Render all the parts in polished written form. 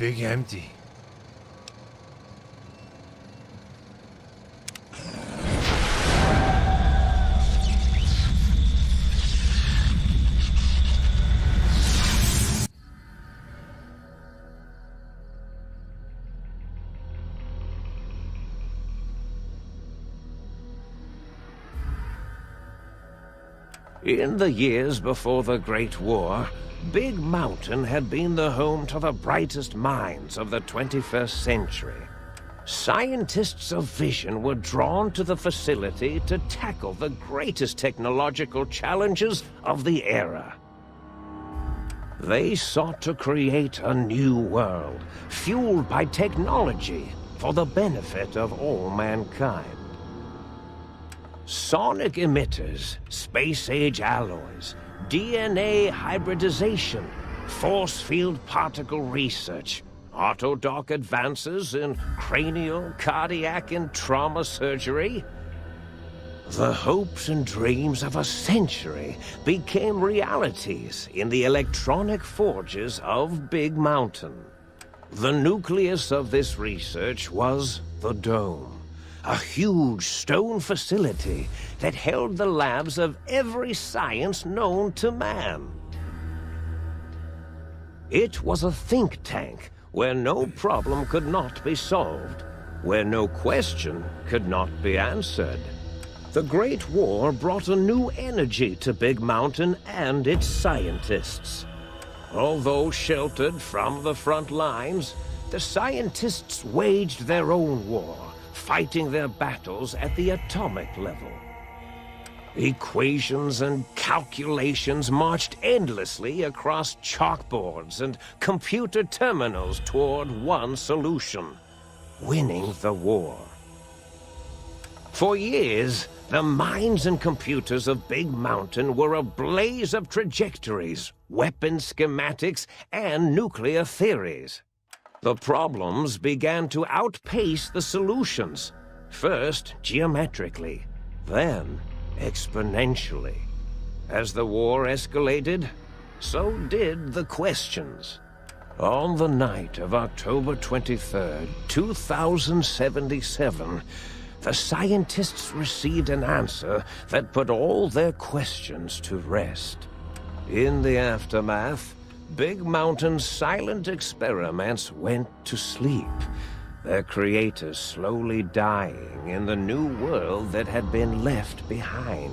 big empty. In the years before the Great War, Big Mountain had been the home to the brightest minds of the 21st century. Scientists of vision were drawn to the facility to tackle the greatest technological challenges of the era. They sought to create a new world, fueled by technology for the benefit of all mankind. Sonic emitters, space-age alloys, DNA hybridization, force field particle research, autodoc advances in cranial, cardiac, and trauma surgery. The hopes and dreams of a century became realities in the electronic forges of Big Mountain. The nucleus of this research was the Dome. A huge stone facility that held the labs of every science known to man. It was a think tank where no problem could not be solved, where no question could not be answered. The Great War brought a new energy to Big Mountain and its scientists. Although sheltered from the front lines, the scientists waged their own war, fighting their battles at the atomic level. Equations and calculations marched endlessly across chalkboards and computer terminals toward one solution: winning the war. For years, the minds and computers of Big Mountain were a blaze of trajectories, weapon schematics, and nuclear theories. The problems began to outpace the solutions, first geometrically, then exponentially. As the war escalated, so did the questions. On the night of October 23rd, 2077, the scientists received an answer that put all their questions to rest. In the aftermath, Big Mountain's silent experiments went to sleep, their creators slowly dying in the new world that had been left behind.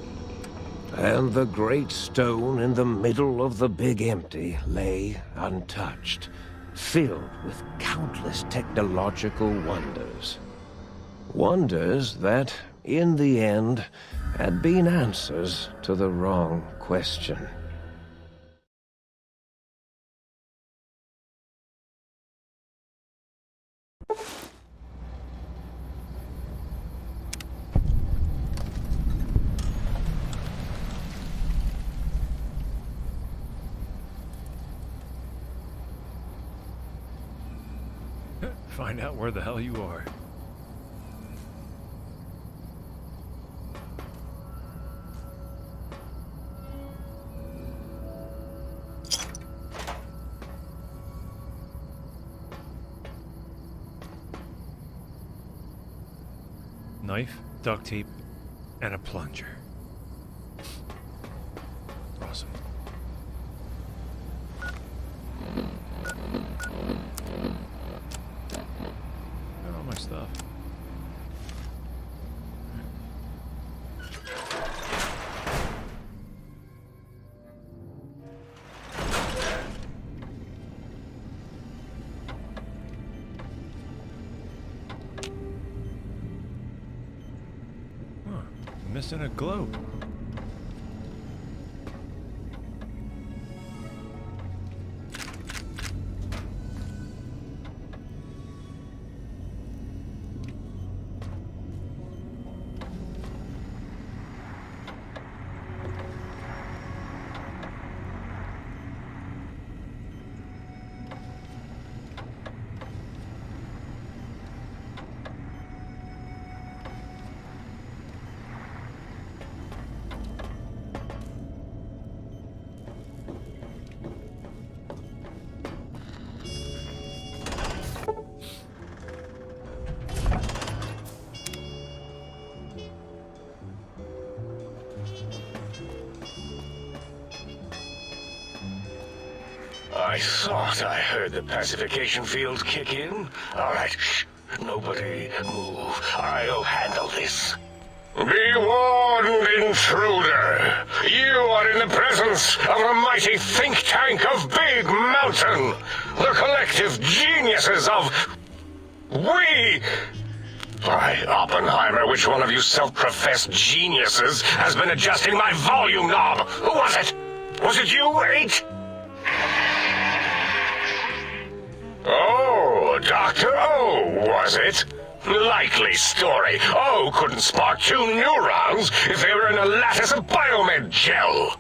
And the great stone in the middle of the Big Empty lay untouched, filled with countless technological wonders. Wonders that, in the end, had been answers to the wrong question. Find out where the hell you are. Knife, duct tape, and a plunger. Awesome. Got all my stuff. Missing a globe. I thought I heard the pacification field kick in. All right, shh. Nobody move. I'll handle this. Be warned, intruder. You are in the presence of a mighty think tank of Big Mountain. The collective geniuses of... We... By Oppenheimer, which one of you self-professed geniuses has been adjusting my volume knob? Who was it? Was it you, 8? Oh, Dr. O, was it? Likely story. O couldn't spark 2 neurons if they were in a lattice of biomed gel.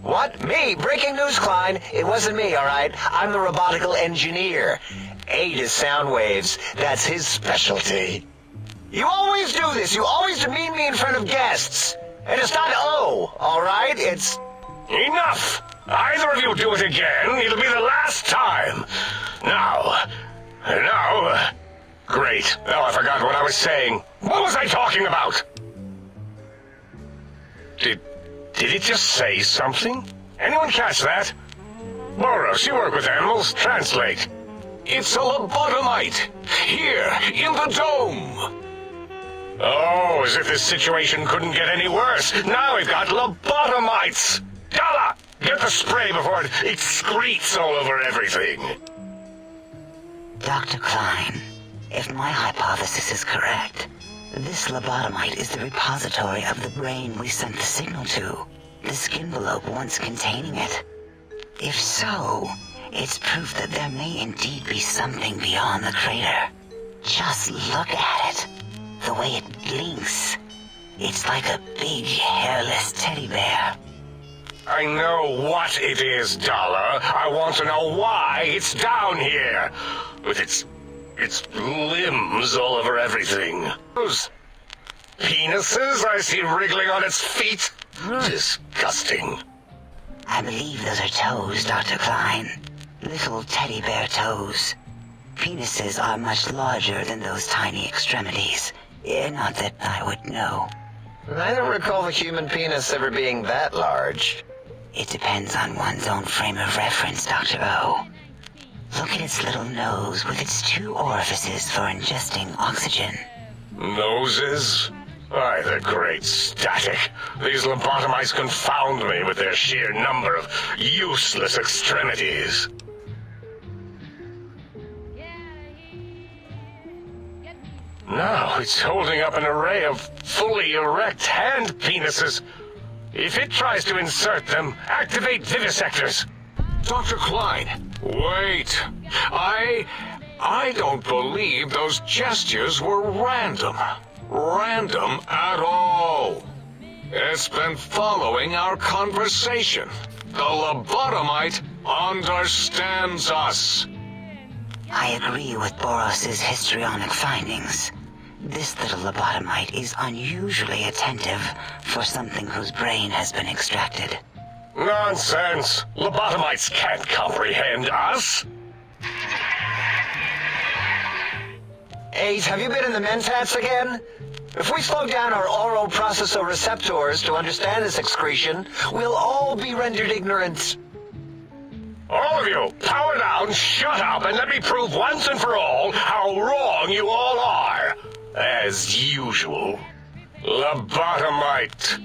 What? Me? Breaking news, Klein. It wasn't me, all right? I'm the robotical engineer. 8 is sound waves. That's his specialty. You always do this. You always demean me in front of guests. And it's not O, all right? It's... Enough! Either of you do it again, it'll be the last time. Now... Great. Now I forgot what I was saying. What was I talking about? Did it just say something? Anyone catch that? Boros, you work with animals. Translate. It's a lobotomite. Here, in the dome. Oh, as if this situation couldn't get any worse. Now we've got lobotomites. Dalla, get the spray before it excretes all over everything. Dr. Klein, if my hypothesis is correct, this lobotomite is the repository of the brain we sent the signal to, the skin envelope once containing it. If so, it's proof that there may indeed be something beyond the crater. Just look at it. The way it blinks. It's like a big, hairless teddy bear. I know what it is, Dollar. I want to know why it's down here. With its limbs all over everything. Those penises I see wriggling on its feet. Disgusting. I believe those are toes, Dr. Klein. Little teddy bear toes. Penises are much larger than those tiny extremities. Not that I would know. I don't recall the human penis ever being that large. It depends on one's own frame of reference, Dr. O. Look at its little nose with its 2 orifices for ingesting oxygen. Noses? Why, the great static. These lobotomites confound me with their sheer number of useless extremities. Now it's holding up an array of fully erect hand penises. If it tries to insert them, activate vivisectors. Dr. Klein, wait. I don't believe those gestures were random. Random at all. It's been following our conversation. The lobotomite understands us. I agree with Boros's histrionic findings. This little lobotomite is unusually attentive for something whose brain has been extracted. Nonsense! Lobotomites can't comprehend us! 8, have you been in the mentats again? If we slow down our oral processoreceptors to understand this excretion, we'll all be rendered ignorant. All of you, power down, shut up, and let me prove once and for all how wrong you all are. As usual. Lobotomite,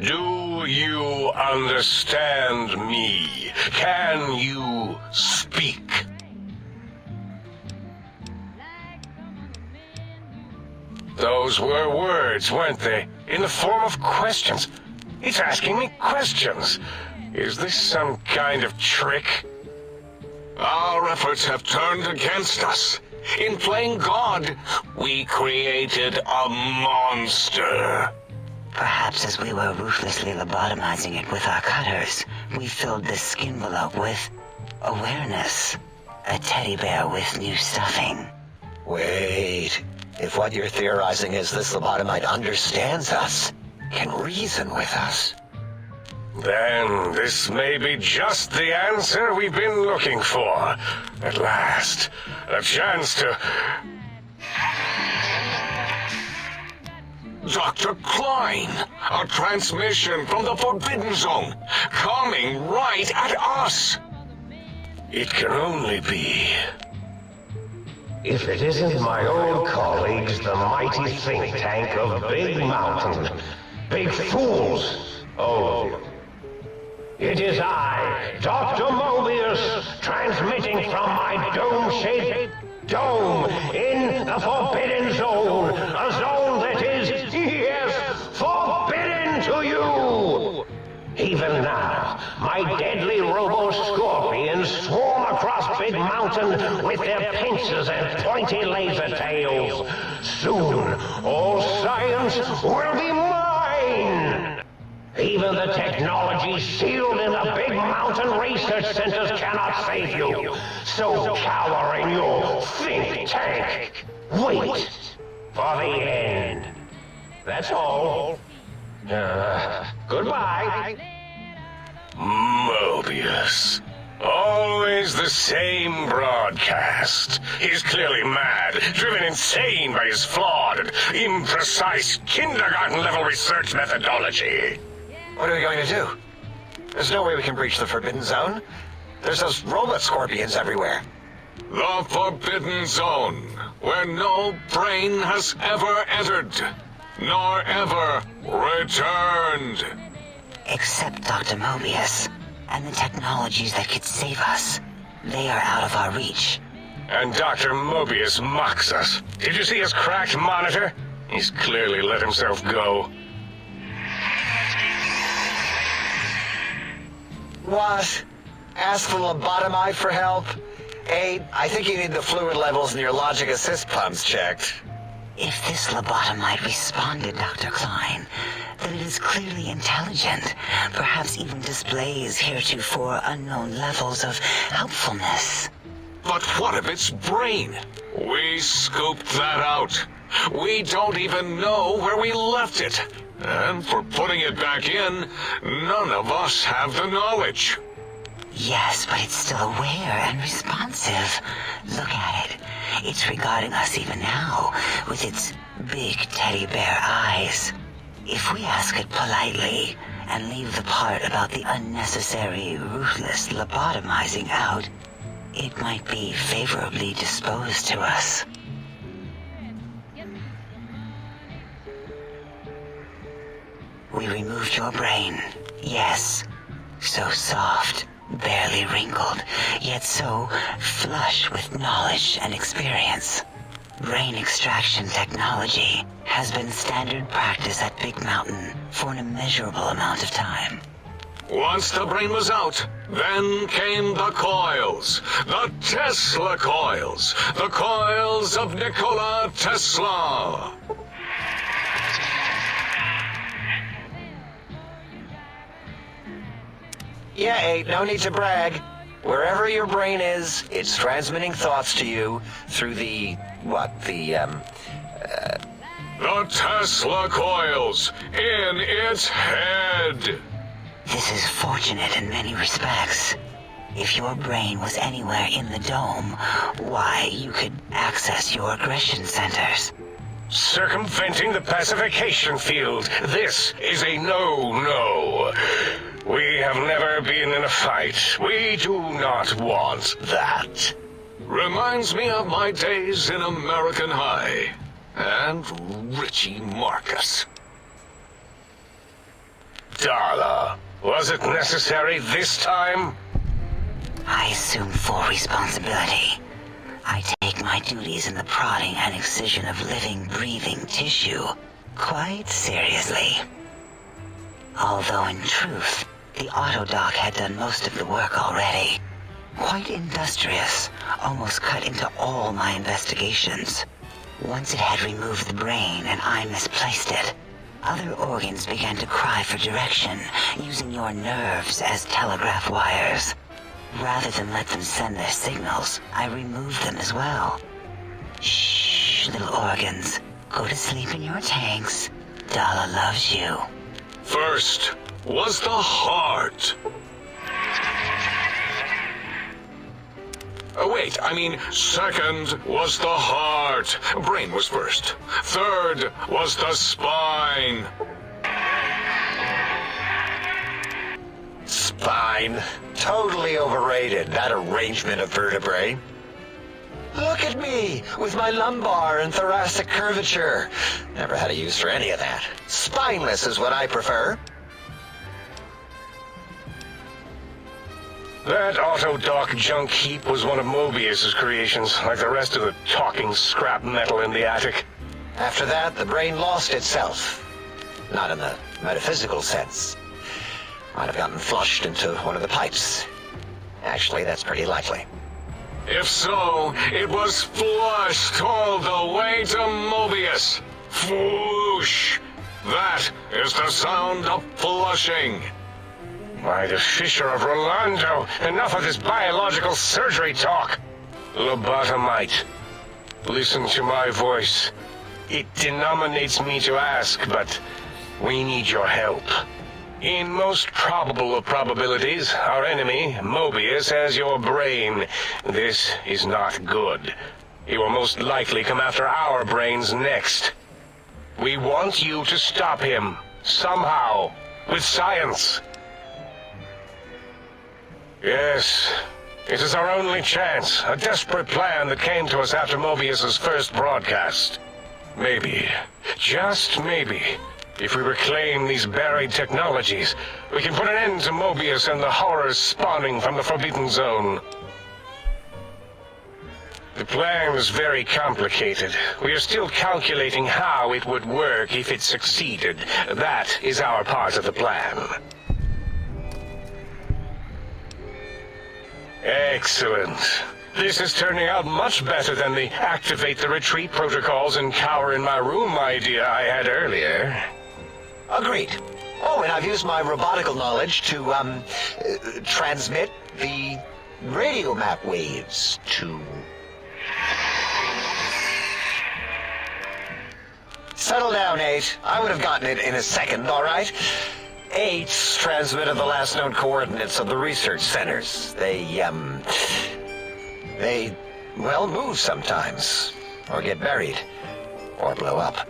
do you understand me? Can you speak? Those were words, weren't they? In the form of questions. It's asking me questions. Is this some kind of trick? Our efforts have turned against us. In playing God, we created a monster. Perhaps as we were ruthlessly lobotomizing it with our cutters, we filled this skin envelope with awareness. A teddy bear with new stuffing. Wait. If what you're theorizing is this lobotomite understands us, can reason with us, then this may be just the answer we've been looking for. At last, a chance to... Dr. Klein, a transmission from the Forbidden Zone, coming right at us. It can only be. If it isn't my old colleagues, the mighty think tank of Big Mountain. Big fools, all of you. It is I, Dr. Mobius, transmitting from my dome-shaped dome in the Forbidden Zone. A zone that is, yes, forbidden to you! Even now, my deadly robo-scorpions swarm across Big Mountain with their pincers and pointy laser tails. Soon, all science will be mine! Even the technology sealed in the Big Mountain research centers cannot save you. So cower in your think tank. Wait for the end. That's all. Goodbye. Mobius. Always the same broadcast. He's clearly mad, driven insane by his flawed and imprecise kindergarten-level research methodology. What are we going to do? There's no way we can breach the Forbidden Zone. There's those robot scorpions everywhere. The Forbidden Zone, where no brain has ever entered, nor ever returned. Except Dr. Mobius and the technologies that could save us. They are out of our reach. And Dr. Mobius mocks us. Did you see his cracked monitor? He's clearly let himself go. What? Ask the lobotomite for help? Aid, I think you need the fluid levels in your logic assist pumps checked. If this lobotomite responded, Dr. Klein, then it is clearly intelligent, perhaps even displays heretofore unknown levels of helpfulness. But what of its brain? We scooped that out. We don't even know where we left it. And for putting it back in, none of us have the knowledge. Yes, but it's still aware and responsive. Look at it. It's regarding us even now, with its big teddy bear eyes. If we ask it politely, and leave the part about the unnecessary, ruthless lobotomizing out, it might be favorably disposed to us. We removed your brain, yes. So soft, barely wrinkled, yet so flush with knowledge and experience. Brain extraction technology has been standard practice at Big Mountain for an immeasurable amount of time. Once the brain was out, then came the coils. The Tesla coils. The coils of Nikola Tesla. Yeah, Aid, no need to brag. Wherever your brain is, it's transmitting thoughts to you through the Tesla coils in its head. This is fortunate in many respects. If your brain was anywhere in the dome, why, you could access your aggression centers. Circumventing the pacification field. This is a no-no. We have never been in a fight. We do not want that. Reminds me of my days in American High. And Richie Marcus. Darla, was it necessary this time? I assume full responsibility. I take my duties in the prodding and excision of living, breathing tissue quite seriously. Although in truth, the Autodoc had done most of the work already. Quite industrious, almost cut into all my investigations. Once it had removed the brain and I misplaced it, other organs began to cry for direction, using your nerves as telegraph wires. Rather than let them send their signals, I removed them as well. Shh, little organs. Go to sleep in your tanks. Dala loves you. First was the heart. Second was the heart. Brain was first. Third was the spine. Spine? totally overrated, that arrangement of vertebrae. Look at me, with my lumbar and thoracic curvature. Never had a use for any of that. Spineless is what I prefer. That auto-dock junk heap was one of Mobius's creations, like the rest of the talking scrap metal in the attic. After that, the brain lost itself. Not in the metaphysical sense. Might have gotten flushed into one of the pipes. Actually, that's pretty likely. If so, it was flushed all the way to Mobius. Floosh! That is the sound of flushing. By the Fisher of Rolando, enough of this biological surgery talk. Lobotomite, listen to my voice. It denominates me to ask, but we need your help. In most probable of probabilities, our enemy, Mobius, has your brain. This is not good. He will most likely come after our brains next. We want you to stop him, somehow, with science. Yes, it is our only chance, a desperate plan that came to us after Mobius's first broadcast. Maybe, just maybe, if we reclaim these buried technologies, we can put an end to Mobius and the horrors spawning from the Forbidden Zone. The plan is very complicated. We are still calculating how it would work if it succeeded. That is our part of the plan. Excellent. This is turning out much better than the activate the retreat protocols and cower in my room idea I had earlier. Agreed. Oh, and I've used my robotical knowledge to, transmit the radio map waves to... Settle down, 8. I would have gotten it in a second, all right? 8's transmitted the last known coordinates of the research centers. They, well, move sometimes. Or get buried. Or blow up.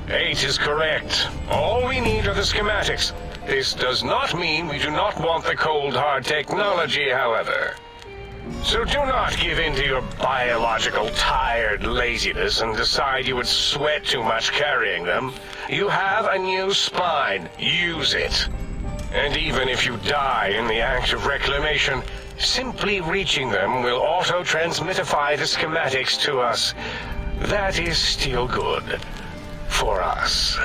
8 is correct. All we need are the schematics. This does not mean we do not want the cold hard technology, however. So do not give in to your biological tired laziness and decide you would sweat too much carrying them. You have a new spine. Use it. And even if you die in the act of reclamation, simply reaching them will auto-transmitify the schematics to us. That is still good. For us.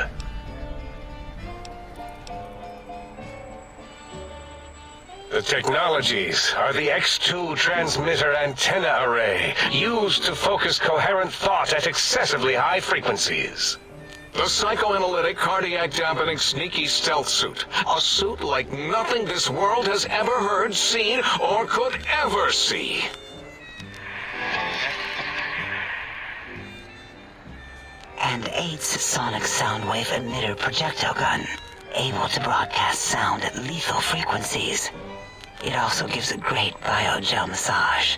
The technologies are the X2 transmitter antenna array, used to focus coherent thought at excessively high frequencies. The psychoanalytic, cardiac-dampening, sneaky stealth suit. A suit like nothing this world has ever heard, seen, or could ever see. And 8's sonic soundwave emitter projectile gun, able to broadcast sound at lethal frequencies. It also gives a great biogel massage.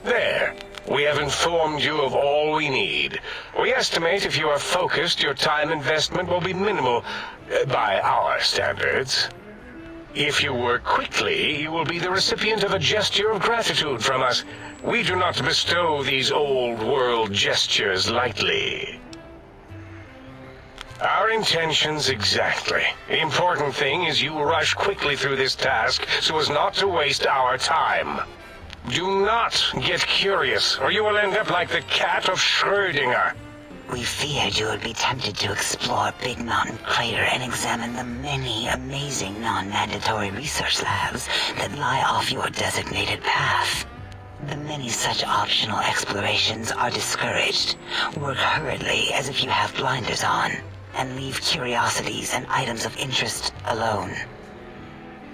There. We have informed you of all we need. We estimate if you are focused, your time investment will be minimal, by our standards. If you work quickly, you will be the recipient of a gesture of gratitude from us. We do not bestow these old-world gestures lightly. Our intentions exactly. The important thing is you rush quickly through this task so as not to waste our time. Do not get curious, or you will end up like the cat of Schrödinger. We feared you would be tempted to explore Big Mountain Crater and examine the many amazing non-mandatory research labs that lie off your designated path. The many such optional explorations are discouraged. Work hurriedly as if you have blinders on, and leave curiosities and items of interest alone.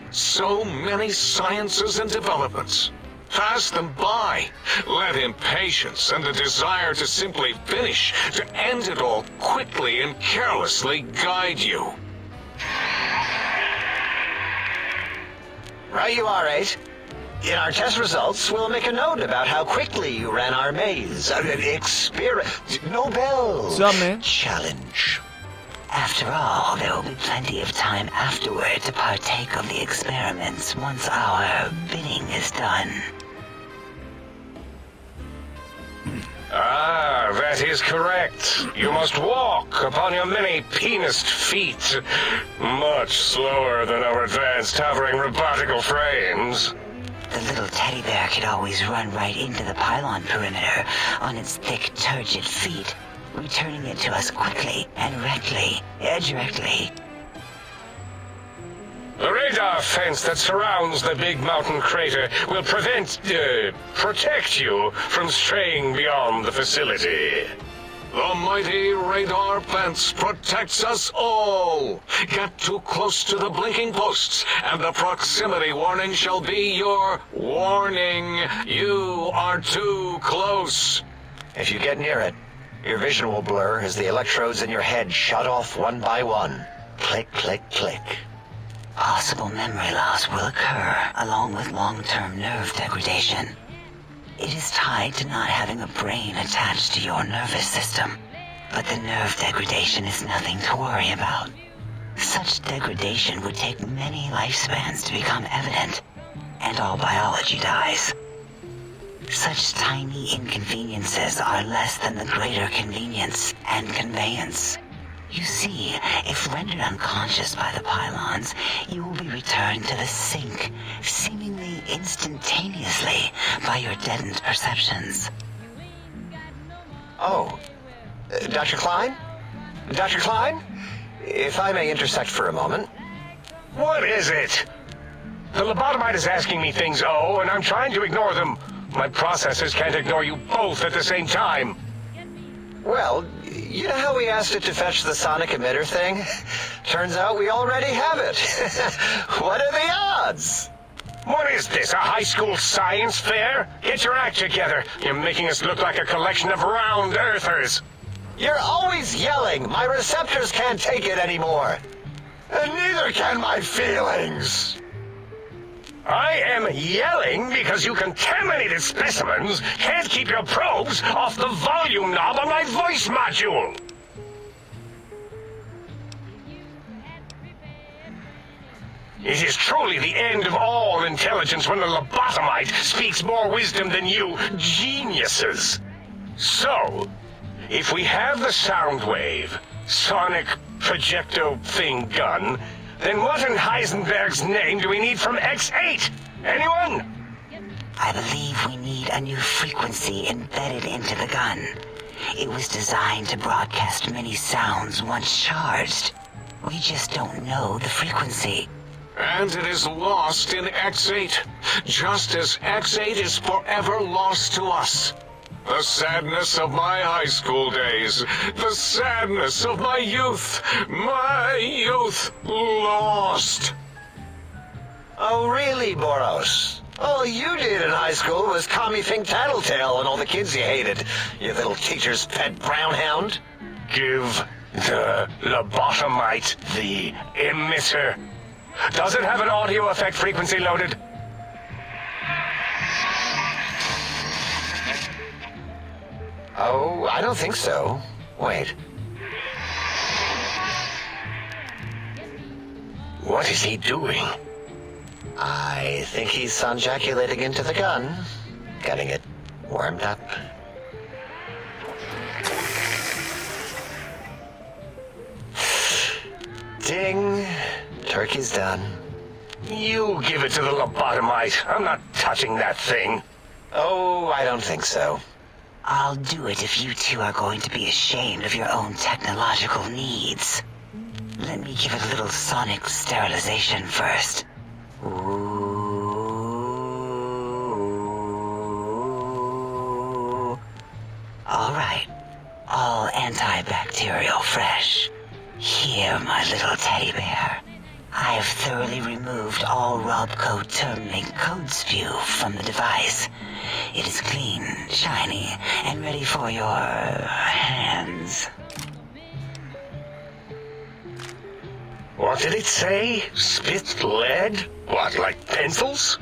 So many sciences and developments. Pass them by. Let impatience and the desire to simply finish, to end it all quickly and carelessly guide you. Right you are, 8. In our test results, we'll make a note about how quickly you ran our maze. Nobel What's up, man? Challenge. After all, there will be plenty of time afterward to partake of the experiments once our bidding is done. Ah, that is correct. You must walk upon your many penised feet, much slower than our advanced hovering robotical frames. The little teddy bear could always run right into the pylon perimeter on its thick, turgid feet, returning it to us quickly and directly. The radar fence that surrounds the big mountain crater will protect you from straying beyond the facility. The mighty radar fence protects us all. Get too close to the blinking posts, and the proximity warning shall be your warning. You are too close. If you get near it, your vision will blur as the electrodes in your head shut off one by one. Click, click, click. Possible memory loss will occur, along with long-term nerve degradation. It is tied to not having a brain attached to your nervous system, but the nerve degradation is nothing to worry about. Such degradation would take many lifespans to become evident, and all biology dies. Such tiny inconveniences are less than the greater convenience and conveyance. You see, if rendered unconscious by the pylons, you will be returned to the sink, seemingly instantaneously, by your deadened perceptions. Oh, Dr. Klein? Dr. Klein? If I may intersect for a moment. What is it? The lobotomite is asking me things, and I'm trying to ignore them. My processors can't ignore you both at the same time. Well, you know how we asked it to fetch the sonic emitter thing? Turns out we already have it. What are the odds? What is this, a high school science fair? Get your act together. You're making us look like a collection of round earthers. You're always yelling. My receptors can't take it anymore. And neither can my feelings. I am yelling because you contaminated specimens can't keep your probes off the volume knob on my voice module. It is truly the end of all intelligence when the lobotomite speaks more wisdom than you geniuses. So, if we have the sound wave, sonic projecto thing gun, then what in Heisenberg's name do we need from X8? Anyone? I believe we need a new frequency embedded into the gun. It was designed to broadcast many sounds once charged. We just don't know the frequency. And it is lost in X8, just as X8 is forever lost to us. The sadness of my high school days, the sadness of my youth lost. Oh, really, Boros? All you did in high school was call me Fink Tattletale and all the kids you hated, you little teacher's pet brown hound. Give the lobotomite the emitter. Does it have an audio effect frequency loaded? Oh, I don't think so. Wait. What is he doing? I think he's sonjaculating into the gun. Getting it warmed up. Ding. Turkey's done. You give it to the lobotomite. I'm not touching that thing. Oh, I don't think so. I'll do it if you two are going to be ashamed of your own technological needs. Let me give it a little sonic sterilization first. Ooh. All right. All antibacterial fresh. Here, my little teddy bear. I have thoroughly removed all Robco Termlink code spew from the device. It is clean, shiny, and ready for your hands. What did it say? Spit lead? What, like pencils?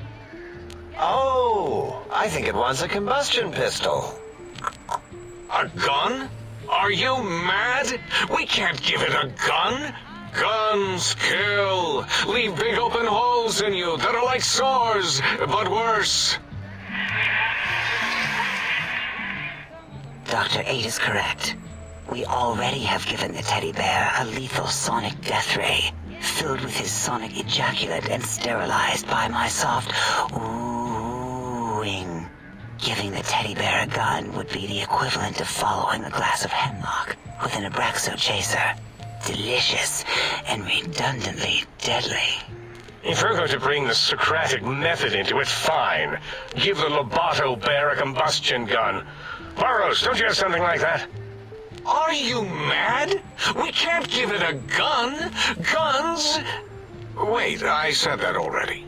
Oh, I think it wants a combustion pistol. A gun? Are you mad? We can't give it a gun. Guns kill. Leave big open holes in you that are like sores, but worse. Dr. 8 is correct. We already have given the teddy bear a lethal sonic death ray, filled with his sonic ejaculate and sterilized by my soft oohing. Giving the teddy bear a gun would be the equivalent of following a glass of hemlock with an Abraxo chaser. Delicious and redundantly deadly. If we're going to bring the Socratic method into it, fine. Give the Lobato bear a combustion gun. Burroughs, don't you have something like that? Are you mad? We can't give it a gun. Guns... Wait, I said that already.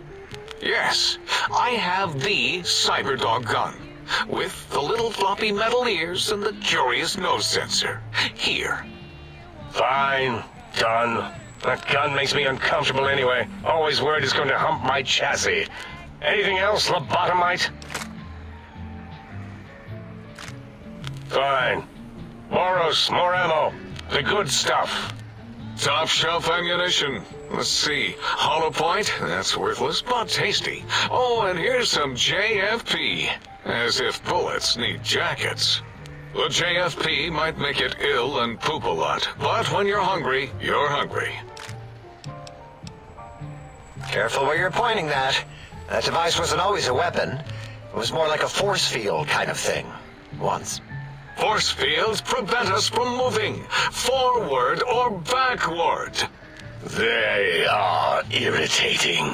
Yes, I have the Cyberdog gun, with the little floppy metal ears and the curious nose sensor. Here. Fine. Done. That gun makes me uncomfortable anyway. Always worried it's going to hump my chassis. Anything else, lobotomite? Fine. Boros, more ammo. The good stuff. Top shelf ammunition. Let's see. Hollow point? That's worthless, but tasty. Oh, and here's some JFP. As if bullets need jackets. The JFP might make it ill and poop a lot, but when you're hungry, you're hungry. Careful where you're pointing that. That device wasn't always a weapon. It was more like a force field kind of thing. Once. Force fields prevent us from moving, forward or backward. They are irritating.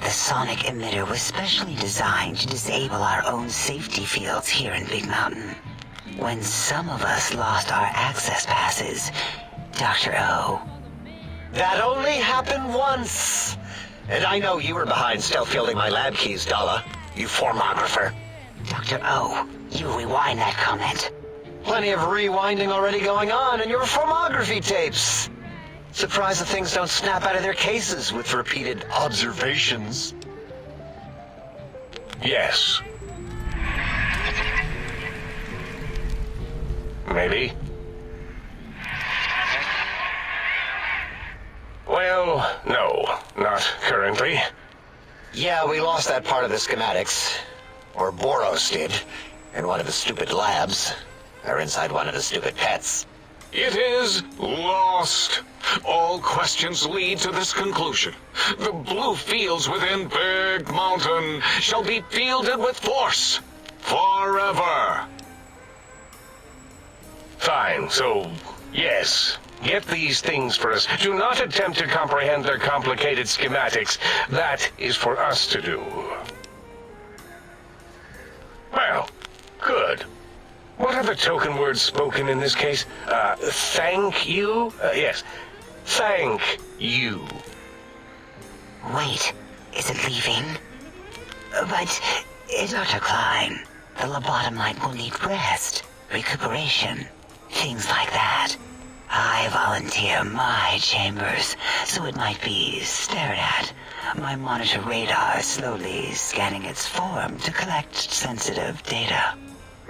The sonic emitter was specially designed to disable our own safety fields here in Big Mountain. When some of us lost our access passes, Dr. O. That only happened once. And I know you were behind stealth fielding my lab keys, Dalla. You formographer. Dr. O, you rewind that comment. Plenty of rewinding already going on in your formography tapes. Surprised that things don't snap out of their cases with repeated observations. Yes. Maybe. Well, no, not currently. Yeah, we lost that part of the schematics. Or Boros did, in one of his stupid labs. Or inside one of his stupid pets. It is lost. All questions lead to this conclusion. The blue fields within Big Mountain shall be fielded with force. Forever. Fine, so, yes. Get these things for us. Do not attempt to comprehend their complicated schematics. That is for us to do. Well, good. What are the token words spoken in this case? Thank you? Yes. Thank you. Wait, is it leaving? But, Dr. Klein, the lobotomite will need rest, recuperation, things like that. I volunteer my chambers, so it might be stared at. My monitor radar slowly scanning its form to collect sensitive data.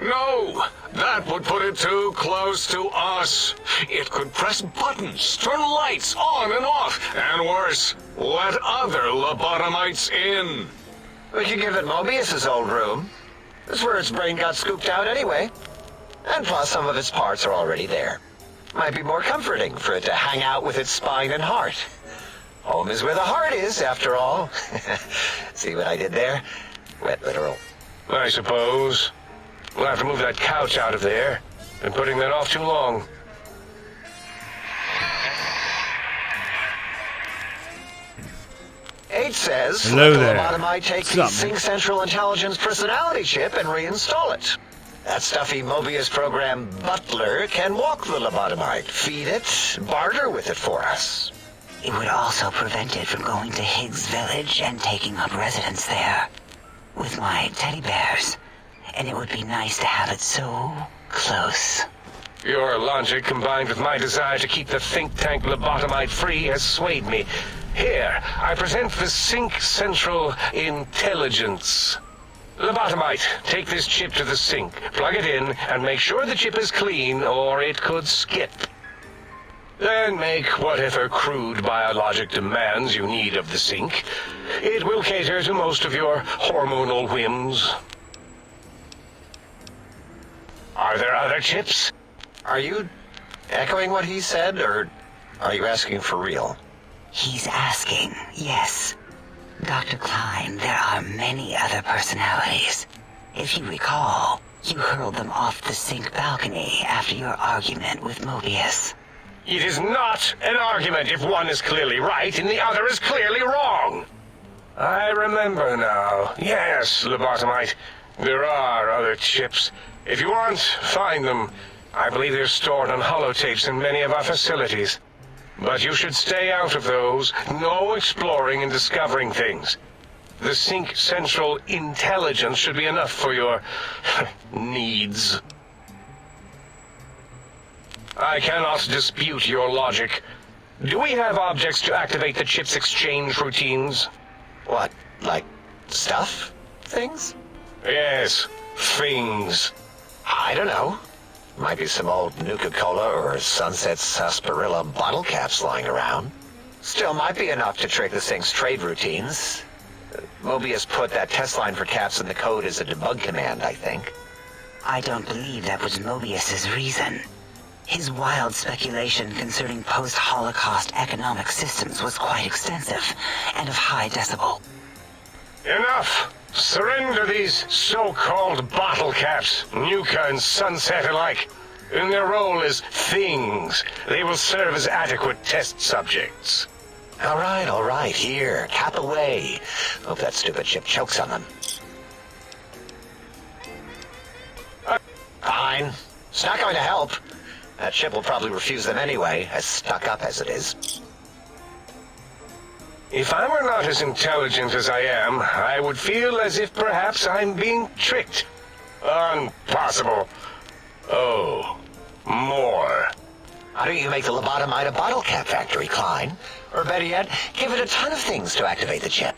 No, that would put it too close to us. It could press buttons, turn lights on and off, and worse, let other lobotomites in. We could give it Mobius's old room. That's where its brain got scooped out anyway. And plus some of its parts are already there. Might be more comforting for it to hang out with its spine and heart. Home is where the heart is, after all. See what I did there? Wet literal. I suppose. We'll have to move that couch out of there. Been putting that off too long. H says, Hello let the there. lobotomite take What's the up, Sync man? Central Intelligence personality chip and reinstall it. That stuffy Mobius program Butler can walk the lobotomite, feed it, barter with it for us. It would also prevent it from going to Higgs Village and taking up residence there. With my teddy bears. And it would be nice to have it so close. Your logic, combined with my desire to keep the think tank lobotomite free, has swayed me. Here, I present the Sync Central Intelligence. Lobotomite, take this chip to the sink, plug it in, and make sure the chip is clean, or it could skip. Then make whatever crude biologic demands you need of the sink. It will cater to most of your hormonal whims. Are there other chips? Are you echoing what he said, or are you asking for real? He's asking, yes. Dr. Klein, there are many other personalities. If you recall, you hurled them off the sink balcony after your argument with Mobius. It is not an argument if one is clearly right and the other is clearly wrong. I remember now. Yes, Lobotomite. There are other chips. If you want, find them. I believe they're stored on holotapes in many of our facilities. But you should stay out of those. No exploring and discovering things. The Sync Central intelligence should be enough for your needs. I cannot dispute your logic. Do we have objects to activate the chip's exchange routines? What, like stuff? Things? Yes, things. I don't know. Might be some old Nuka-Cola or Sunset Sarsaparilla bottle caps lying around. Still might be enough to trick the Sync's trade routines. Mobius put that test line for caps in the code as a debug command, I think. I don't believe that was Mobius's reason. His wild speculation concerning post-Holocaust economic systems was quite extensive and of high decibel. Enough! Surrender these so-called bottle caps, Nuka and Sunset alike. In their role as things, they will serve as adequate test subjects. All right, here, cap away. Hope that stupid chip chokes on them. Fine. It's not going to help. That chip will probably refuse them anyway, as stuck up as it is. If I were not as intelligent as I am, I would feel as if perhaps I'm being tricked. Impossible. Oh, more. Why don't you make the Lobotomite a bottle cap factory, Klein? Or better yet, give it a ton of things to activate the chip.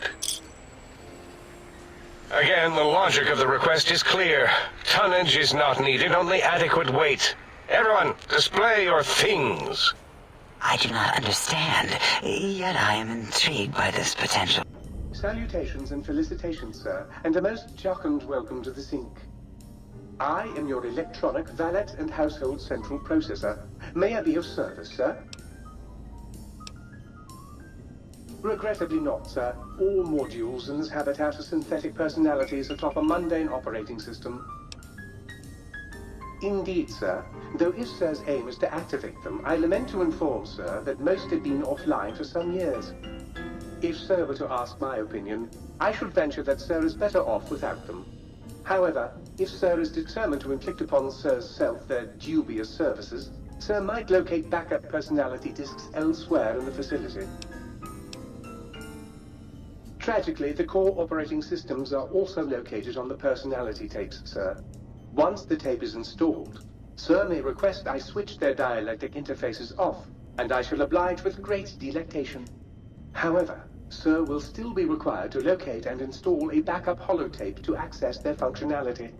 Again, the logic of the request is clear. Tonnage is not needed, only adequate weight. Everyone, display your things. I do not understand, yet I am intrigued by this potential. Salutations and felicitations, sir, and a most jocund welcome to the Sync. I am your electronic valet and household central processor. May I be of service, sir? Regrettably not, sir. All modules in this habitat are synthetic personalities atop a mundane operating system. Indeed, sir. Though if Sir's aim is to activate them, I lament to inform, sir, that most have been offline for some years. If Sir were to ask my opinion, I should venture that Sir is better off without them. However, if Sir is determined to inflict upon Sir's self their dubious services, Sir might locate backup personality disks elsewhere in the facility. Tragically, the core operating systems are also located on the personality tapes, sir. Once the tape is installed, Sir may request I switch their dialectic interfaces off, and I shall oblige with great delectation. However, Sir will still be required to locate and install a backup holotape to access their functionality.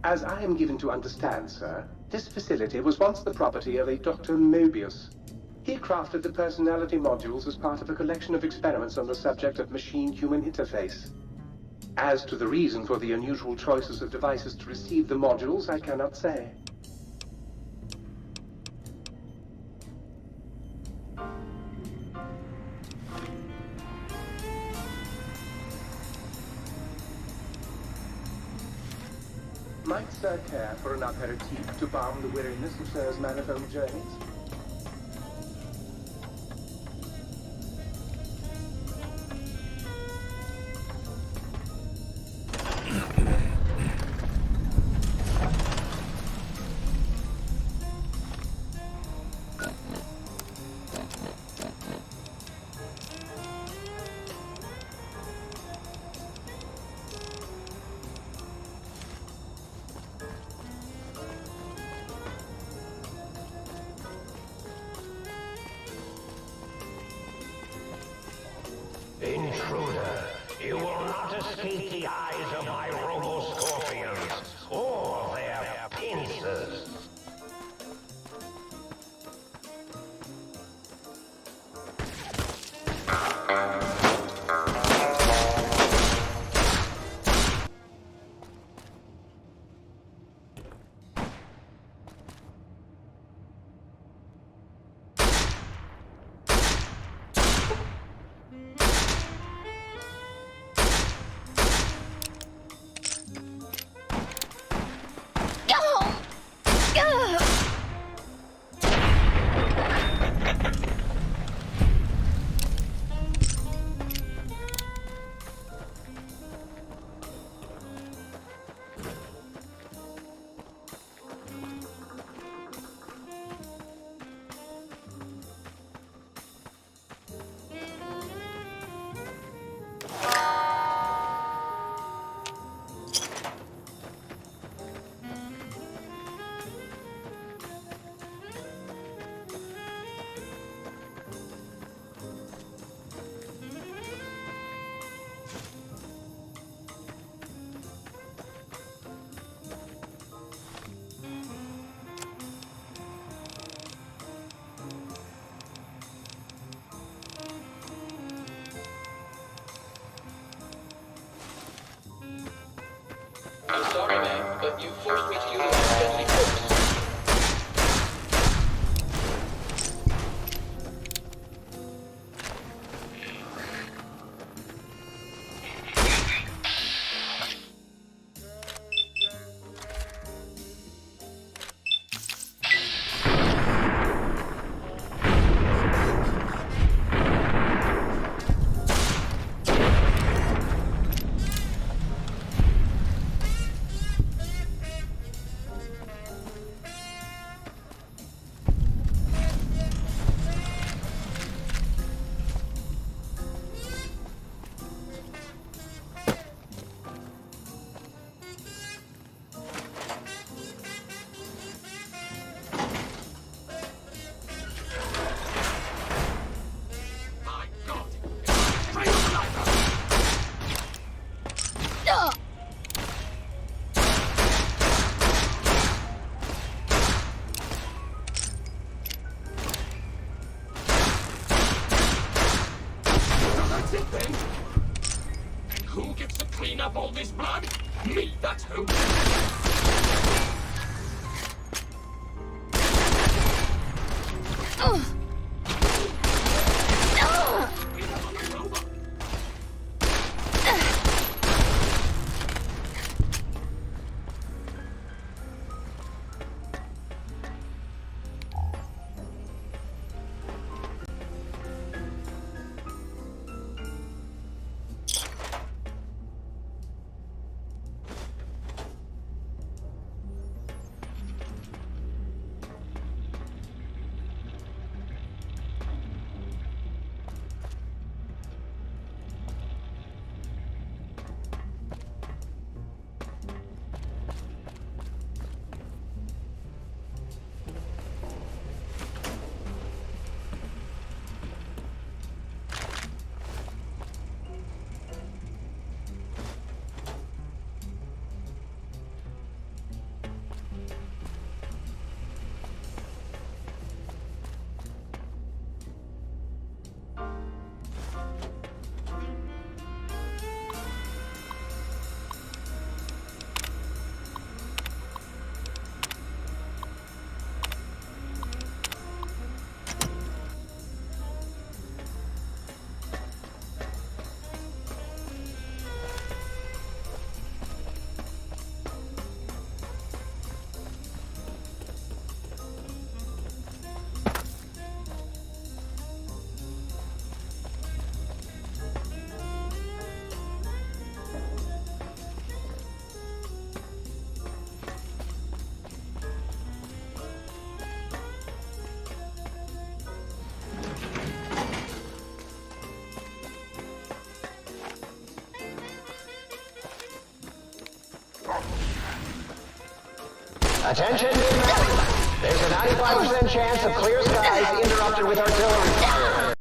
As I am given to understand, sir, this facility was once the property of a Dr. Mobius. He crafted the personality modules as part of a collection of experiments on the subject of machine-human interface. As to the reason for the unusual choices of devices to receive the modules, I cannot say. Might Sir care for an aperitif to balm the weariness of Sir's manifold journeys? I'm sorry, ma'am, but you forced me to utilize deadly force. Who gets to clean up all this blood? Me, that's who. Attention, Midnight. There's a 95% chance of clear skies interrupted with artillery fire.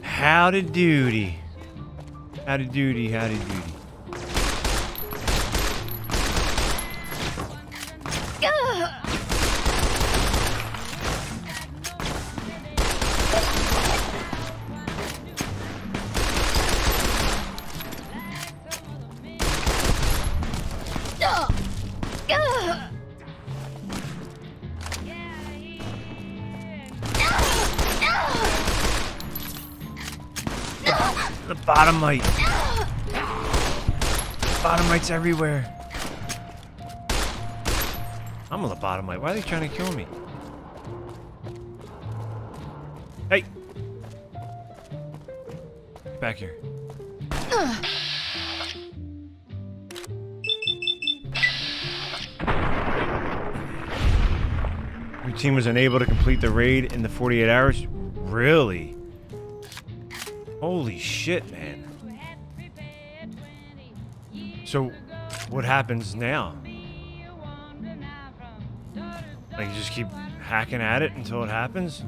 Howdy doody. Howdy doody, howdy doody. Lobotomite. Lobotomites everywhere. I'm a lobotomite. Why are they trying to kill me? Hey! Back here. Your team was unable to complete the raid in the 48 hours? Really? Holy shit, man. So, what happens now? Like, you just keep hacking at it until it happens?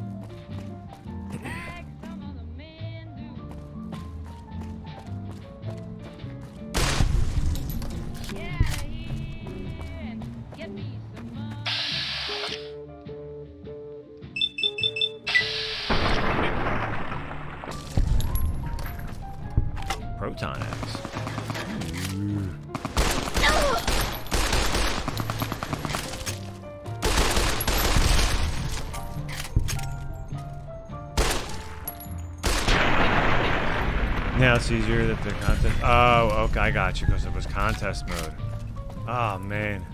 Proton axe. Now it's easier that they're contest. Oh, okay, I got you because it was contest mode. Oh man,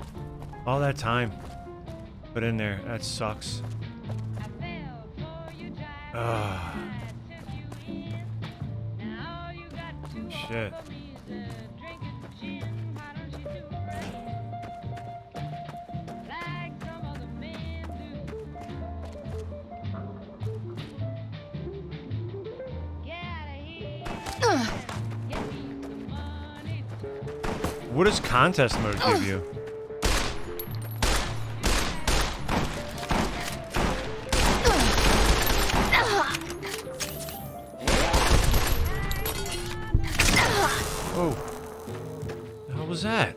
all that time put in there. That sucks. Shit. What does contest mode give you? Oh, the hell was that?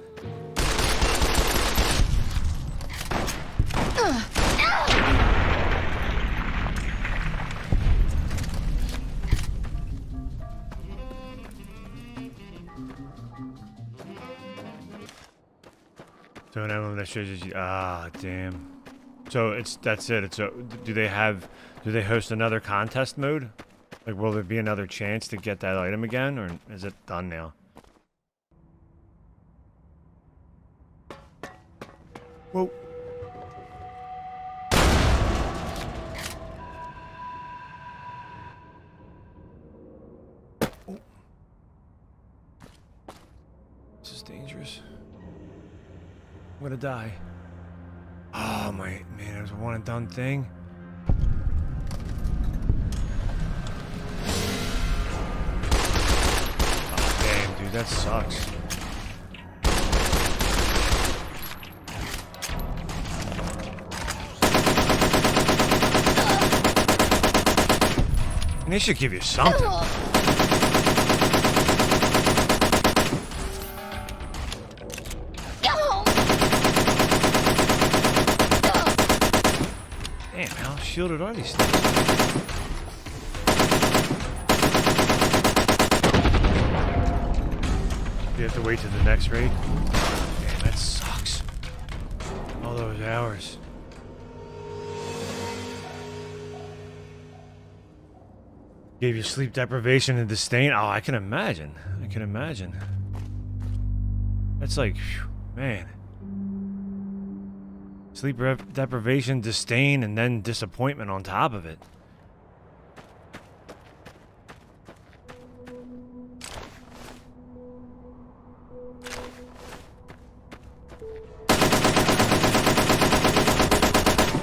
So an emblem that shows you. Ah, damn. So that's it. It's do they host another contest mode? Like, will there be another chance to get that item again, or is it done now? Whoa. Oh. This is dangerous. I'm gonna die. Oh my man, it was a one and done thing. Oh damn, dude, that sucks. And they should give you something. Damn, how shielded are these things? You have to wait till the next raid? Damn, that sucks. All those hours. Gave you sleep deprivation and disdain? Oh, I can imagine. I can imagine. That's like, whew, man. Sleep deprivation, disdain, and then disappointment on top of it.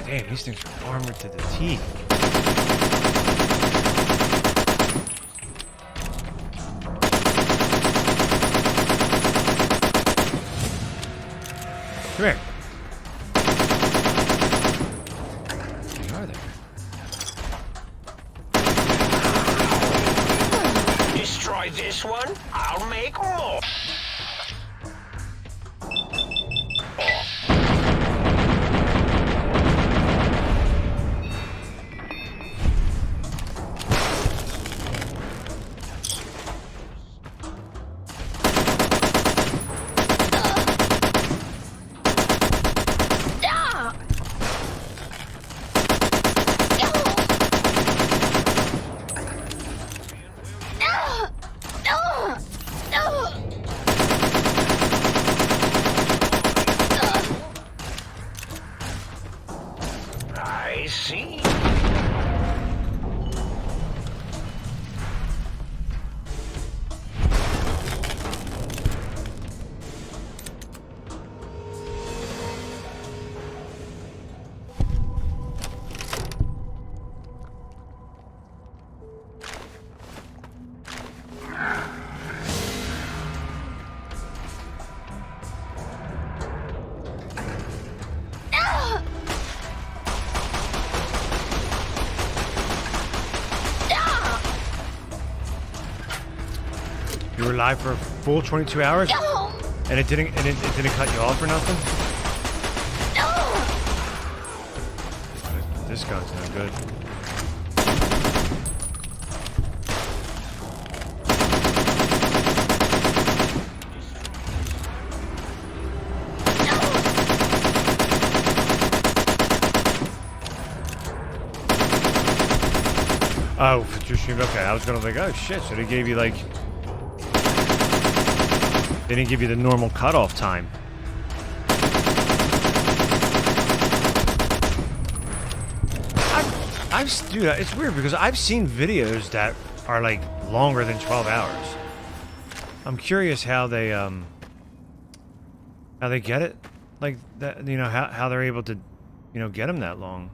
Damn, these things are armored to the teeth. Come here. Destroy this one, I'll make more. You were live for a full 22 hours? No! And it didn't cut you off or nothing? No! This gun's no good. Oh, for your stream. Okay, I was gonna like, oh shit. So they gave you like, they didn't give you the normal cutoff time. Dude, it's weird because I've seen videos that are like longer than 12 hours. I'm curious how they get it, like that. You know how they're able to, get them that long.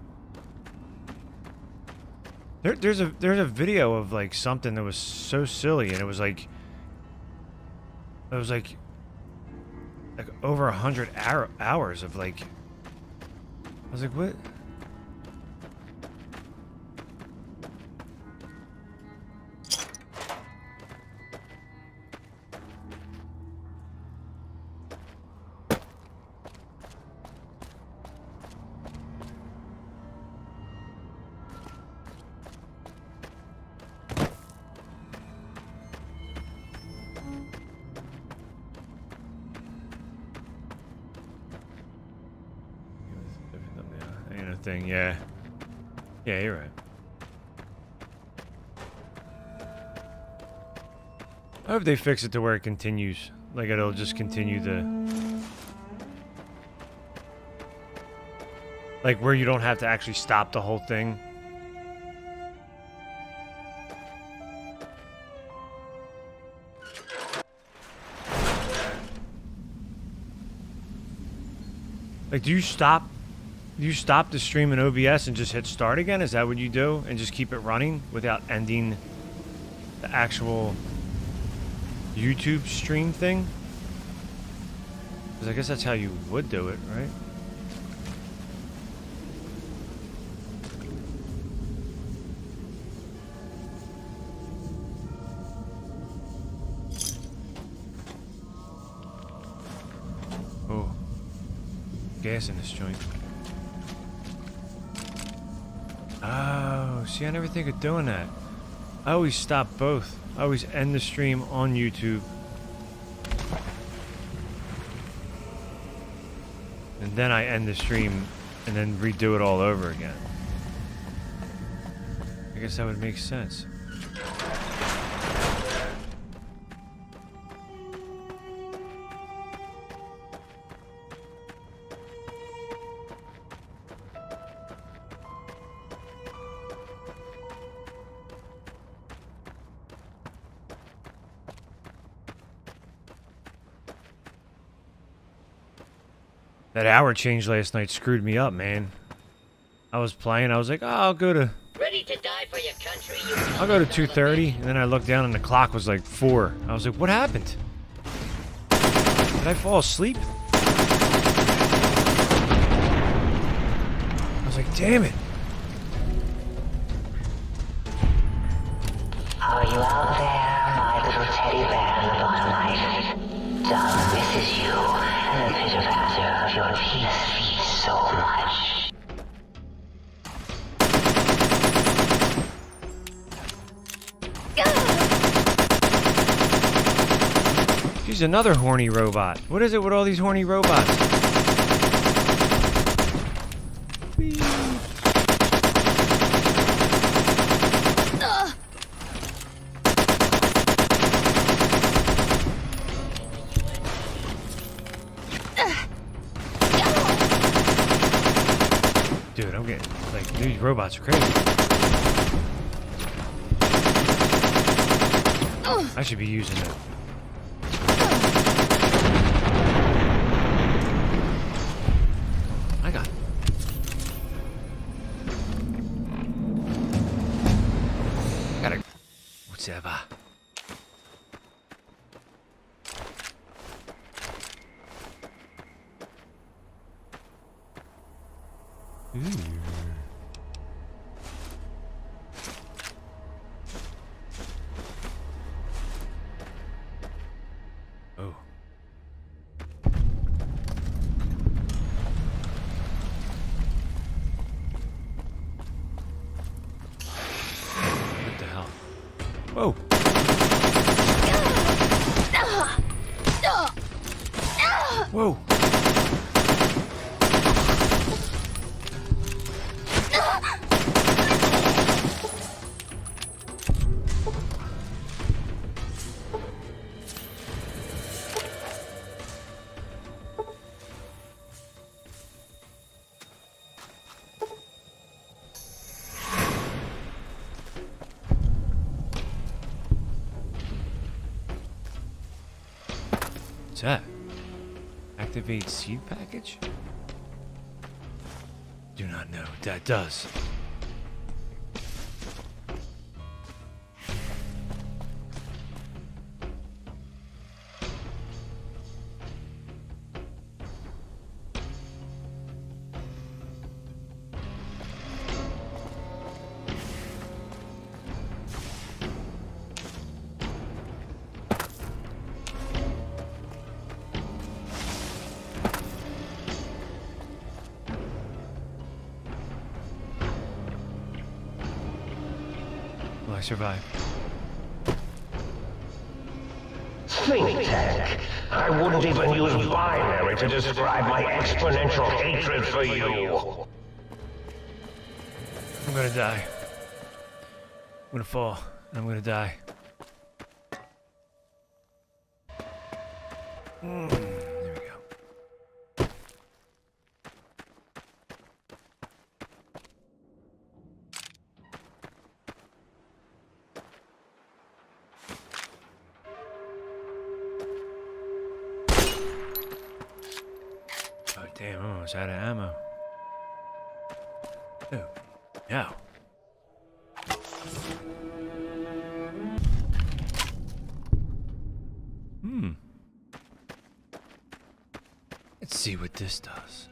There's a video of like something that was so silly, and it was like over 100 hours of like. I was like, what? Thing, yeah, you're right. I hope they fix it to where it continues, like it'll just continue like where you don't have to actually stop the whole thing. Like, do you stop the stream in OBS and just hit start again? Is that what you do? And just keep it running without ending the actual YouTube stream thing? Because I guess that's how you would do it, right? Oh. Gas in this joint. Oh, see, I never think of doing that. I always stop both. I always end the stream on YouTube. And then I end the stream and then redo it all over again. I guess that would make sense. That hour change last night screwed me up, man. I was playing, I was like, oh, I'll go to Ready to die for your country, I'll go to 2:30, and then I looked down and the clock was like 4. I was like, what happened? Did I fall asleep? I was like, damn it. Are you out there, my little teddy bear lobotomite? Don misses you, and the pitter-patter of your peace feet so much. She's another horny robot. What is it with all these horny robots? Whee. Dude, I'm getting, like, these robots are crazy. I should be using it. I got it. Gotta... Whatever. Whoa. What's that? Activate seed package? Do not know what that does. I survive. Think tank. I wouldn't even use binary to describe my exponential hatred for you. I'm gonna die. I'm gonna fall. I'm gonna die. There we go. Oh damn, I'm almost out of ammo. Oh, no. Let's see what this does.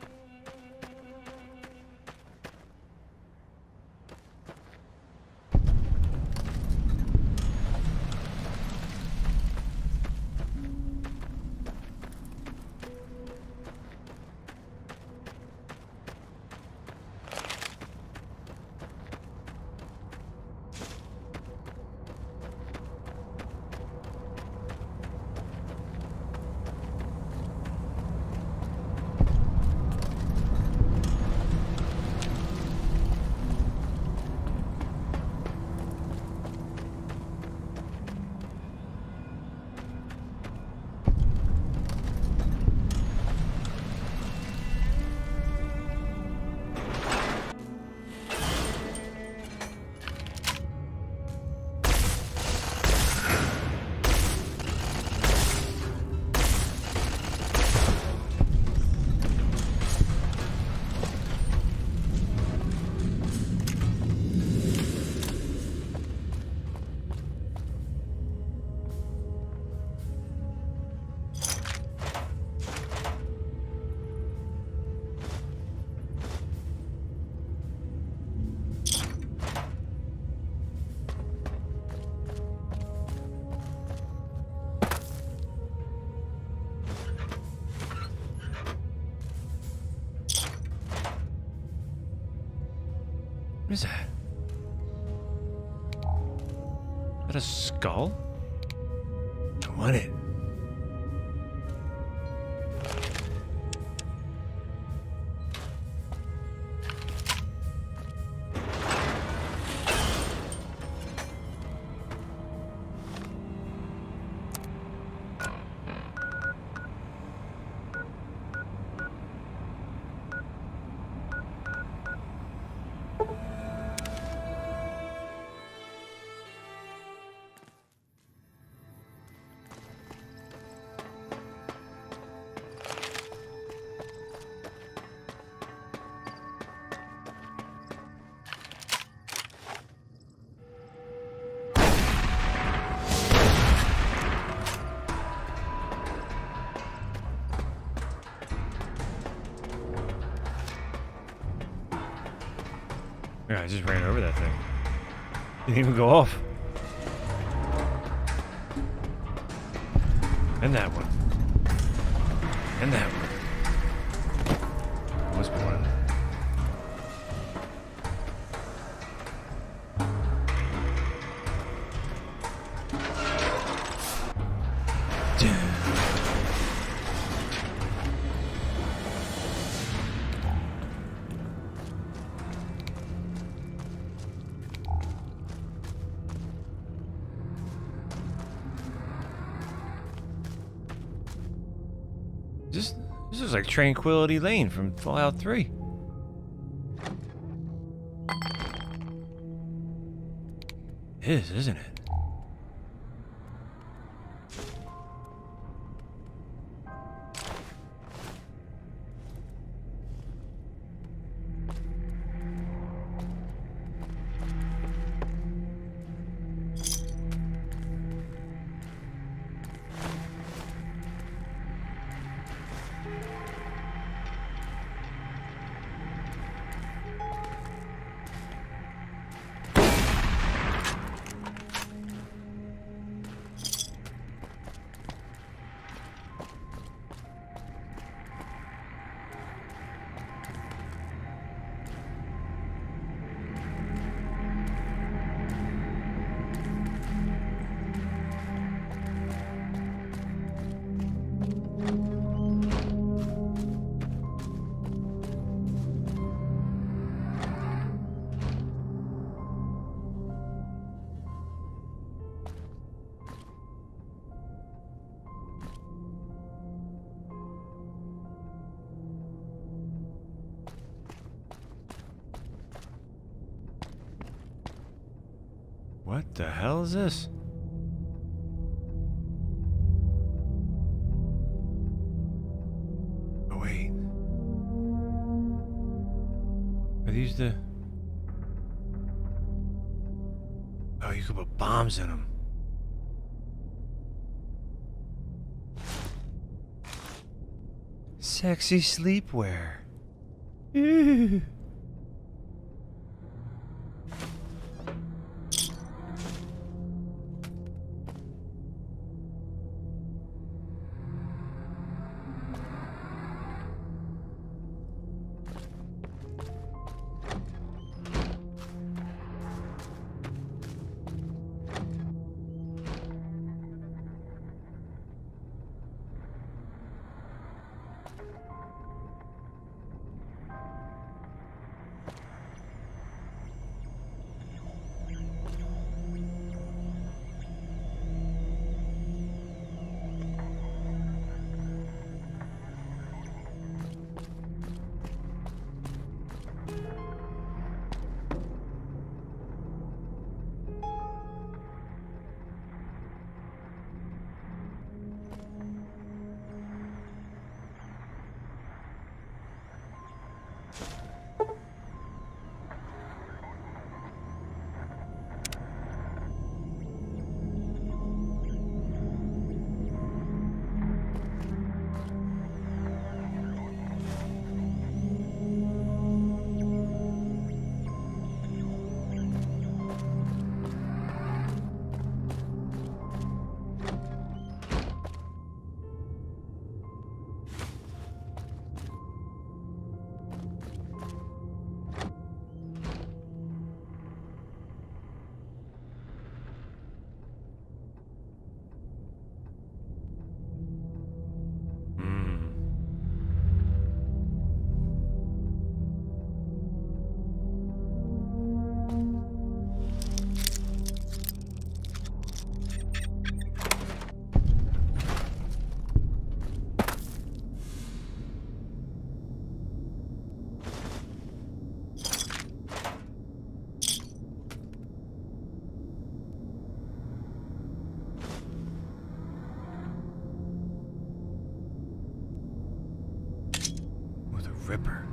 What is that? Is that a skull? I want it. Yeah, I just ran over that thing. Didn't even go off. And that one. And that one. Must be one. This is like Tranquility Lane from Fallout 3. It is, isn't it? What the hell is this? Oh, wait. Are these the... Oh, you could put bombs in them. Sexy sleepwear. Ew. Ripper.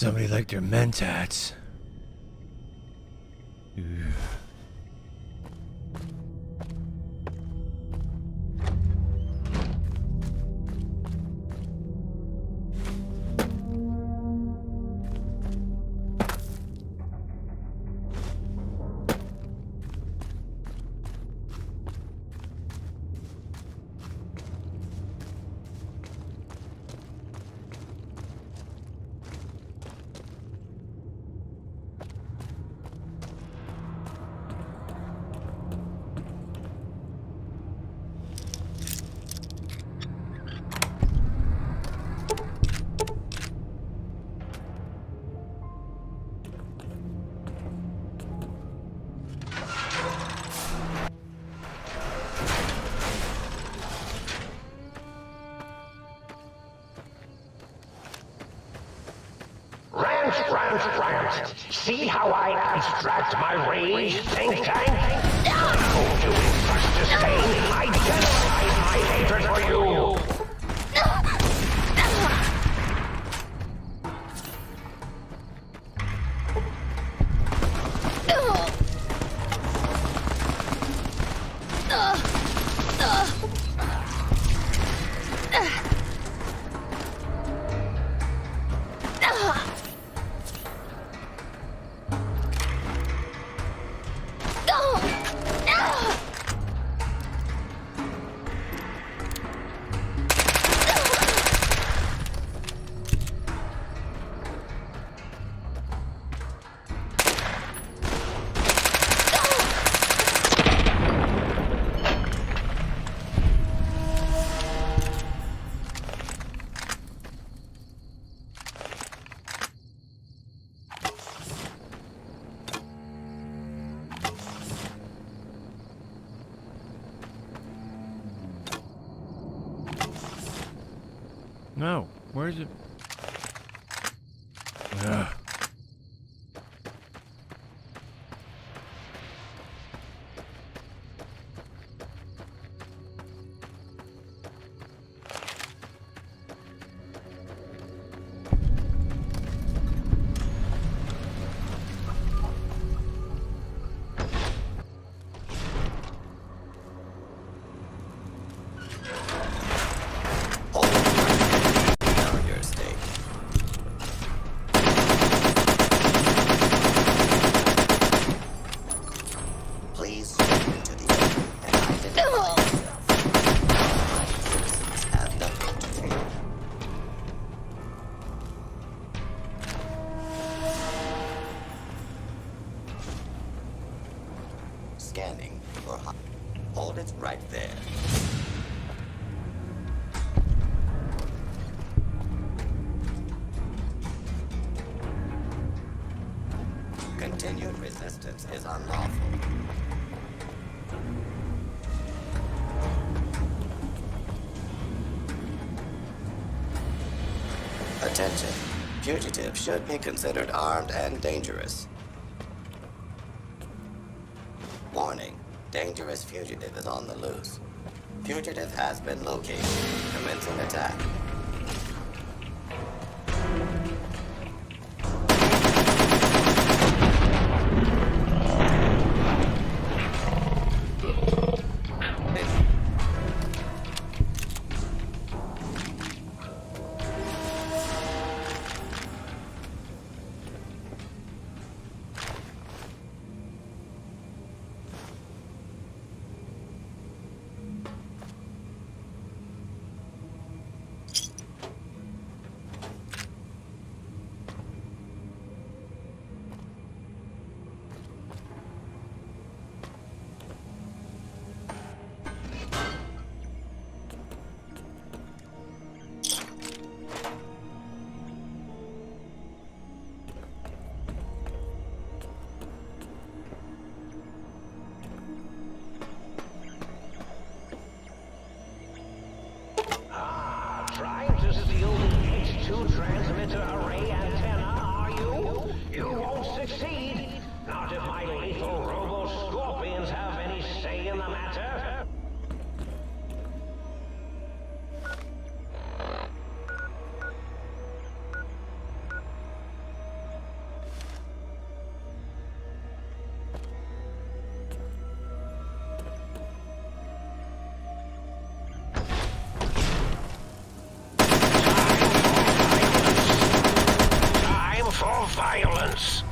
Somebody like their mentats. Rant. See how I abstract my rage, think tank? Oh, doing such disdain, I generalize my hatred for you. No, where is it? Ugh. Scanning for hot. Hold it right there. Continued resistance is unlawful. Attention. Fugitive should be considered armed and dangerous. Warning. Dangerous fugitive is on the loose. Fugitive has been located. Commencing attack. Trying to steal the H2 transmitter array antenna, are you? You won't succeed. Not if my lethal robo-scorpions have any say in the matter. defense.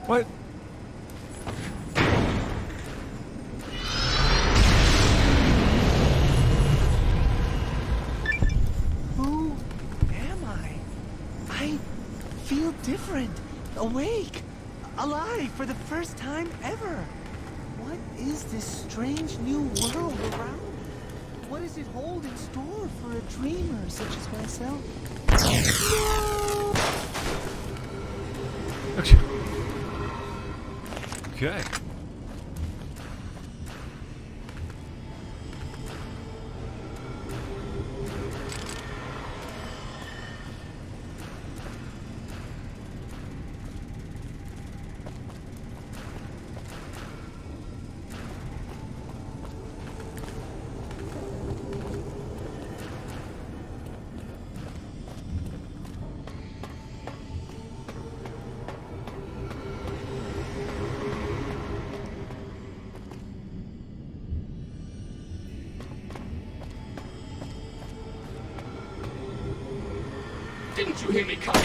What? Who am I? I feel different, awake, alive for the first time ever. What is this strange new world around me? What does it hold in store for a dreamer such as myself? Okay. Didn't you hear me coming?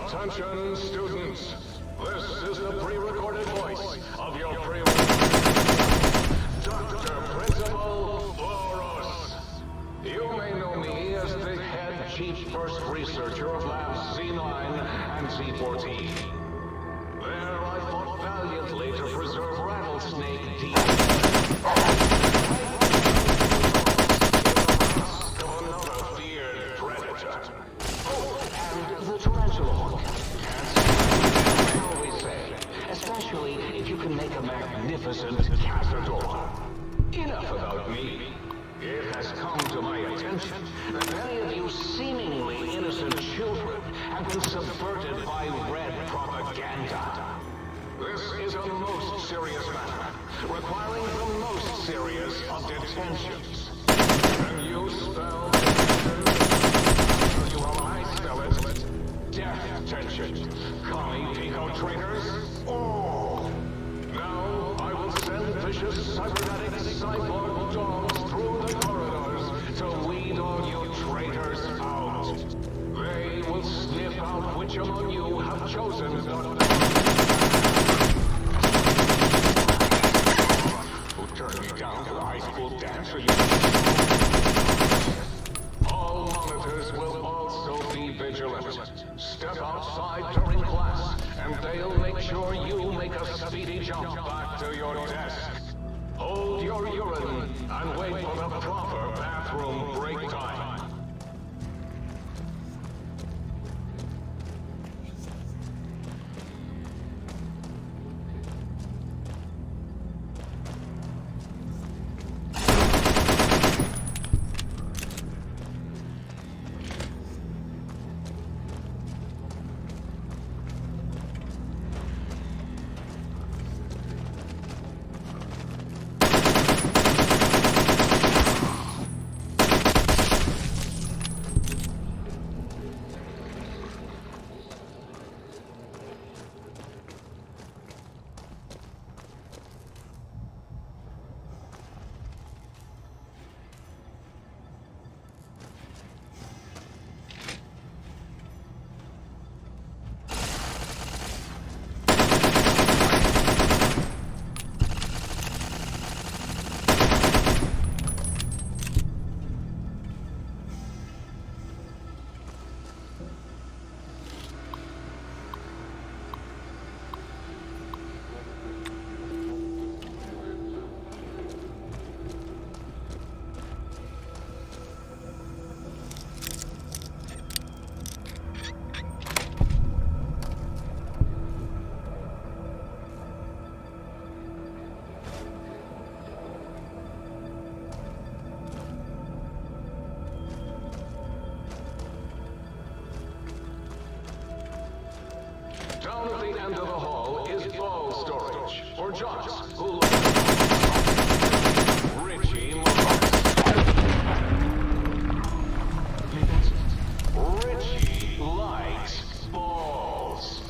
Attention, students. This is the pre-recorded voice of your Dr. Principal Boros. You may know me as the head chief first researcher of Labs C9 and C14. There I fought valiantly to preserve rattlesnake of another feared predator. Oh, and the tarantula. Especially if you can make a magnificent cazador. Enough about me. It has come to my attention that many of you seemingly innocent children have been subverted by red propaganda. This is a most serious matter, requiring the most serious of detentions. Can you spell you how I spell it? Death tension. Commie Pico traitors? Oh! Now I will send vicious cybernetic cyborg dogs through the corridors to weed all you traitors out. They will sniff out which among you have chosen the... Who turned me down for the high school dance? All monitors will also be vigilant. Step outside during class, and they'll make sure you make a speedy jump back to your desk. Hold your urine and wait for the proper bathroom break time. of the hall is bow storage for jocks who Richie likes balls.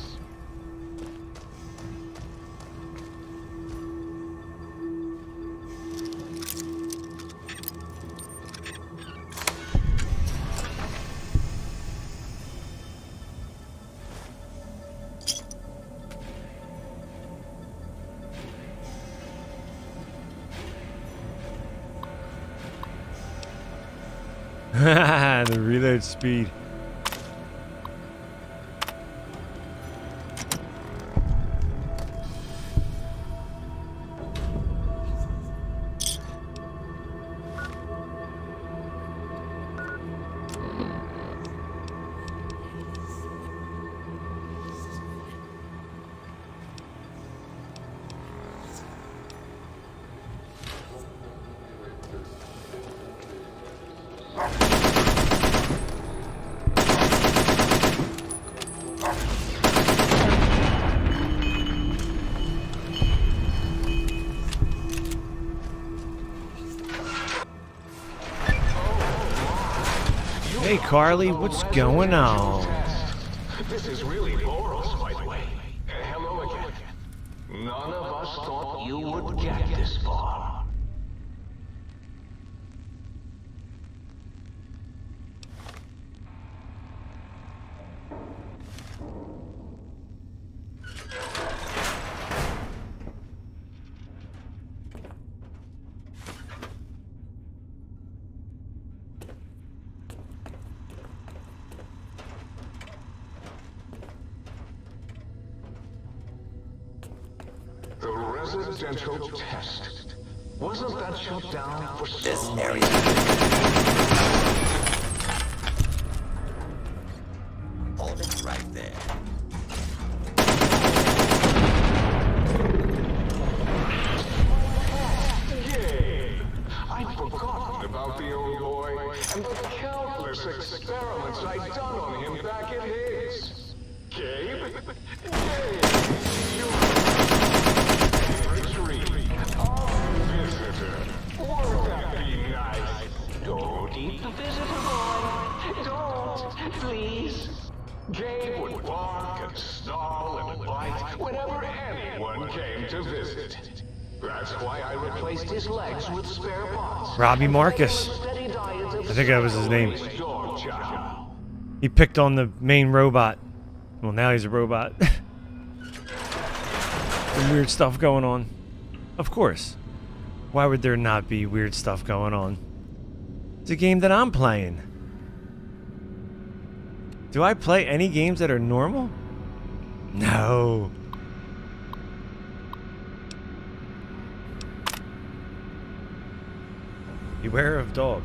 The reload speed. Hey Carly, what's going on? This is really Boros, by the way. Hello again. None of us thought you would get this far. The residential test. Wasn't that shut down for This area. Hold it right there. Yay! I'd forgotten about the old boy and the countless experiments I'd done on him back at Higgs. Gabe? Gabe! Don't eat the visitor boy. Don't, please. Gabe would bark and snarl and bite whenever anyone came to visit. That's why I replaced his legs with spare parts. Robbie Marcus. I think that was his name. He picked on the main robot. Well, now he's a robot. Some weird stuff going on. Of course. Why would there not be weird stuff going on? It's a game that I'm playing. Do I play any games that are normal? No. Beware of dog.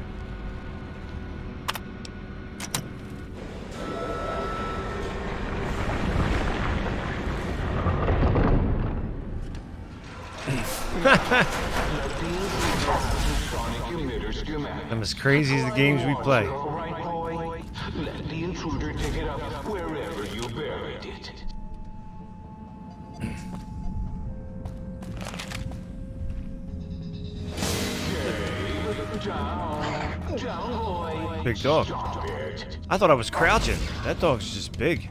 I'm as crazy as the games we play. Let the intruder dig it up wherever you buried it. Big dog. I thought I was crouching. That dog's just big.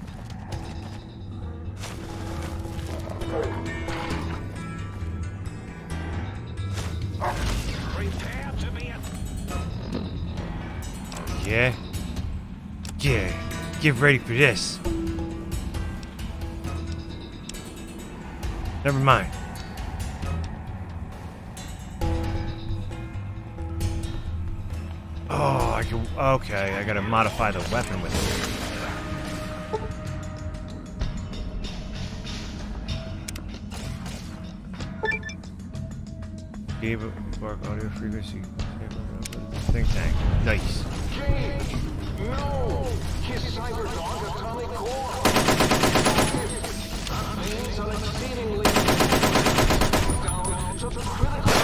Yeah. Yeah. Get ready for this. Never mind. Oh, I can. Okay, I gotta modify the weapon with it. Gave a bark audio frequency. Think tank. Nice. No! His cyber dog atomic core! That means an exceedingly down to the critical.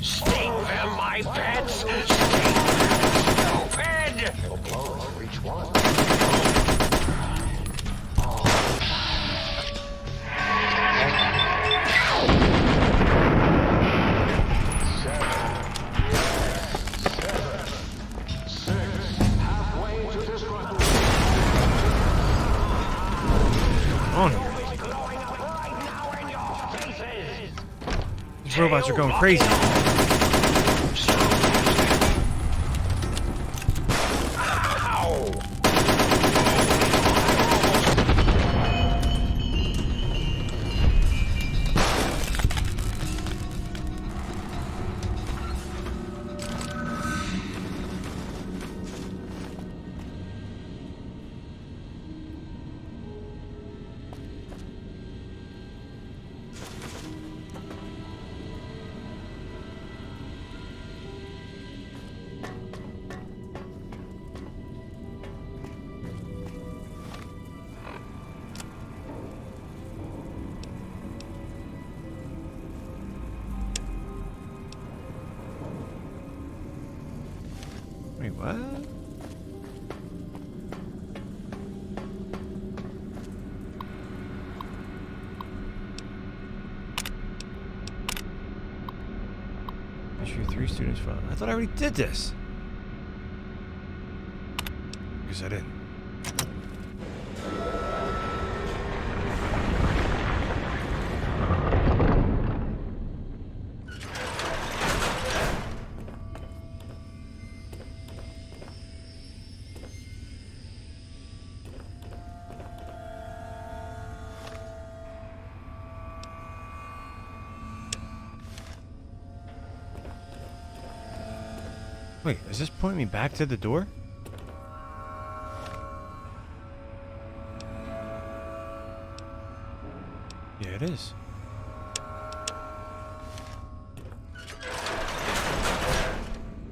Sting them, my pets! Sting them, stupid! Reach one. on here? These robots are going crazy. Wait, what? Issue 3 students file. I thought I already did this. Guess I didn't. Wait, is this pointing me back to the door? Yeah, it is.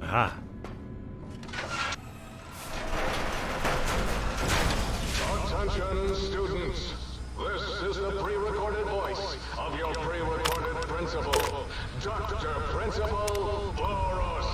Aha. Attention, students. This is the pre-recorded voice of your pre-recorded principal, Dr. Principal Boros.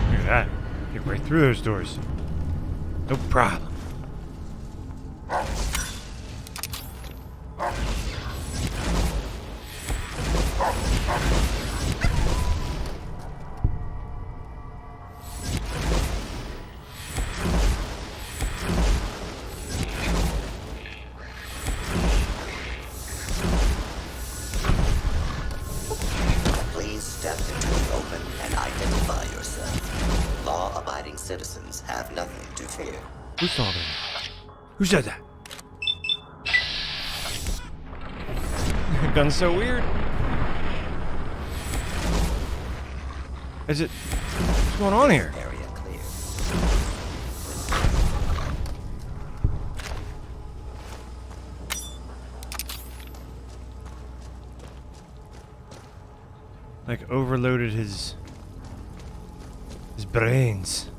Look at that. Get right through those doors. No problem. Please step into the open and identify yourself. Law-abiding citizens have nothing to fear. Who's talking? Who said that? Gun's so weird. Is it? What's going on here? Area clear. Like overloaded his brains.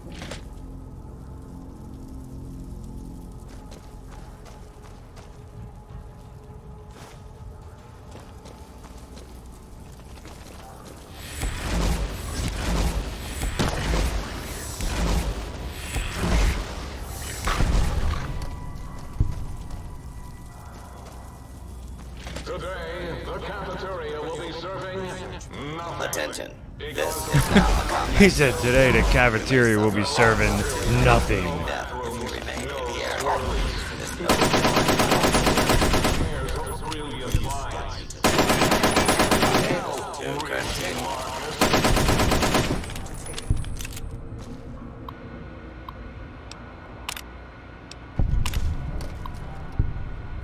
Today, the cafeteria will be serving nothing. Attention. This is now a combat. He said today the cafeteria will be serving nothing. Death if you remain in the area. This no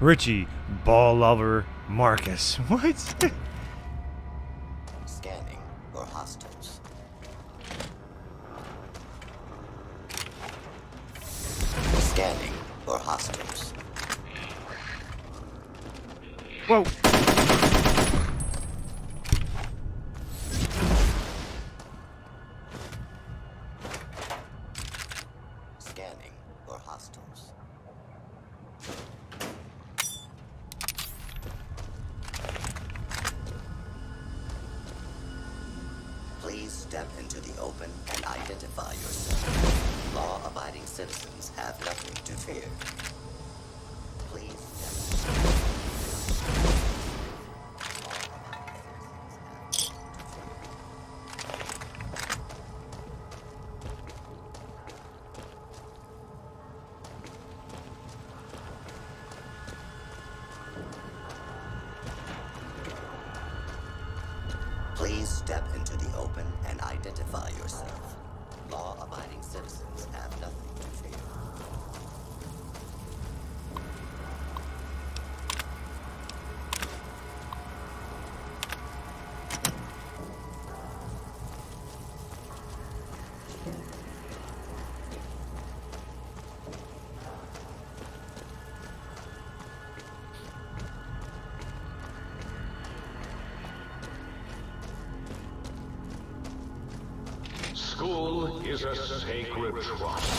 Richie, ball lover, Marcus. What? Scanning for hostiles. Scanning for hostiles. Whoa! Scanning for hostiles. Please step into the open and identify yourself. Law-abiding citizens have nothing to fear. Please step. Please step into the open and identify yourself. Law-abiding citizens have nothing to fear. School is a sacred trust.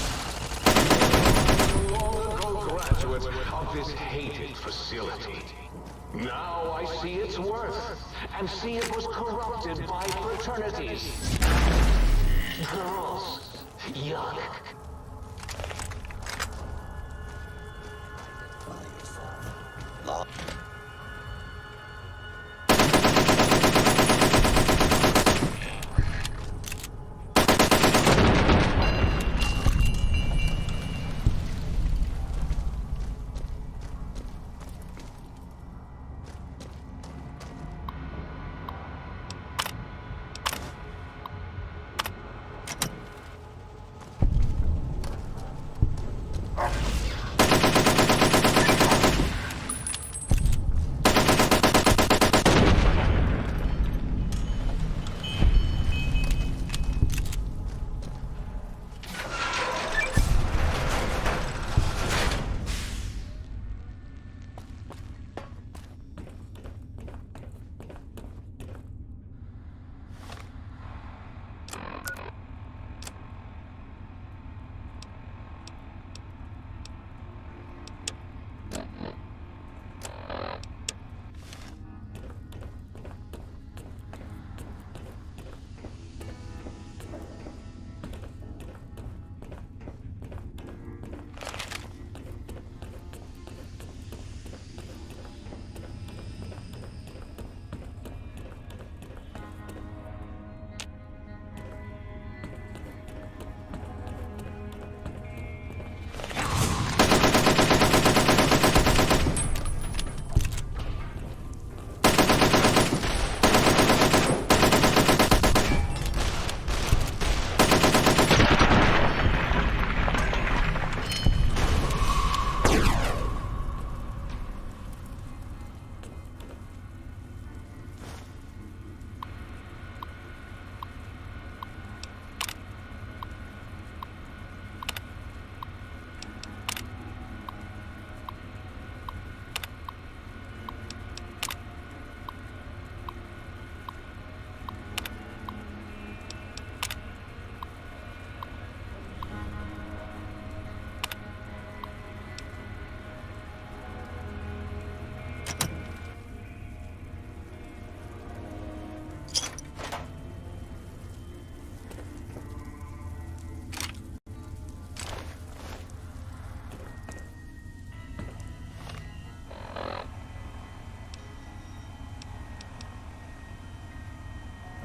Long ago graduates of this hated facility. Now I see its worth, and see it was corrupted by fraternities. Girls. Yuck. Identify yourself. Law.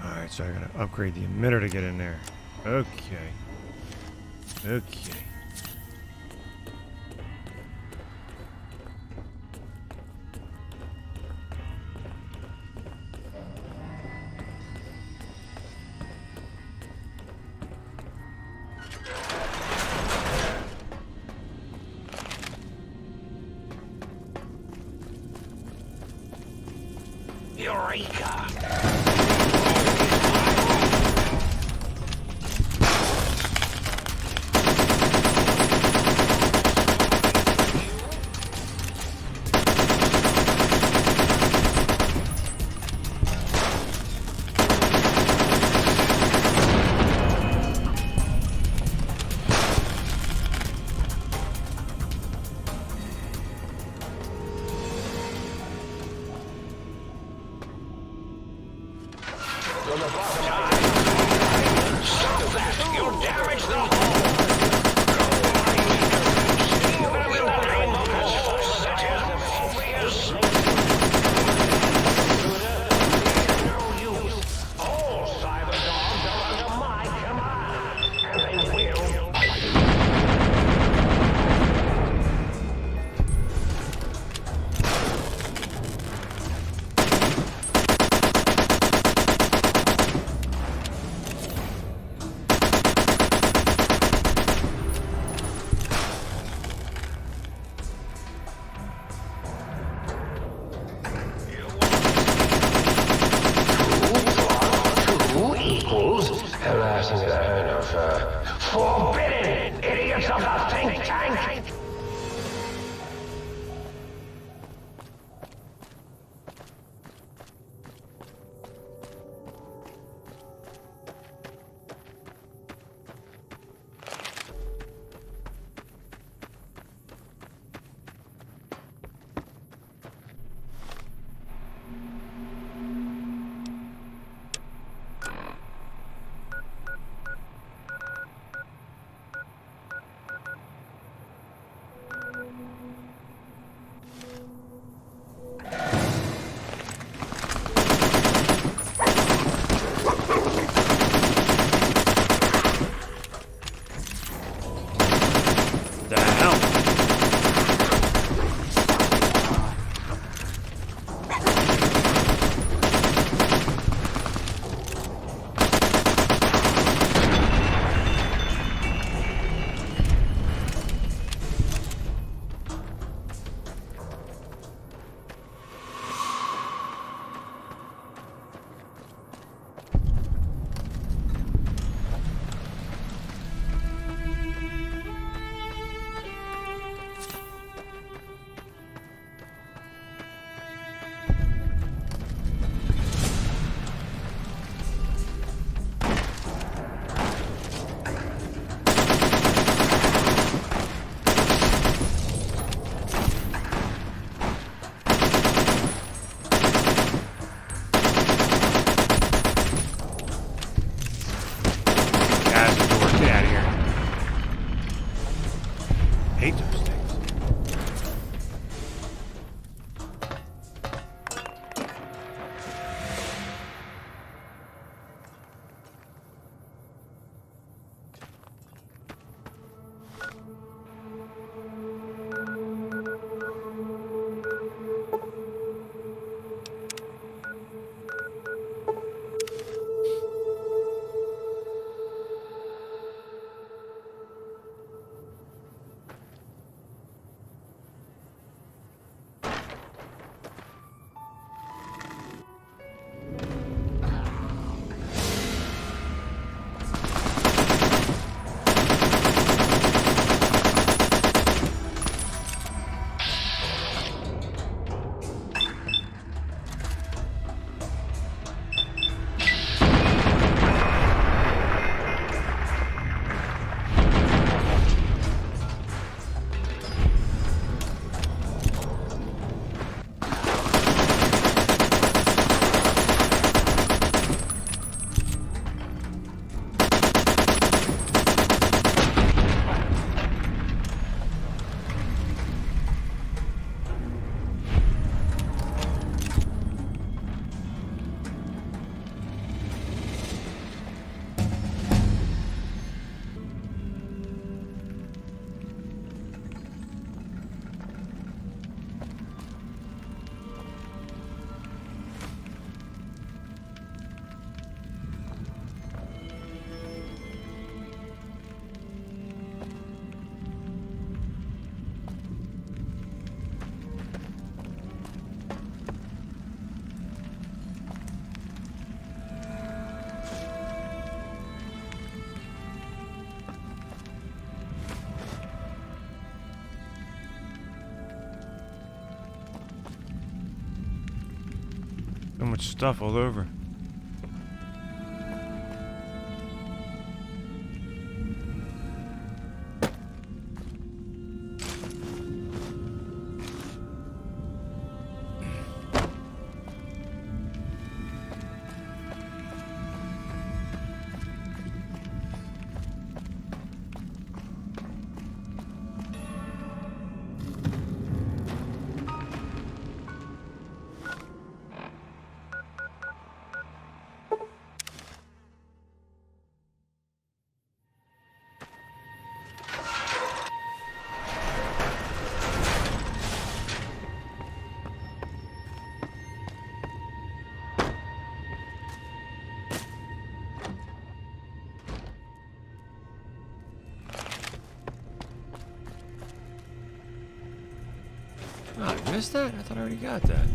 Alright, so I gotta upgrade the emitter to get in there. Okay. Okay. Eureka! of the think tank! Hate those things. So much stuff all over. Oh, I missed that? I thought I already got that.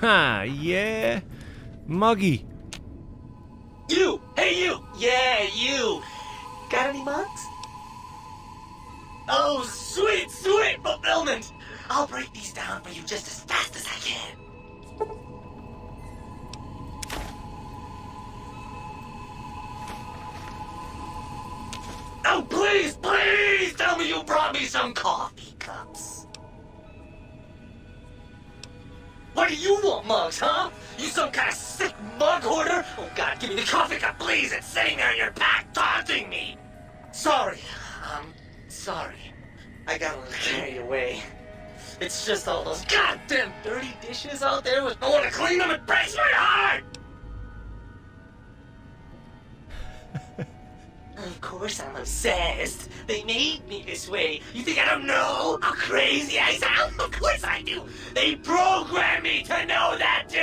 Ha, yeah. Muggy. You! Hey, you! Yeah, you! Got any mugs? Oh, sweet, sweet fulfillment! I'll break these down for you just as fast as I can. Oh, please, please tell me you brought me some coffee cups. What do you want, mugs, huh? You some kind of sick mug hoarder? Oh, God, give me the coffee cup, please. It's sitting there in your pack, taunting me. Sorry. Sorry. I got a little carried away. It's just all those goddamn dirty dishes out there with no one to clean them. It breaks my heart! Of course I'm obsessed. They made me this way. You think I don't know how crazy I sound? Of course I do. They programmed me to know that too.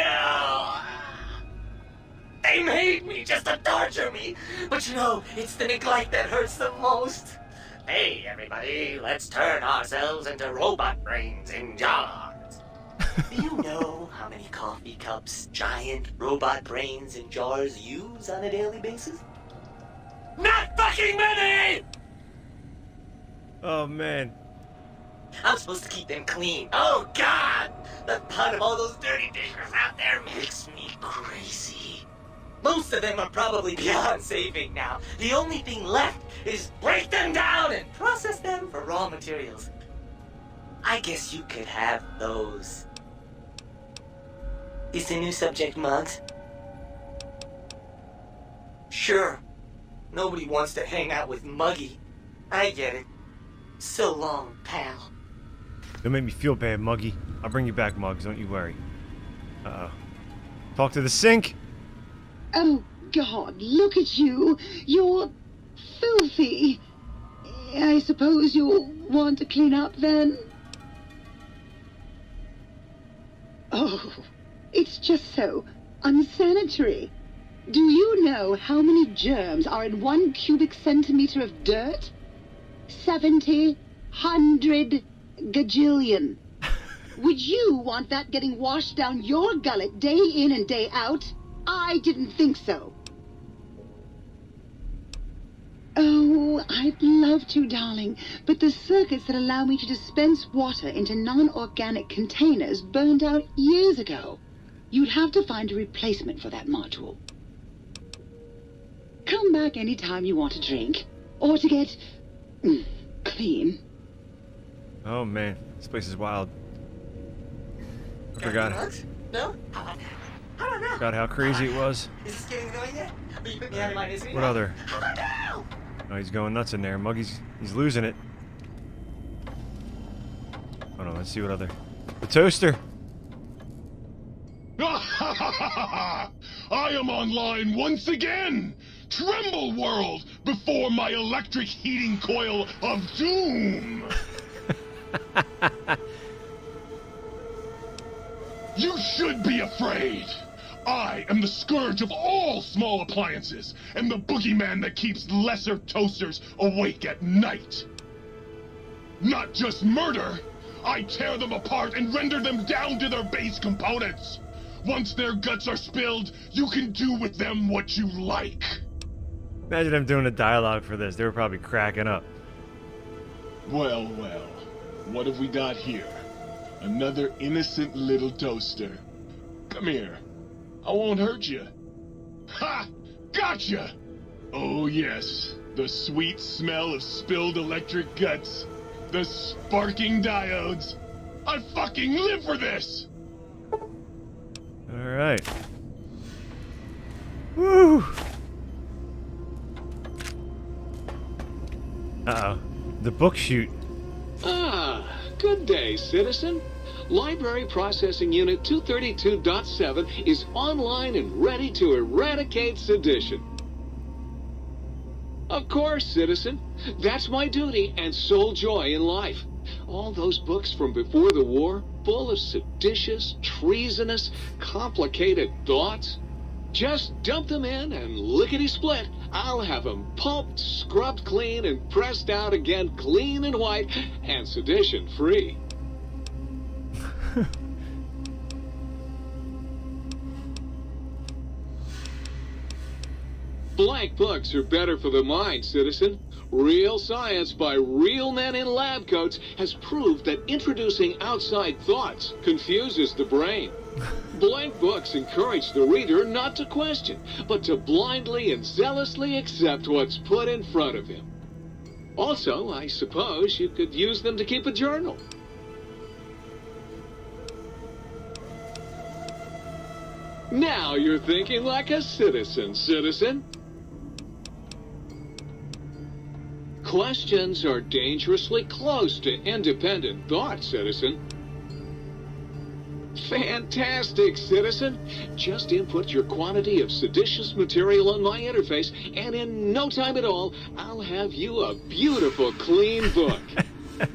They made me just to torture me. But you know, it's the neglect that hurts the most. Hey, everybody, let's turn ourselves into robot brains in jars. Do you know how many coffee cups giant robot brains in jars use on a daily basis? Not fucking many! Oh, man. I'm supposed to keep them clean. Oh, God! The thought of all those dirty dishes out there makes me crazy. Most of them are probably beyond saving now. The only thing left is break them down and process them for raw materials. I guess you could have those. Is the new subject mugs? Sure. Nobody wants to hang out with Muggy. I get it. So long, pal. Don't make me feel bad, Muggy. I'll bring you back, Mugs. Don't you worry. Uh-oh. Talk to the sink. Oh, God, look at you. You're filthy. I suppose you'll want to clean up, then? Oh, it's just so unsanitary. Do you know how many germs are in 1 cubic centimeter of dirt? 70, 100, gajillion. Would you want that getting washed down your gullet day in and day out? I didn't think so. Oh, I'd love to, darling, but the circuits that allow me to dispense water into non-organic containers burned out years ago. You'd have to find a replacement for that module. Come back anytime you want a drink, or to get clean. Oh, man. This place is wild. I forgot. No? How about now? Forgot how crazy it was. Is this getting annoying yet? Will you put me out of my misery? What other? How about now? Oh, he's going nuts in there. Muggy's he's losing it. Hold on, let's see what other. The toaster. I am online once again! Tremble, world, before my electric heating coil of doom! You should be afraid! I am the scourge of all small appliances, and the boogeyman that keeps lesser toasters awake at night. Not just murder, I tear them apart and render them down to their base components. Once their guts are spilled, you can do with them what you like. Imagine them doing a dialogue for this. They were probably cracking up. Well, well, what have we got here? Another innocent little toaster. Come here. I won't hurt you. Ha! Gotcha! Oh yes, the sweet smell of spilled electric guts. The sparking diodes. I fucking live for this! Alright. Woo! Uh-oh. The book chute. Ah, good day, citizen. Library Processing Unit 232.7 is online and ready to eradicate sedition. Of course, citizen. That's my duty and sole joy in life. All those books from before the war, full of seditious, treasonous, complicated thoughts. Just dump them in and lickety-split. I'll have them pulped, scrubbed clean, and pressed out again clean and white and sedition-free. Blank books are better for the mind, citizen. Real science by real men in lab coats has proved that introducing outside thoughts confuses the brain. Blank books encourage the reader not to question, but to blindly and zealously accept what's put in front of him. Also, I suppose you could use them to keep a journal. Now you're thinking like a citizen, citizen. Questions are dangerously close to independent thought, citizen. Fantastic, citizen. Just input your quantity of seditious material on my interface, and in no time at all, I'll have you a beautiful, clean book.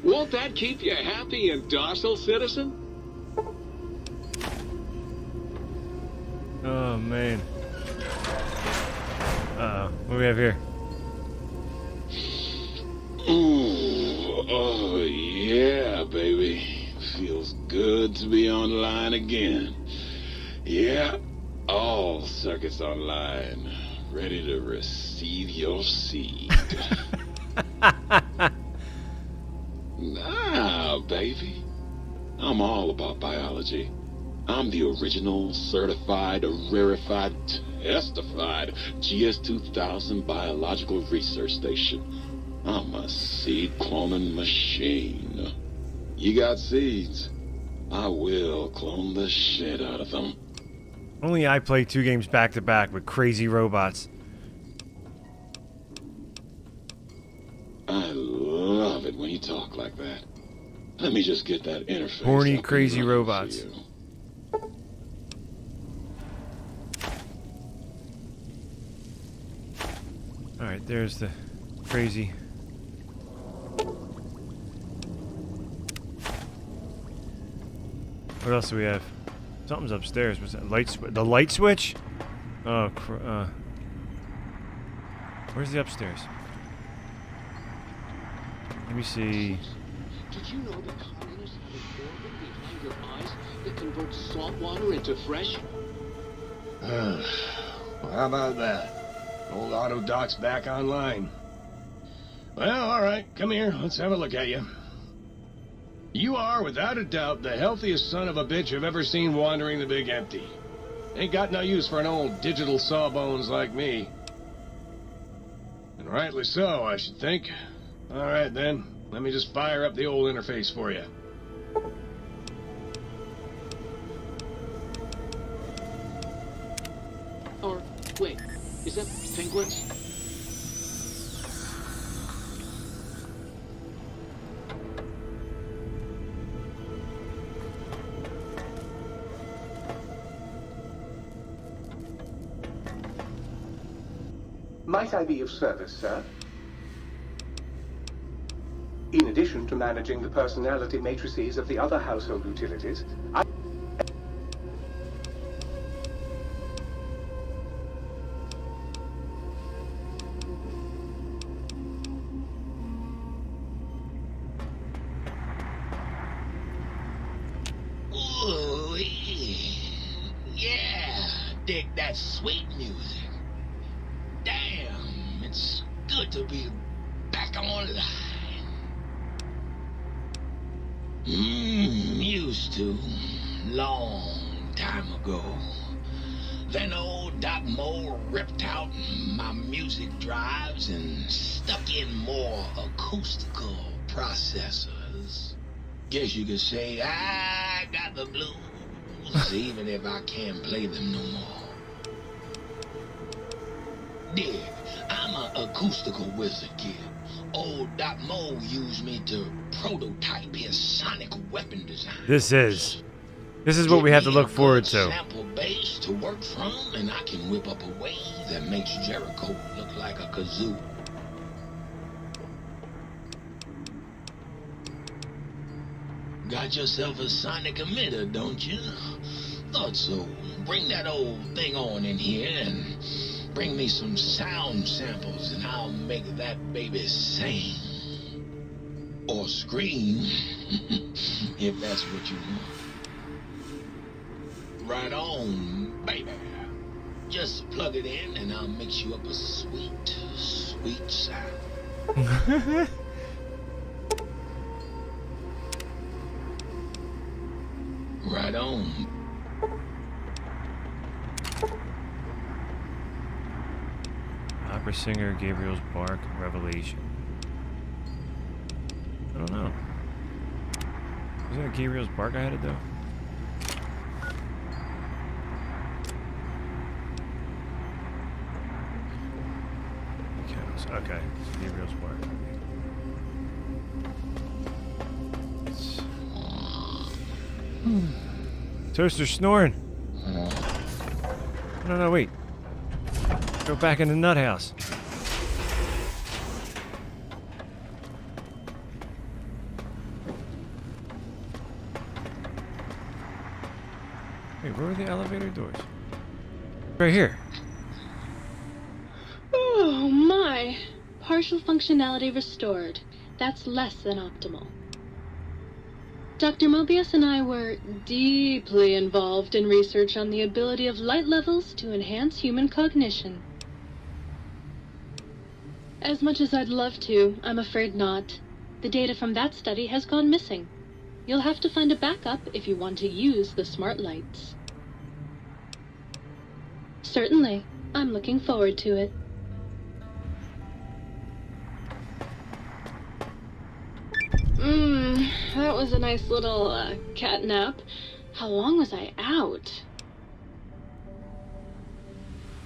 Won't that keep you happy and docile, citizen? Oh, man. Uh-oh. What do we have here? Ooh, oh yeah, baby. Feels good to be online again. Yeah, all circuits online, ready to receive your seed. Nah, baby. I'm all about biology. I'm the original, certified, rarefied, testified GS-2000 biological research station. I'm a seed cloning machine. You got seeds, I will clone the shit out of them. Only I play 2 games back to back with crazy robots. I love it when you talk like that. Let me just get that interface. Horny, crazy robots. Alright, there's the crazy. What else do we have? Something's upstairs. What's that? The light switch? Oh, where's the upstairs? Let me see. Did you know that communists have an organ behind your eyes that converts salt water into fresh? Well, how about that? Old auto doc's back online. Well, all right, come here. Let's have a look at you. You are, without a doubt, the healthiest son of a bitch I've ever seen wandering the big empty. Ain't got no use for an old digital sawbones like me. And rightly so, I should think. All right, then. Let me just fire up the old interface for you. Or, wait, is that penguins? Might I be of service, sir? In addition to managing the personality matrices of the other household utilities, Ooh, yeah, dig that sweet music. Damn, it's good to be back online. Used to, long time ago. Then old Doc Mo ripped out my music drives and stuck in more acoustical processors. Guess you could say I got the blues, even if I can't play them no more. Dig, I'm an acoustical wizard kid. Old Doc Mo used me to prototype his sonic weapon design. This is what we have to look forward to. Sample base to work from, and I can whip up a wave that makes Jericho look like a kazoo. Got yourself a sonic emitter, don't you? Thought so. Bring that old thing on in here and bring me some sound samples and I'll make that baby sing. Or scream, if that's what you want. Right on, baby. Just plug it in and I'll mix you up a sweet, sweet sound. Right on. Opera singer, Gabriel's Bark, Revelation. I don't know. Was it a Gabriel's Bark I had to do? Okay, it's Gabriel's Bark. Toaster snoring. No, wait. Go back in the nut house. Wait, where are the elevator doors? Right here. Oh my. Partial functionality restored. That's less than optimal. Dr. Mobius and I were deeply involved in research on the ability of light levels to enhance human cognition. As much as I'd love to, I'm afraid not. The data from that study has gone missing. You'll have to find a backup if you want to use the smart lights. Certainly. I'm looking forward to it. That was a nice little cat nap. How long was I out?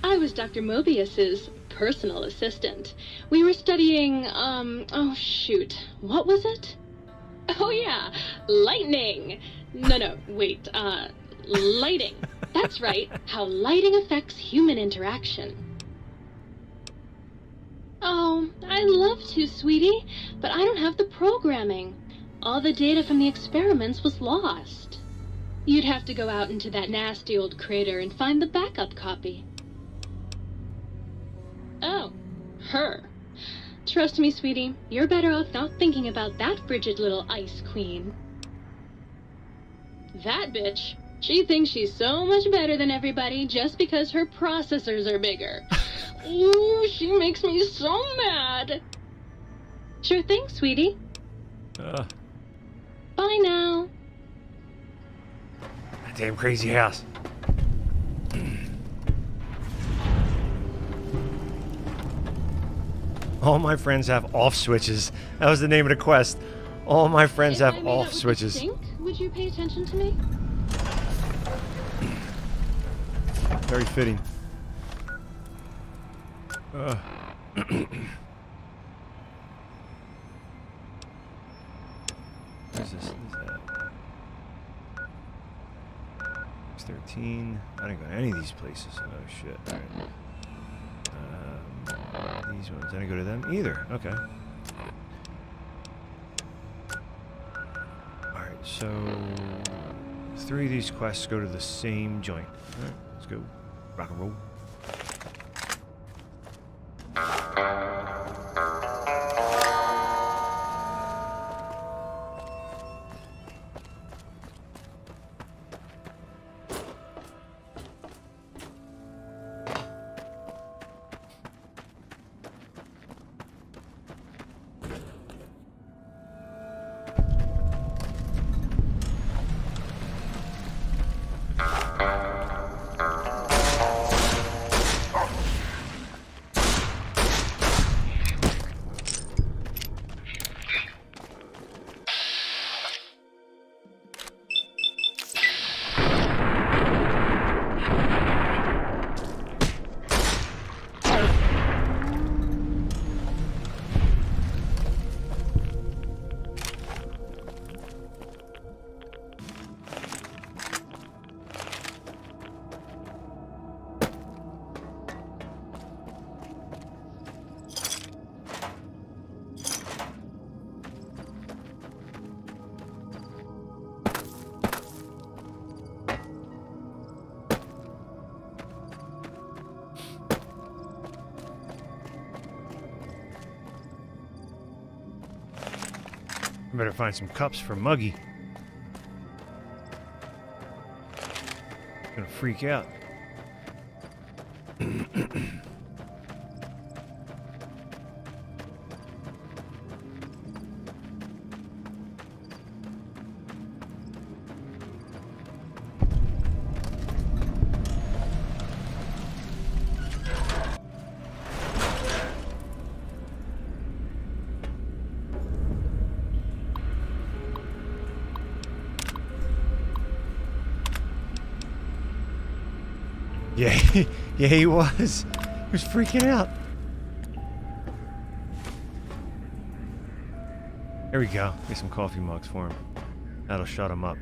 I was Dr. Mobius's personal assistant. We were studying, oh shoot, what was it? Oh yeah, lightning. No, wait, lighting. That's right, how lighting affects human interaction. Oh, I'd love to, sweetie, but I don't have the programming. All the data from the experiments was lost. You'd have to go out into that nasty old crater and find the backup copy. Oh, her. Trust me, sweetie, you're better off not thinking about that frigid little ice queen. That bitch, she thinks she's so much better than everybody just because her processors are bigger. Ooh, she makes me so mad. Sure thing, sweetie. Bye now. That damn crazy house. All my friends have off switches. That was the name of the quest. All my friends have off switches. Would you pay attention to me? Very fitting. What is this? What is that? 13. I didn't go to any of these places. Oh shit. Alright. These ones. I didn't go to them either. Okay. Alright, so 3 of these quests go to the same joint. Alright, let's go. Rock and roll. Better find some cups for Muggy. Gonna freak out. Yeah, yeah, he was. He was freaking out. There we go. Get some coffee mugs for him. That'll shut him up.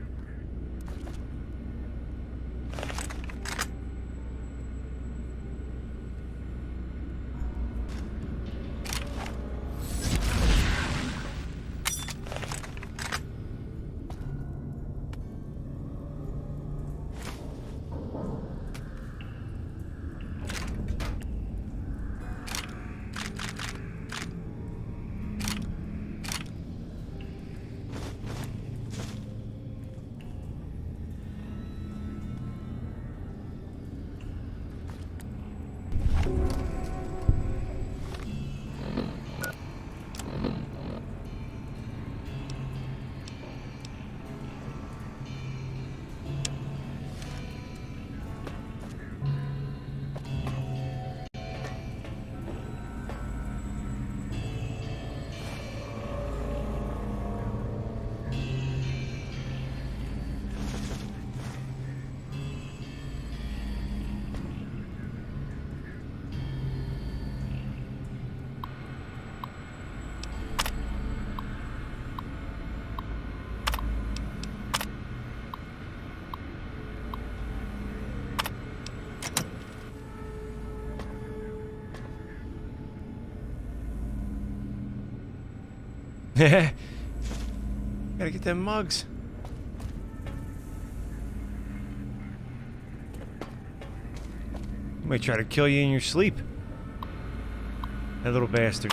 Gotta get them mugs. He might try to kill you in your sleep. That little bastard.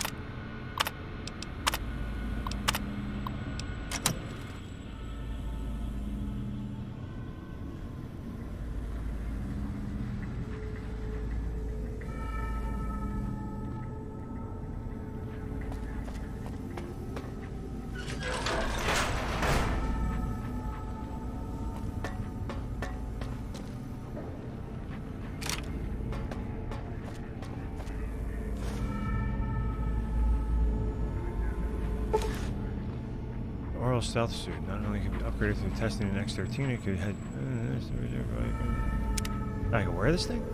Stealth suit. Not only can be upgraded through testing in X13, it could head. I can wear this thing?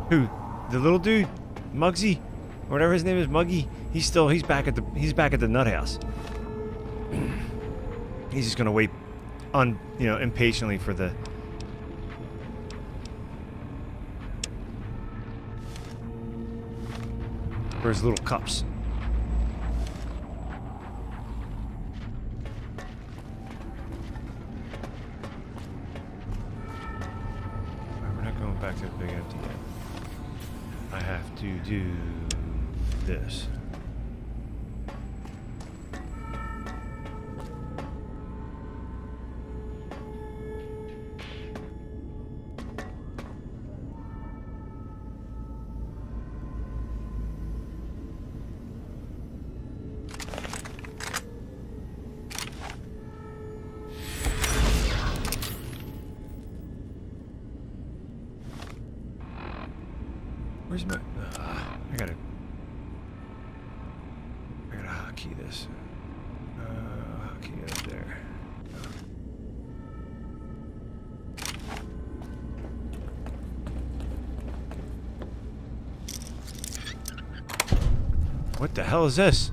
Who? The little dude? Muggsy? Or whatever his name is, Muggy? He's back at the nut house. He's just gonna wait impatiently for his little cups. We're not going back to the big empty yet. I have to do this. Where's my... I gotta hotkey this. Hotkey it up there. What the hell is this?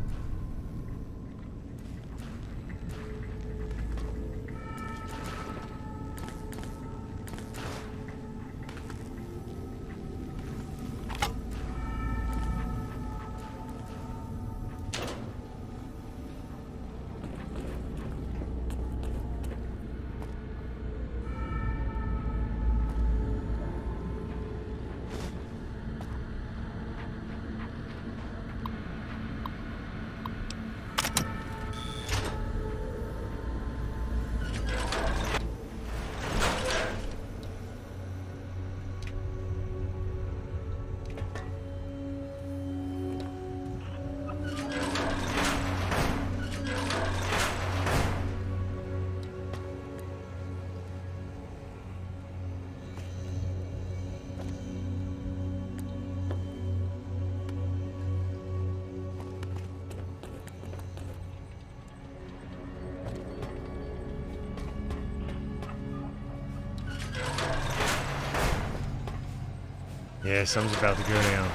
Yeah, something's about to go down.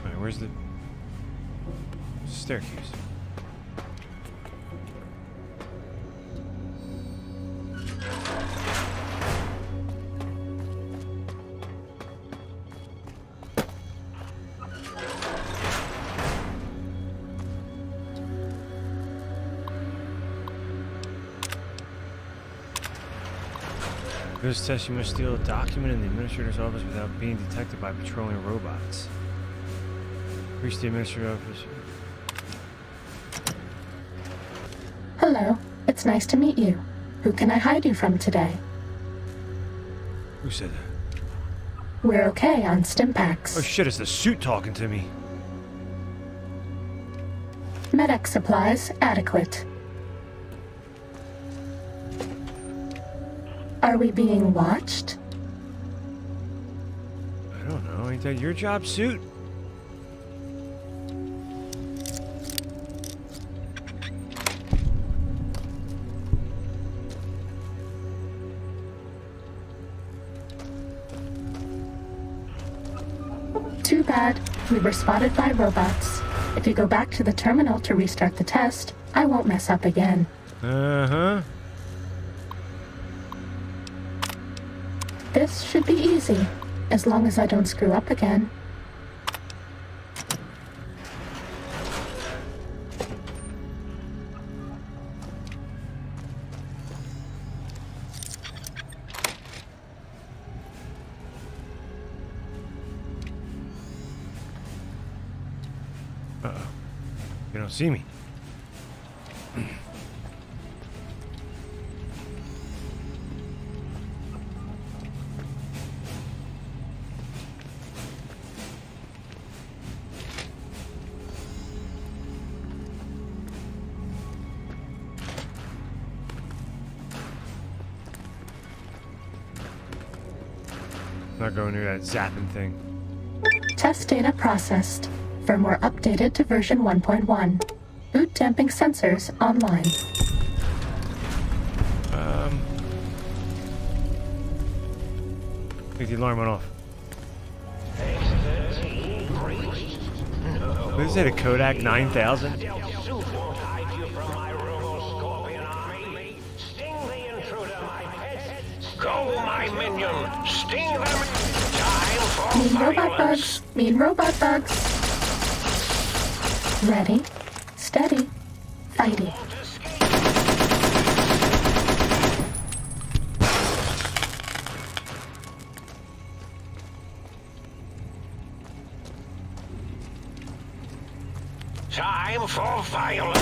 Alright, where's the staircase? For this test, you must steal a document in the administrator's office without being detected by patrolling robots. Reach the administrator's office. Hello, it's nice to meet you. Who can I hide you from today? Who said that? We're okay on Stimpaks. Oh shit, it's the suit talking to me. Medic supplies adequate. Are we being watched? I don't know, ain't that your job, suit? Too bad. We were spotted by robots. If you go back to the terminal to restart the test, I won't mess up again. Uh-huh. This should be easy, as long as I don't screw up again. Uh-oh. You don't see me. Not going near that zapping thing. Test data processed. Firmware updated to version 1.1. Boot damping sensors online. I think the alarm went off. What is it, a Kodak 9000? Go, my minion! Sting them! Time for Mean robot violence! bugs. Mean robot bugs. Ready, steady, fighty. Time for violence!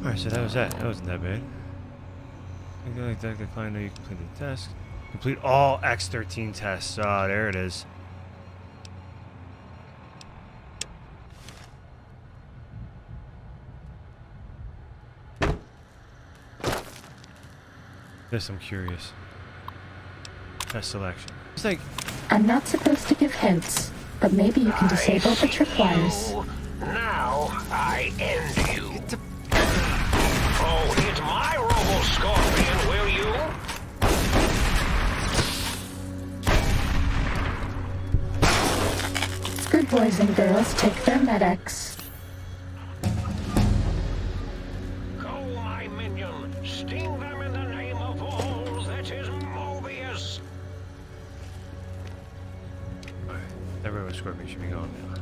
Alright, so that was that. That wasn't that bad. I think like that decline now you complete the test. Complete all X13 tests. Ah, there it is. This I'm curious. Test selection. It's like I'm not supposed to give hints, but maybe you can disable the tripwires. Now I end you. Oh, hit my Robo-Scorpion, will you? Good boys and girls take their medics. Go, my minion. Sting them in the name of all that is Mobius. that Robo-Scorpion should be gone now.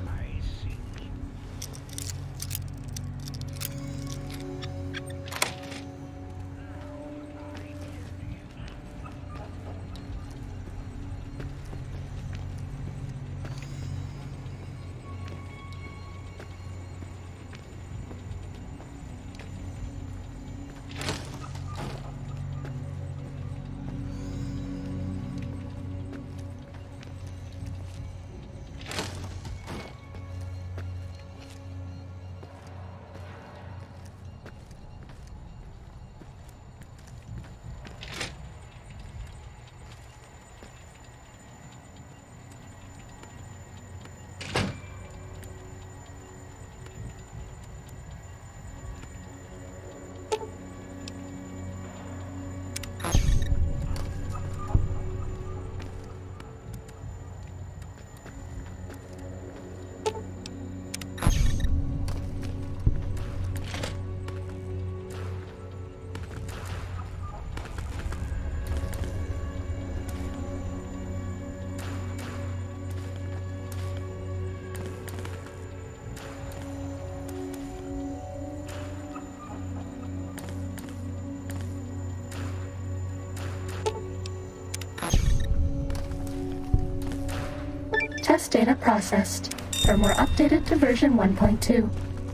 Test data processed. Firmware updated to version 1.2.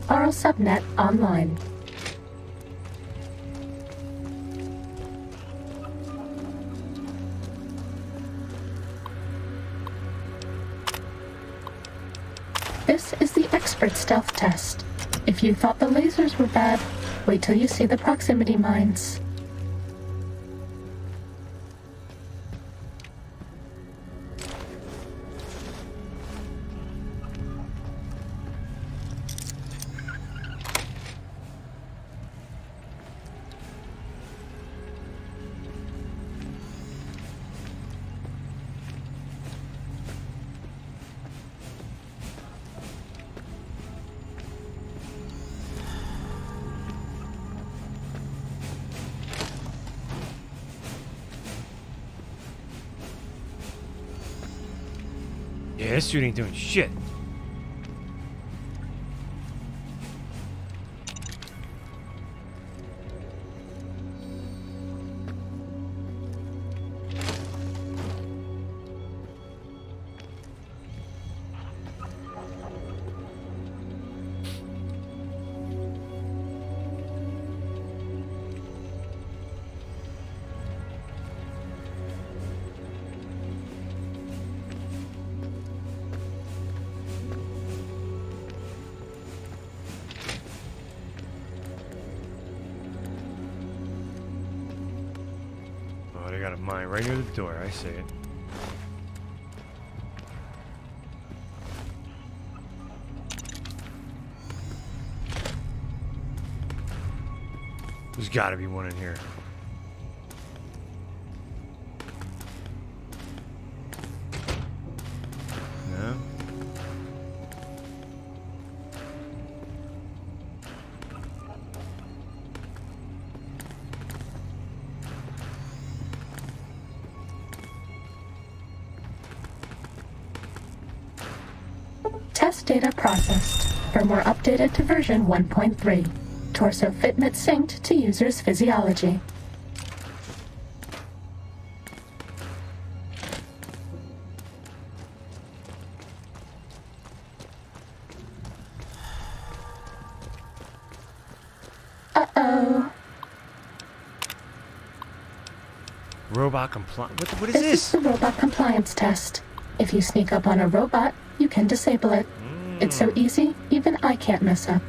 Aural subnet online. This is the expert stealth test. If you thought the lasers were bad, wait till you see the proximity mines. Yeah, this dude ain't doing shit. Oh, they got a mine right near the door. I see it. There's got to be one in here. No? Test data processed. Firmware updated to version 1.3. Torso fitment synced to user's physiology. Uh-oh. Robot compliant. What is This this? is the robot compliance test. If you sneak up on a robot, you can disable it. It's so easy, even I can't mess up.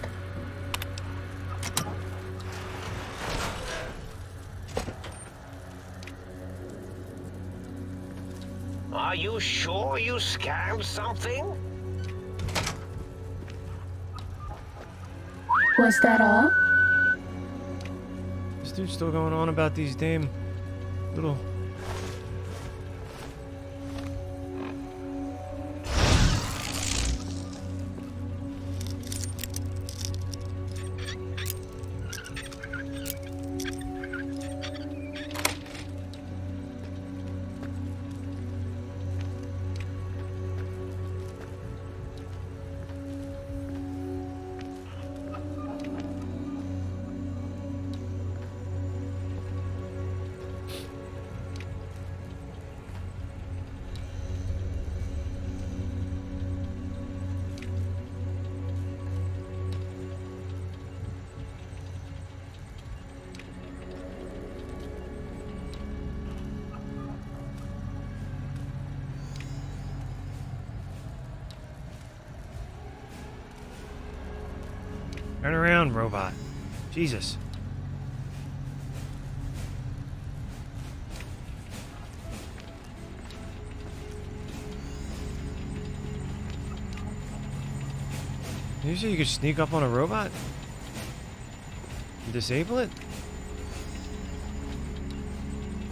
Are you sure you scanned something? Was that all? This dude's still going on about these damn little... Turn around, robot. Jesus. Did you say you could sneak up on a robot? And disable it?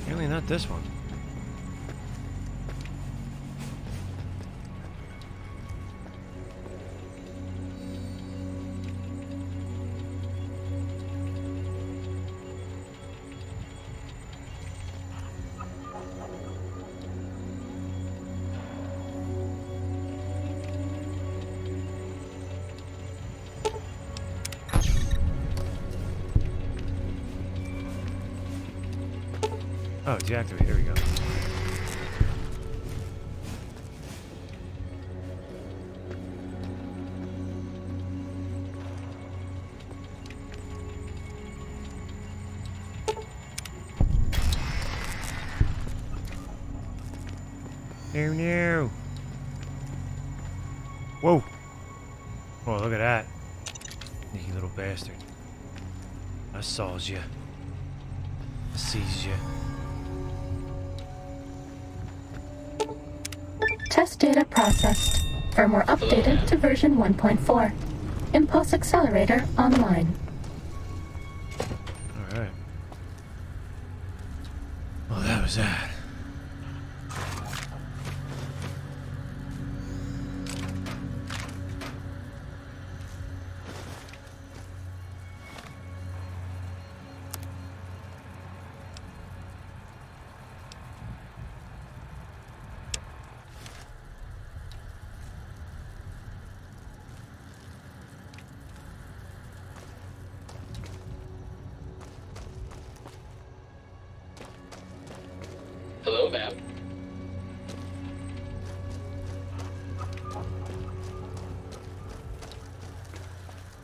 Apparently not this one. Oh, deactivate. Here we go. Oh no. Whoa. Oh, look at that. Sneaky little bastard. I saws you. I sees you. Test data processed. Firmware updated to version 1.4. Impulse accelerator online. Alright. Well, that was that. Hello, ma'am.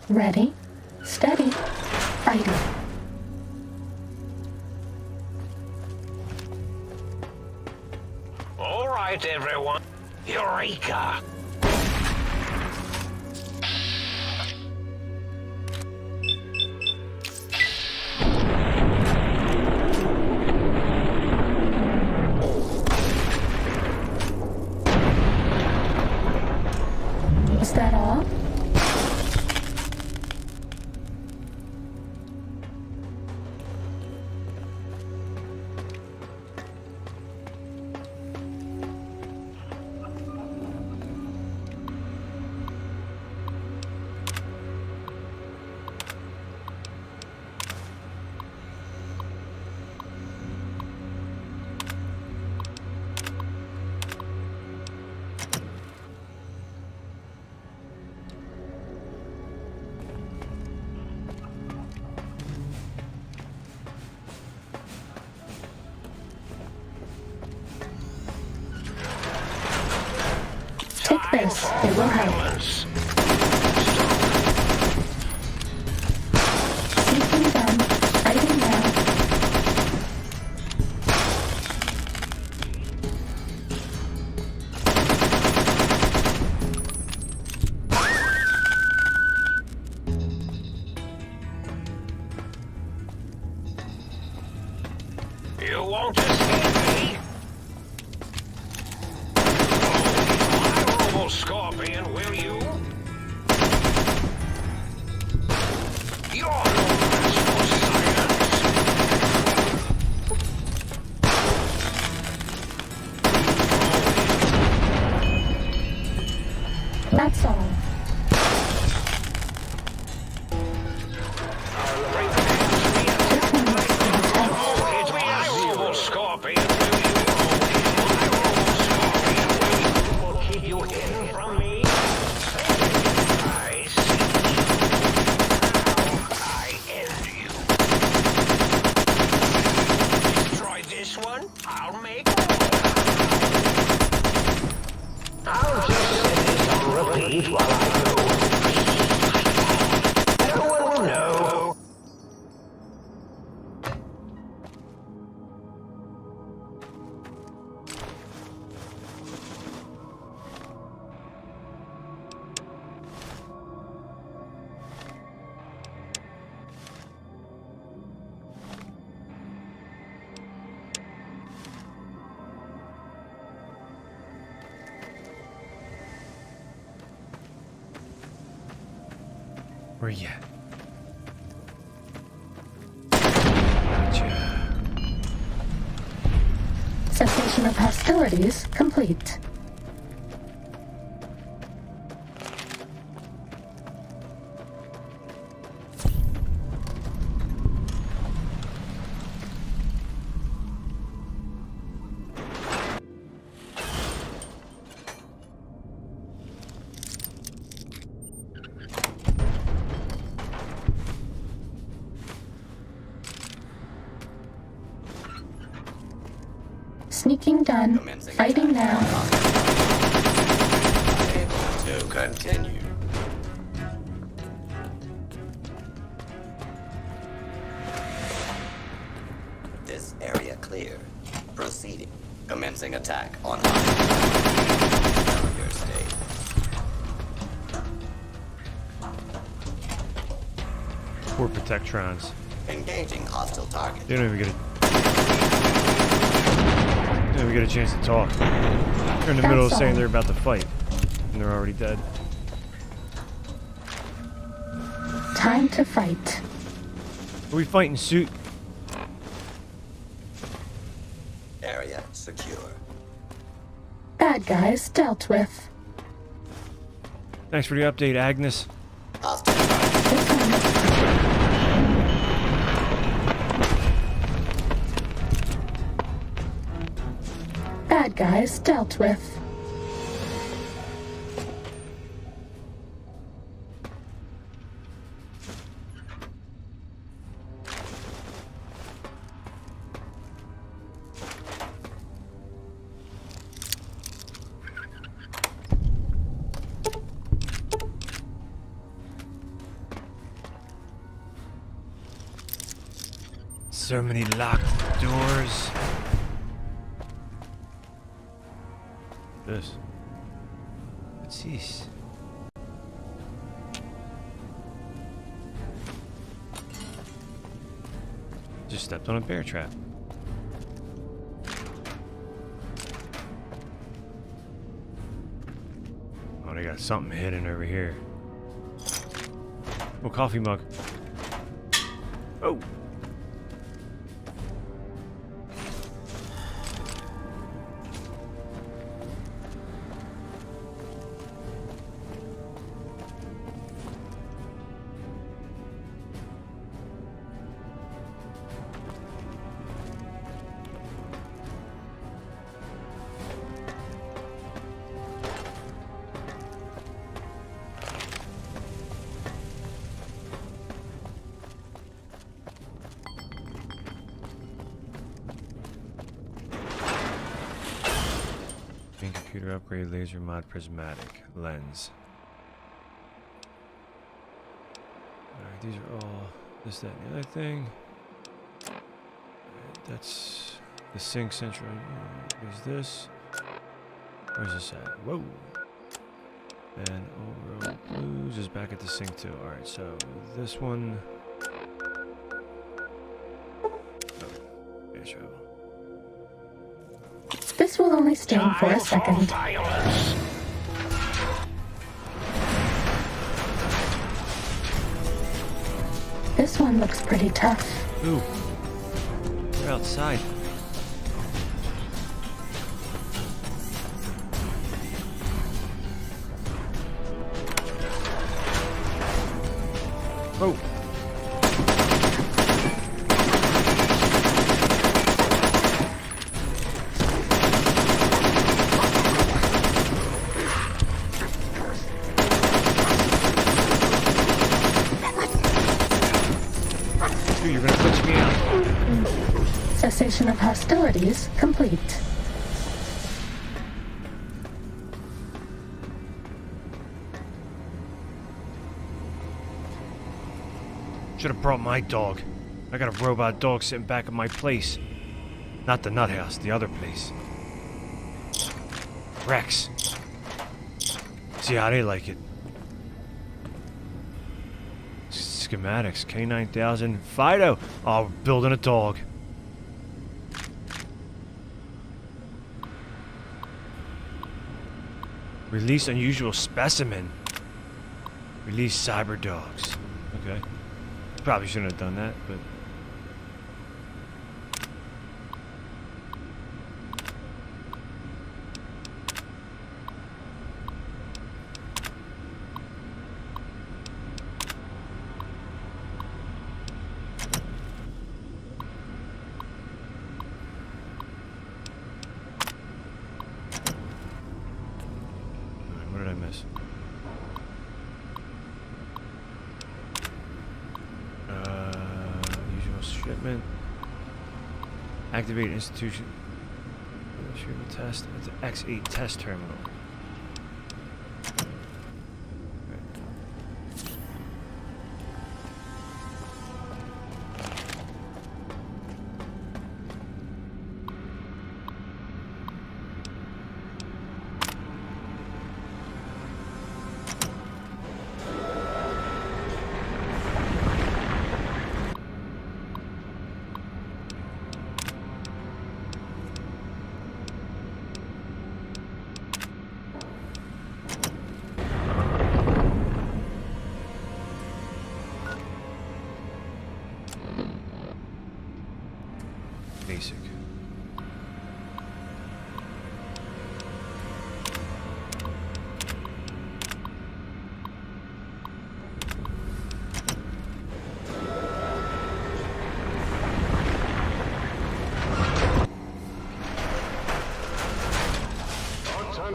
Ready, steady, fighting. All right, everyone. Eureka! Is that all? Take this, it will help. Sneaking done, fighting now. You won't escape me! Scorpion, will you? You're no match for science. That's all. Scorpion, will you? Scorpion, will keep you hidden from me? I see how I end you. Destroy this one, I'll make more. I'll just set this on repeat while I go. No one will know. Where you at? Gotcha. Cessation of hostilities complete. Sneaking done, fighting now. To continue. This area clear. Proceeding. Commencing attack on failure state. Poor Protectrons. Engaging hostile target. They don't even get a chance to talk. They're in the middle of saying they're about to fight, and they're already dead. Time to fight. Are we fighting suit? Area secure. Bad guys dealt with. Thanks for the update, Agnes. Bad guys dealt with. So many locked doors. This. What's this? Just stepped on a bear trap. Oh, they got something hidden over here. Oh, coffee mug. Oh. Computer upgrade, laser mod, prismatic lens. Alright, these are all this, that, and the other thing. Alright, that's the sync central. There's this. Where's this at? Whoa! And overall blues is back at the sync too. Alright, so this one. Oh, air travel. This will only sting for a second. This one looks pretty tough. Ooh, they're outside. Oh. You're gonna push me out. Cessation of hostilities complete. Should have brought my dog. I got a robot dog sitting back at my place. Not the nut house, the other place. Rex. See how they like it. Schematics, K9000, Fido. Oh, building a dog. Release unusual specimen. Release cyber dogs. Okay. Probably shouldn't have done that, but... What did I miss? Usual shipment. Activate institution. Shipment test at the X8 test terminal.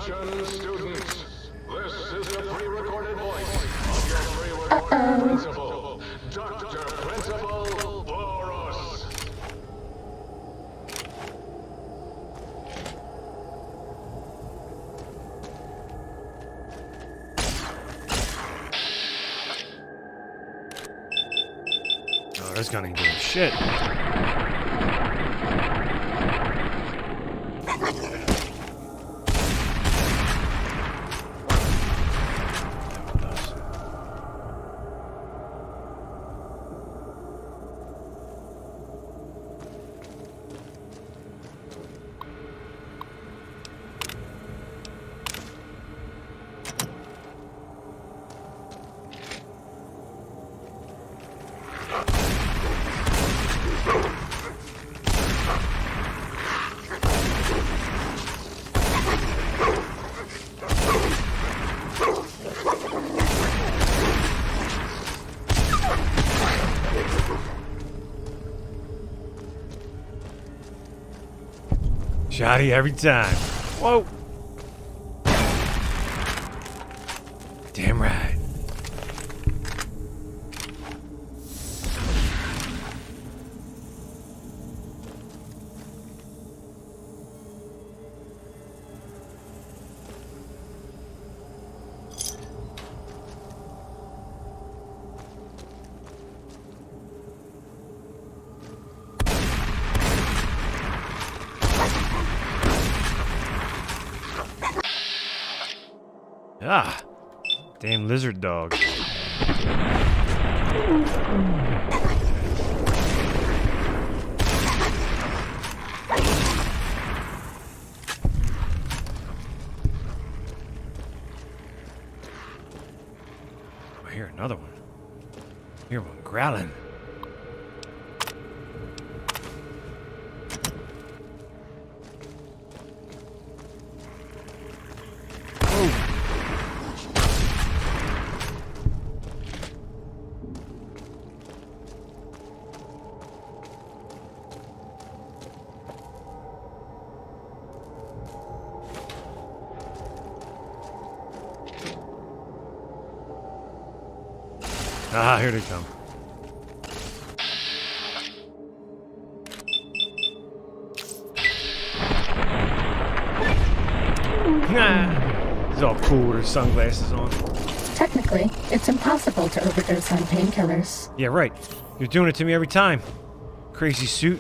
Attention, students. This is the pre-recorded voice of your pre-recorded principal, Dr. Principal Boros. Oh, this gun ain't doing shit. Shotty every time. Whoa. Damn right. Ah, damn lizard dog. I hear another one. I hear one growling. Ah, here they come. He's all cool with his sunglasses on. Technically, it's impossible to overdose on painkillers. Yeah, right. You're doing it to me every time. Crazy suit.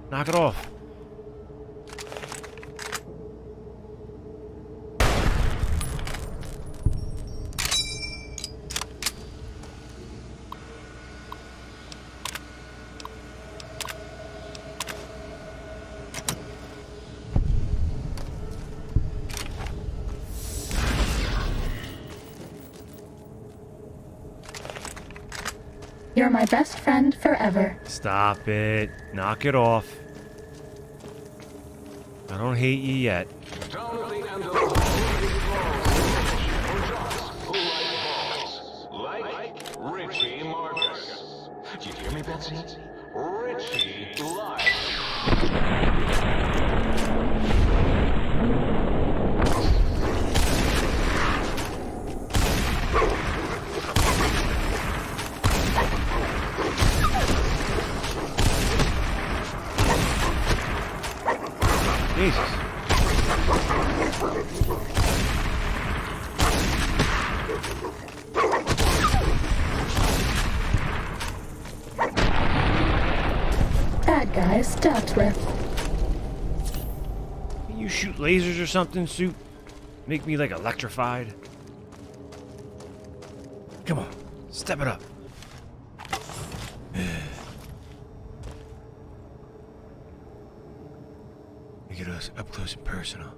Knock it off. You're my best friend forever. Stop it. Knock it off. I don't hate you yet. Down at the end of the hall, for jocks who like balls. Like Richie Marcus. Do you hear me, Betsy? Richie likes. Jesus. Bad guys dealt with. You shoot lasers or something, suit? Make me like electrified? Come on, step it up. Get us up close and personal.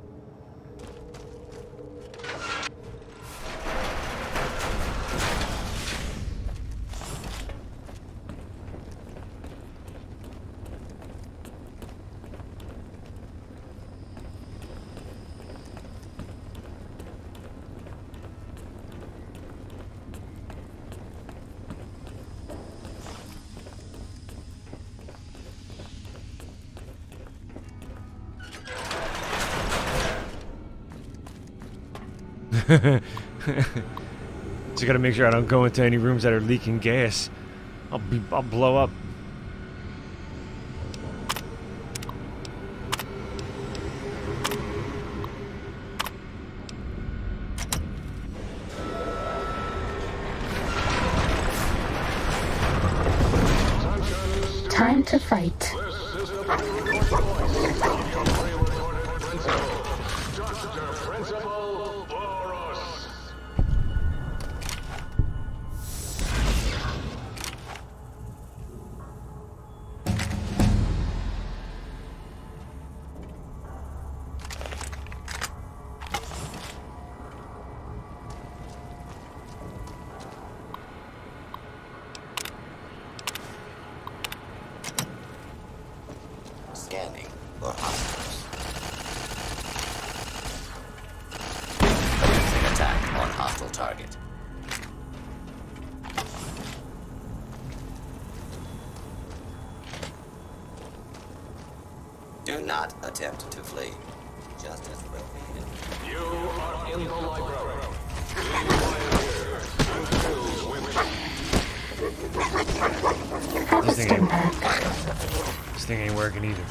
Just gotta make sure I don't go into any rooms that are leaking gas. I'll blow up. Time to fight. Scanning for hostiles. Commencing attack on hostile target. Do not attempt to flee. Justice will be in. You are in the library. This thing ain't working either.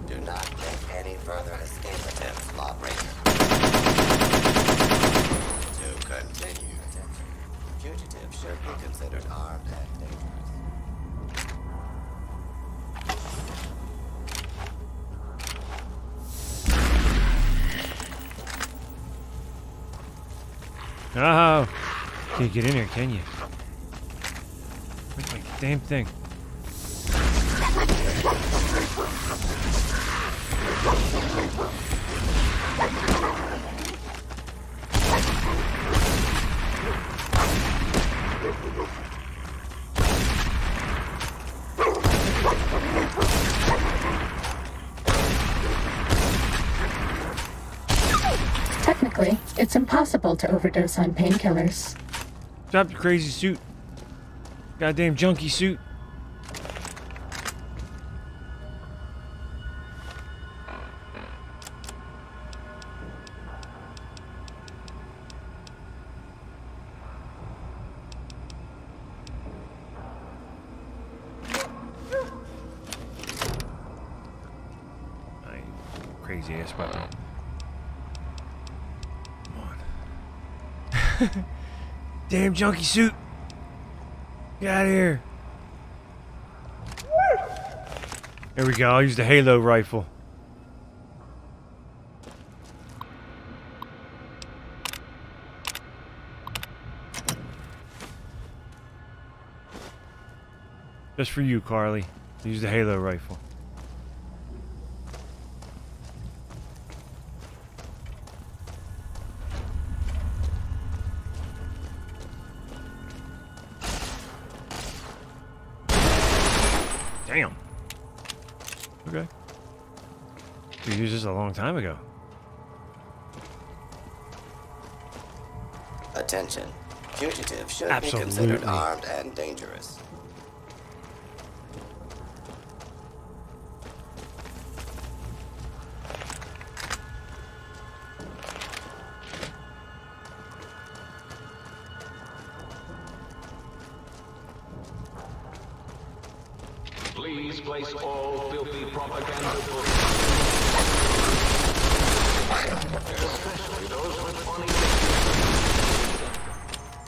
Do not make any further escape attempts, lawbreaker. To continue, fugitives should be considered armed and dangerous. Oh, can't get in here, can you? Where's my damn thing? Technically, it's impossible to overdose on painkillers. Drop your crazy suit. Goddamn junkie suit. Crazy ass weapon. Come on. Damn junkie suit. Get out of here. There we go. I'll use the Halo rifle. Just for you, Carly. Use the Halo rifle. Damn. Okay. You used this a long time ago. Attention. Fugitives should Absolutely. be considered armed and dangerous. Please place all filthy propaganda books. Especially those with funny names.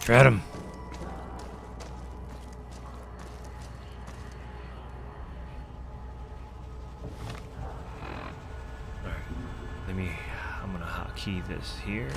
Grab him. Alright. I'm gonna hotkey this here.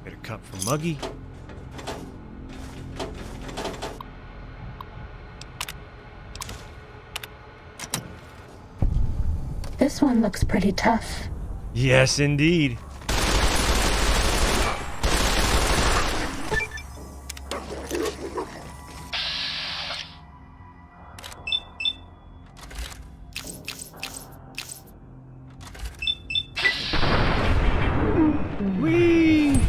Get a cup for Muggy. This one looks pretty tough. Yes, indeed. Whee!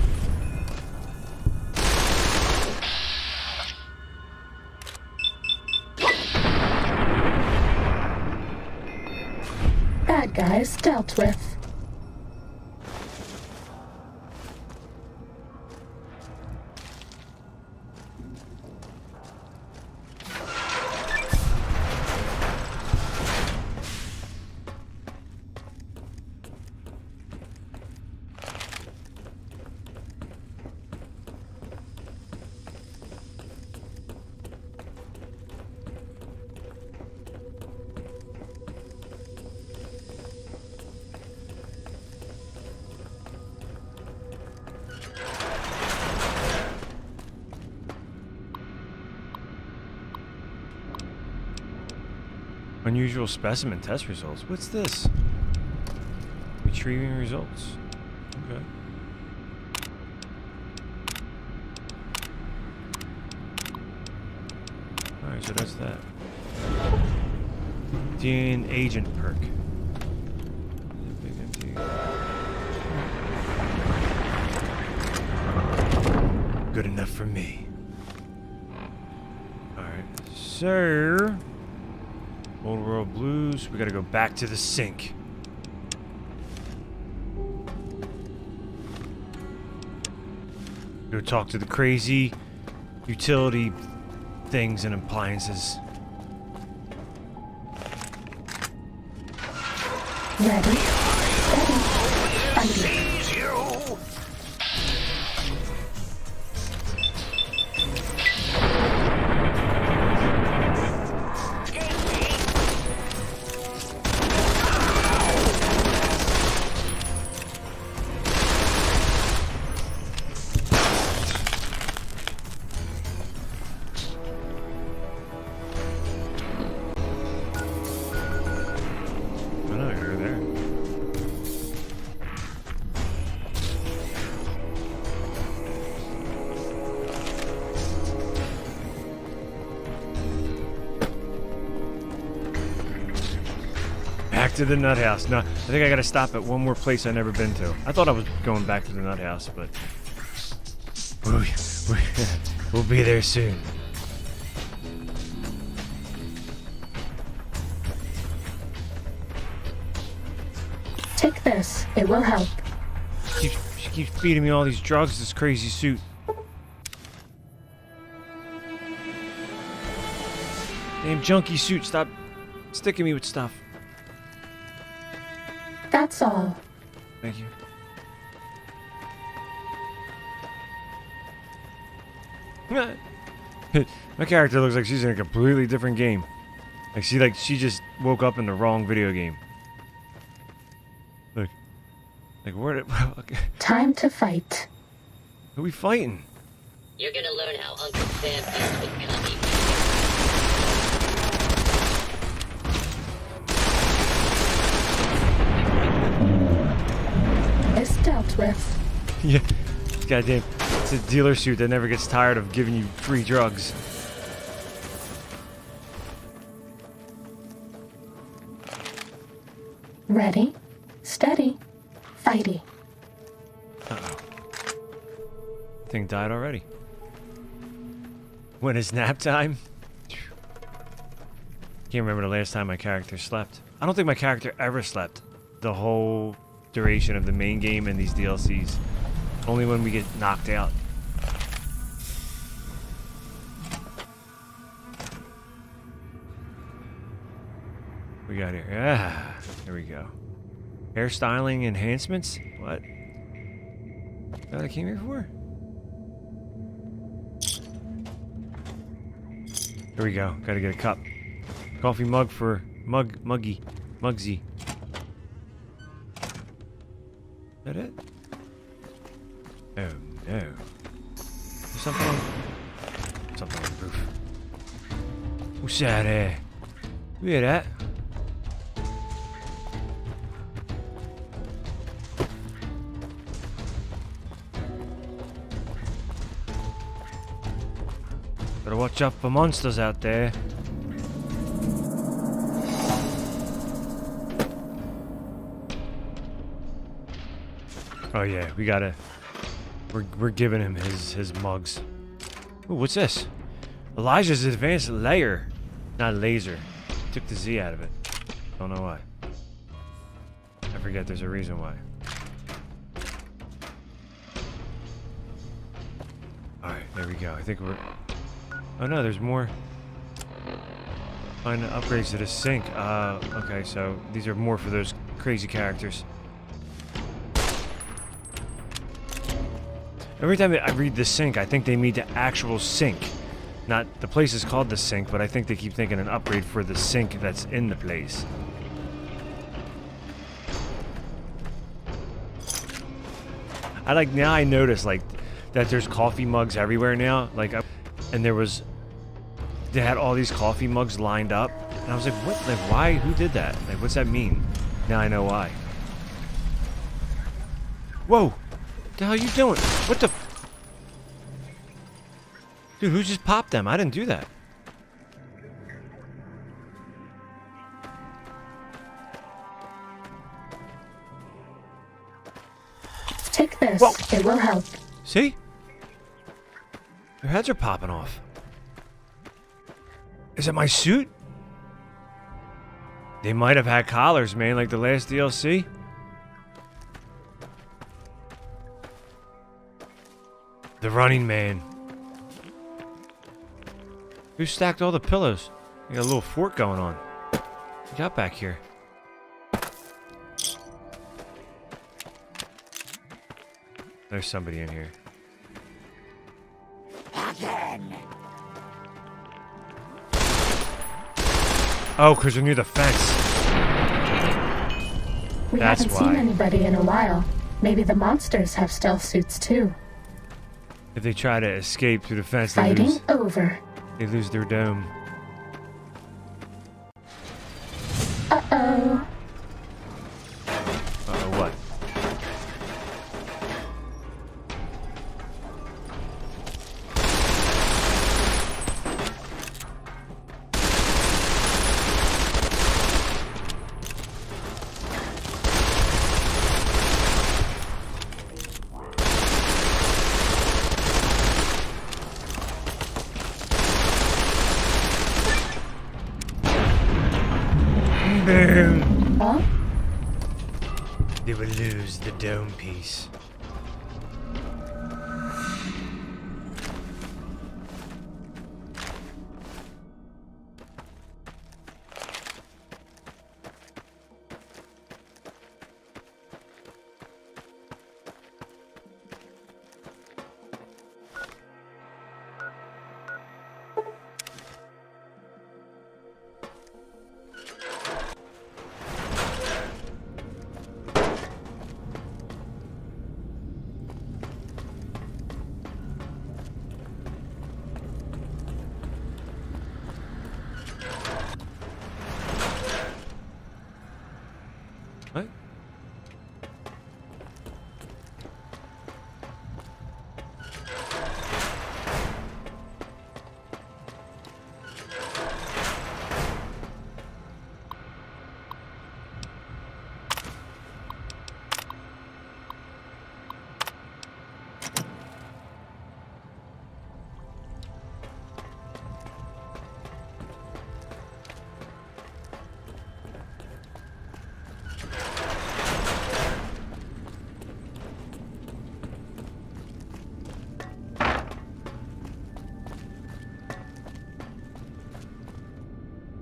Bad guys dealt with. Unusual specimen test results. What's this? Retrieving results. Okay. Alright, so that's that. DNA agent perk. Good enough for me. Alright, sir. Old World Blues. We gotta go back to the sink. Go talk to the crazy utility things and appliances. Ready, steady, fighting. Back to the nut house. No, I think I gotta stop at one more place I've never been to. I thought I was going back to the nut house, but we'll be there soon. Take this. It will help. She keeps feeding me all these drugs, this crazy suit. Damn junkie suit, stop sticking me with stuff. That's all. Thank you. My character looks like she's in a completely different game. Like she just woke up in the wrong video game. Look. Like where did Time to fight. Who are we fighting? You're gonna learn how Uncle Sam deals with commie. Is dealt with. Yeah. Goddamn. It's a dealer suit that never gets tired of giving you free drugs. Ready, steady, fighty. Uh-oh. Thing died already. When it's nap time? Can't remember the last time my character slept. I don't think my character ever slept the whole duration of the main game and these DLCs. Only when we get knocked out. We got here. Ah, here we go. Hairstyling enhancements? What? Is that what I came here for? Here we go. Gotta get a cup. Coffee mug for Mugsy. Is that it? Oh no. There's something on the roof. What's that there? You hear that? Better watch out for monsters out there. Oh yeah, we gotta... We're giving him his mugs. Ooh, what's this? Elijah's advanced layer. Not laser. Took the Z out of it. Don't know why. I forget there's a reason why. Alright, there we go. I think we're... Oh no, there's more. Find upgrades to the sink. Okay, so these are more for those crazy characters. Every time I read the sink, I think they mean the actual sink. Not the place is called the sink, but I think they keep thinking an upgrade for the sink that's in the place. Now I notice like that there's coffee mugs everywhere now. Like, and they had all these coffee mugs lined up, and I was like, what? Like, why? Who did that? Like, what's that mean? Now I know why. Whoa! What the hell are you doing? What the? Dude, who just popped them? I didn't do that. Take this. Whoa. It will help. See? Their heads are popping off. Is it my suit? They might have had collars, man, like the last DLC. The Running Man. Who stacked all the pillows? You got a little fort going on. What you got back here? There's somebody in here. Again. Oh, because you're near the fence. We That's haven't why. seen anybody in a while. Maybe the monsters have stealth suits too. If they try to escape through the fence, Fighting over. They lose their dome. Uh-oh. Uh-oh, what? Boom. Huh? They will lose the dome piece. What?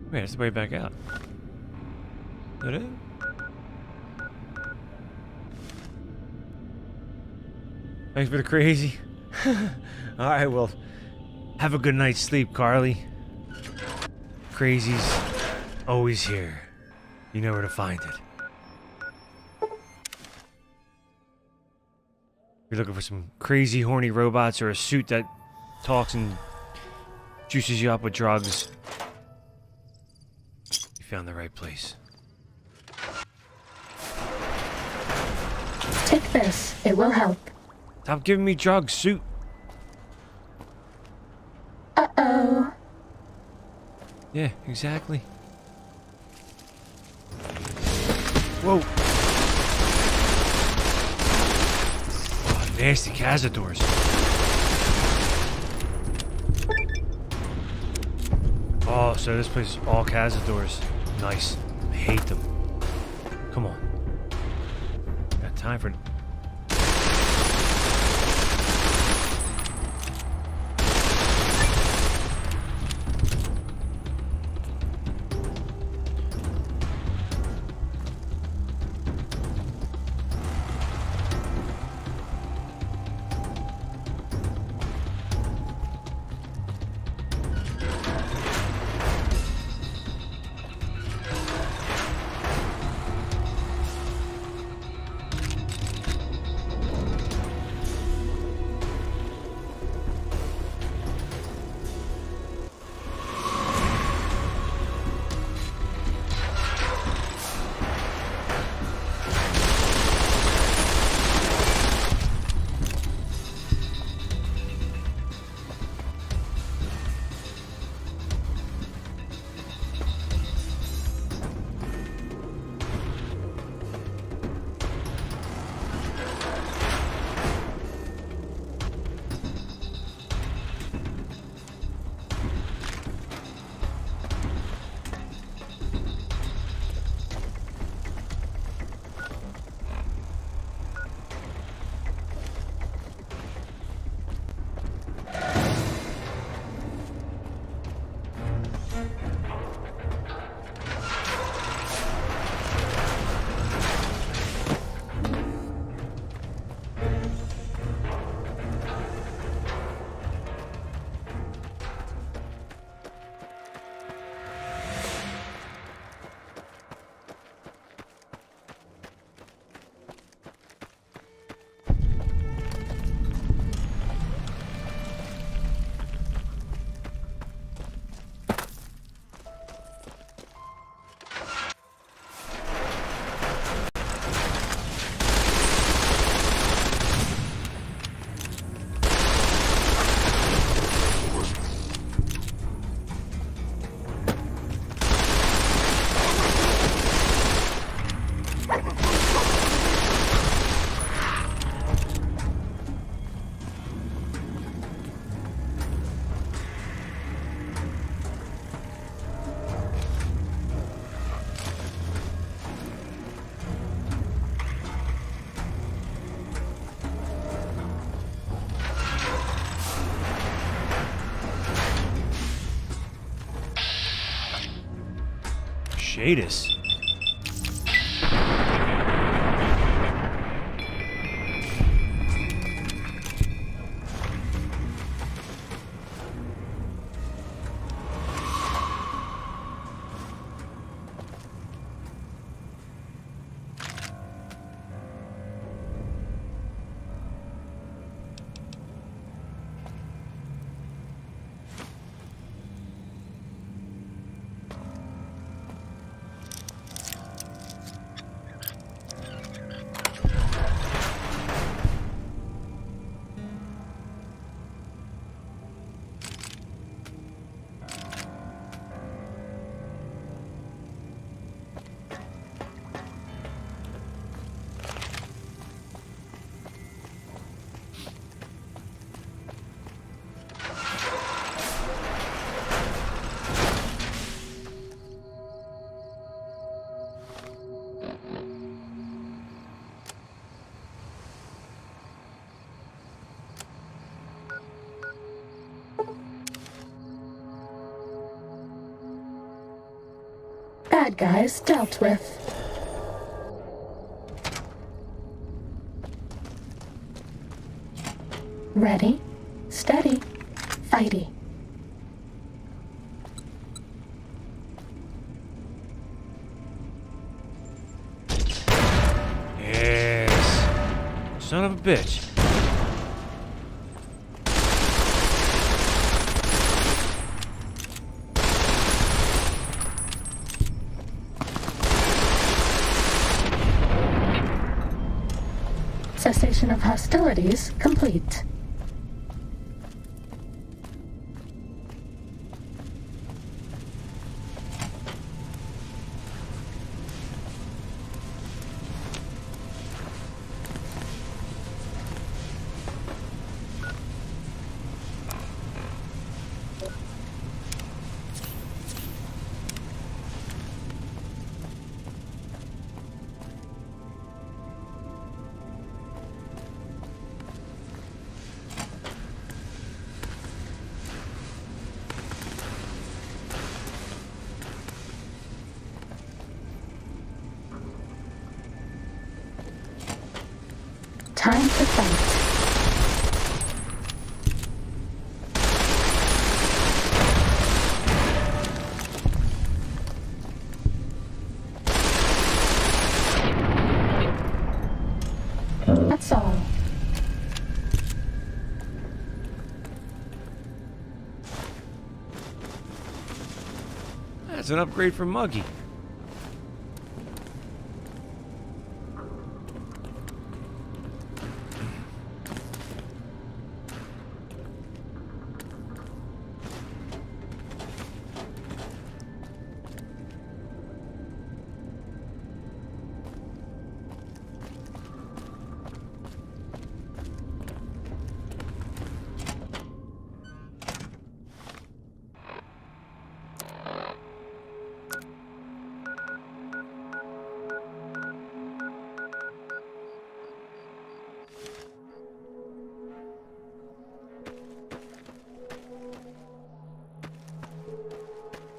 Wait, it's the way back out. Is that it? Thanks for the crazy. Alright, well, have a good night's sleep, Carly. Crazy's always here. You know where to find it. If you're looking for some crazy, horny robots or a suit that talks and juices you up with drugs, you found the right place. Take this. It will help. Stop giving me drugs, suit. Uh-oh. Yeah, exactly. Whoa. Oh, nasty cazadors. Oh, so this place is all cazadors. Nice. I hate them. Come on. Got time for... Jadis. Bad guys dealt with. Ready, steady, fighty. Yes. Son of a bitch. Cessation of hostilities complete. Time to fight. That's all. That's an upgrade from Muggy.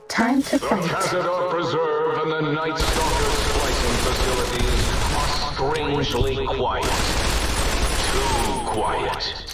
Time to The fight. Cazador Preserve and the Night Stalker splicing facilities are strangely quiet. Too quiet.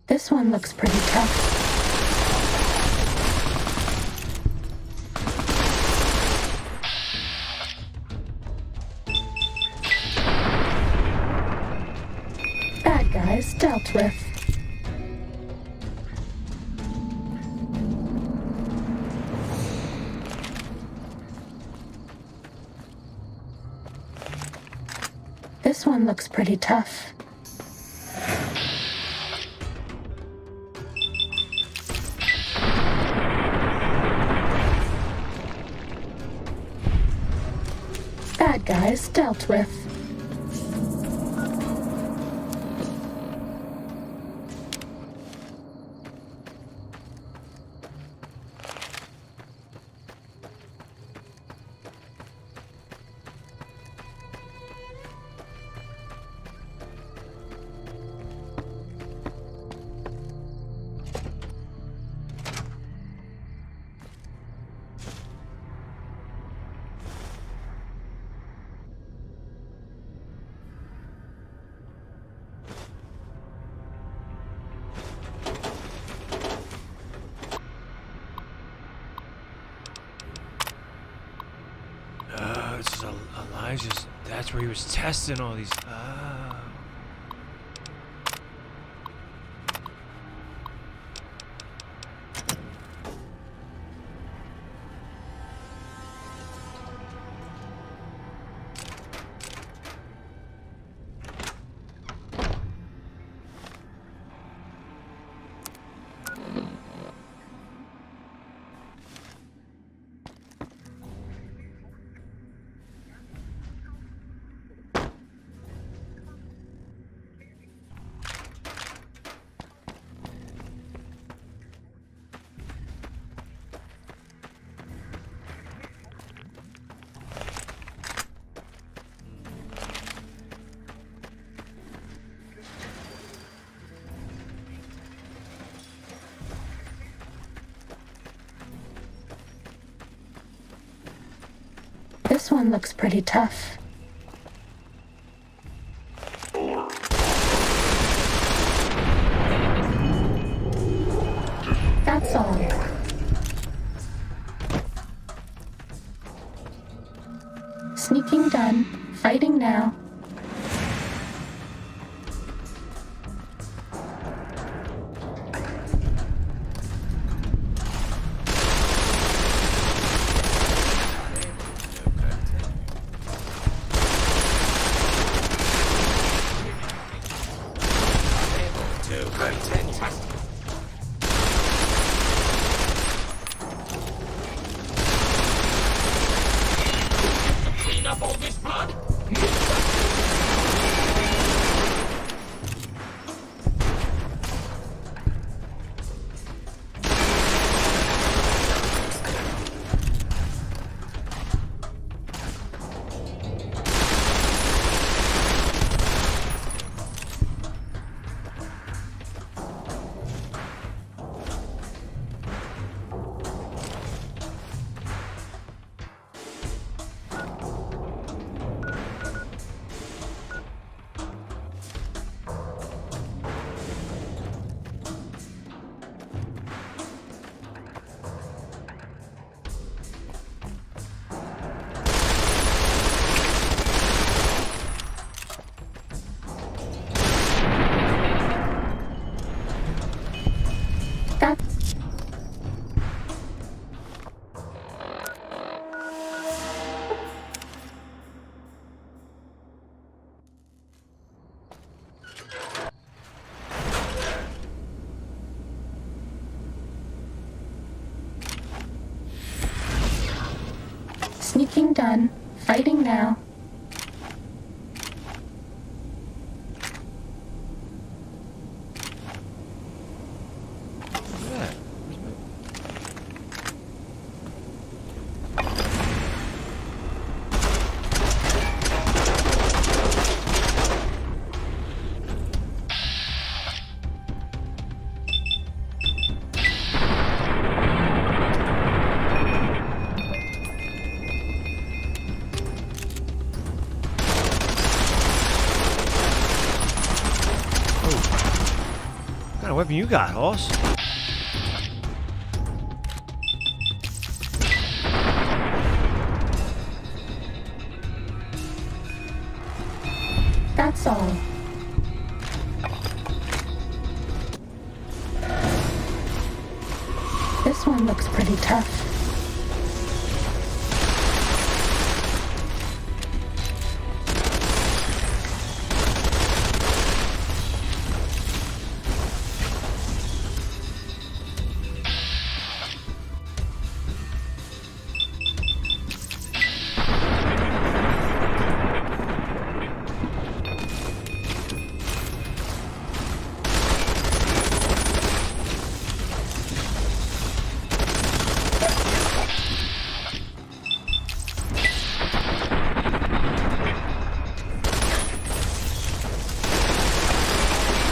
This one looks pretty tough. Bad guys dealt with. This one looks pretty tough. Bad guys dealt with. This is Elijah's. That's where he was testing all these. This one looks pretty tough. That's all. Sneaking done. Fighting now. Sneaking done. Fighting now. What kind of weapon you got, Hoss? That's all. This one looks pretty tough.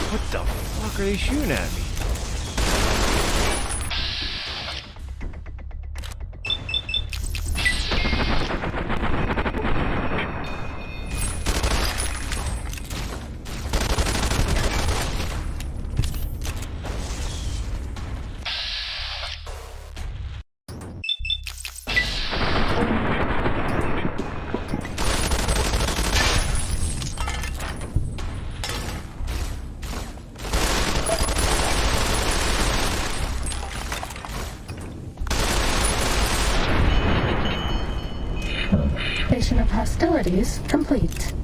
What the fuck are they shooting at me? Station of hostilities complete.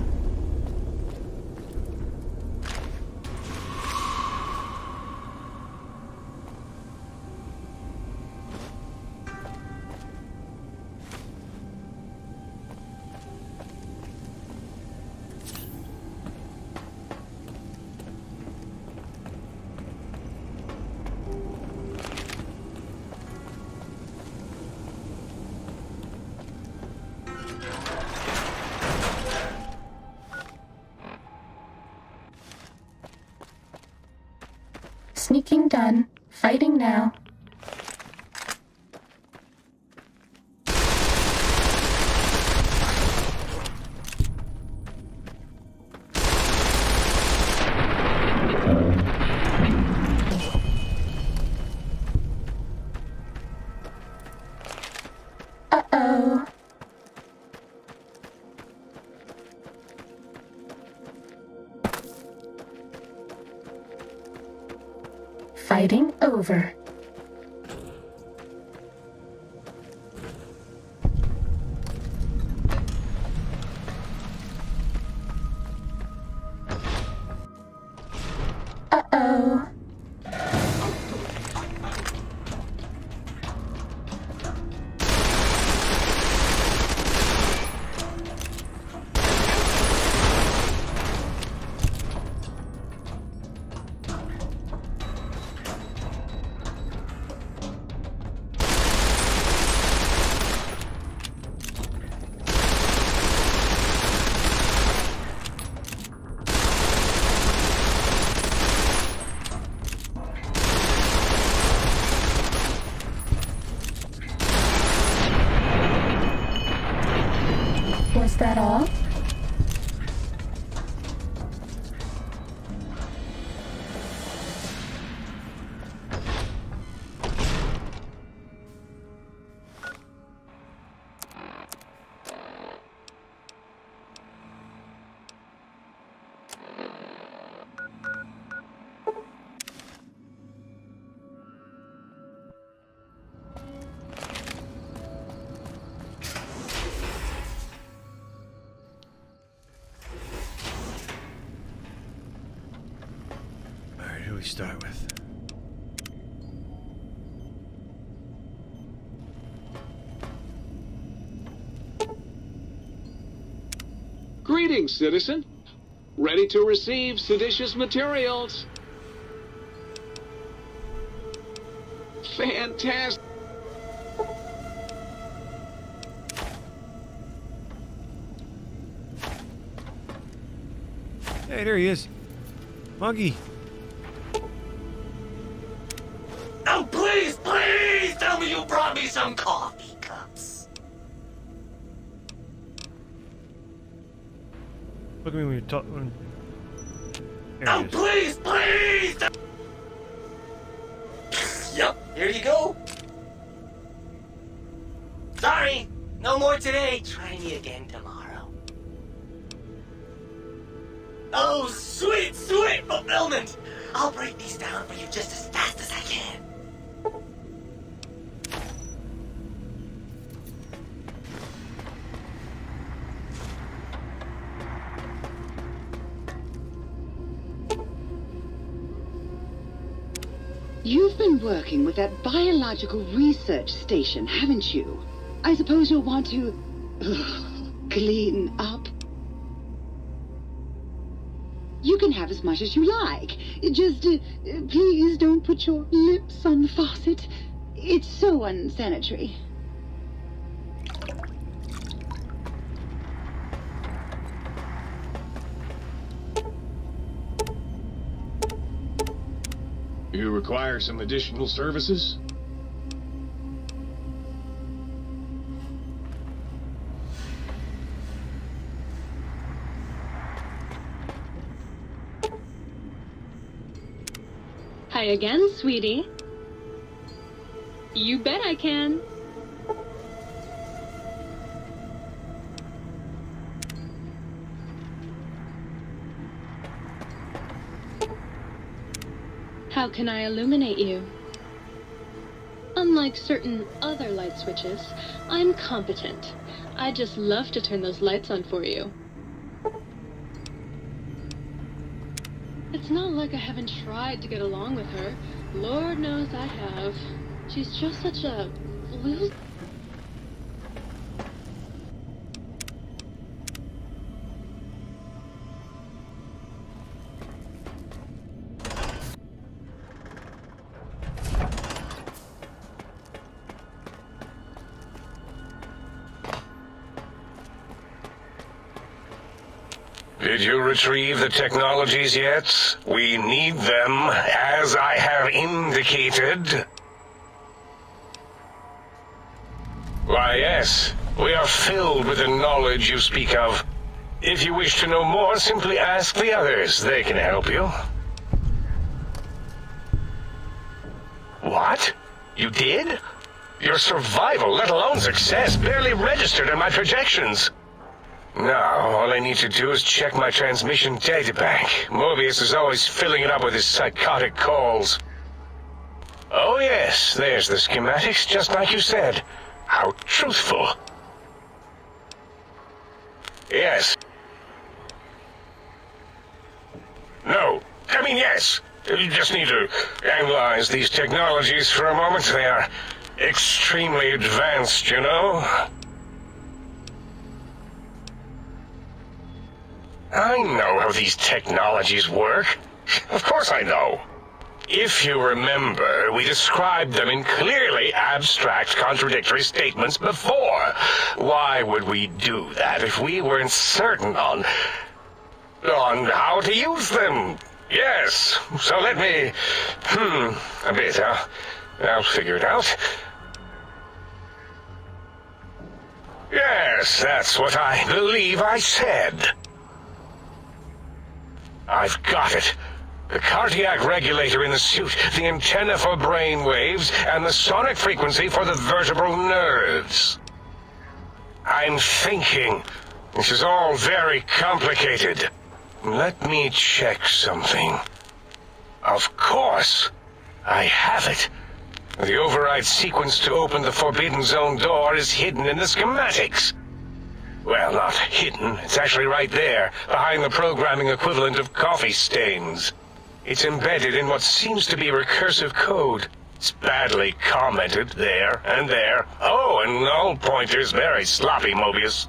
Sneaking done. Fighting now. Uh-oh. Fighting over. Uh-oh. Was that all? Alright, who do we start with? Greetings, citizen. Ready to receive seditious materials. Fantastic. Hey, there he is. Muggy. Oh, please, please tell me you brought me some coffee cups. Look at me when you're talking. Oh, please, please! Yep, here you go. Sorry, no more today. Try me again tomorrow. Oh, sweet, sweet fulfillment! I'll break these down for you just as fast as I can. You've been working with that biological research station, haven't you? I suppose you'll want to clean up. You can have as much as you like. Just please don't put your lips on the faucet. It's so unsanitary. You require some additional services? Hi again, sweetie. You bet I can. How can I illuminate you? Unlike certain other light switches, I'm competent. I just love to turn those lights on for you. It's not like I haven't tried to get along with her. Lord knows I have. She's just such a loser. Did you retrieve the technologies yet? We need them, as I have indicated. Why, yes. We are filled with the knowledge you speak of. If you wish to know more, simply ask the others. They can help you. What? You did? Your survival, let alone success, barely registered in my projections. Now, all I need to do is check my transmission databank. Mobius is always filling it up with his psychotic calls. Oh yes, there's the schematics, just like you said. How truthful. Yes. No. I mean, yes. You just need to analyze these technologies for a moment. They are extremely advanced, you know? I know how these technologies work. Of course I know. If you remember, we described them in clearly abstract, contradictory statements before. Why would we do that if we weren't certain on how to use them? Yes, so let me... a bit, huh? I'll figure it out. Yes, that's what I believe I said. I've got it. The cardiac regulator in the suit, the antenna for brain waves, and the sonic frequency for the vertebral nerves. I'm thinking. This is all very complicated. Let me check something. Of course. I have it. The override sequence to open the Forbidden Zone door is hidden in the schematics. Well, not hidden. It's actually right there, behind the programming equivalent of coffee stains. It's embedded in what seems to be recursive code. It's badly commented there and there. Oh, and null pointers very sloppy, Mobius.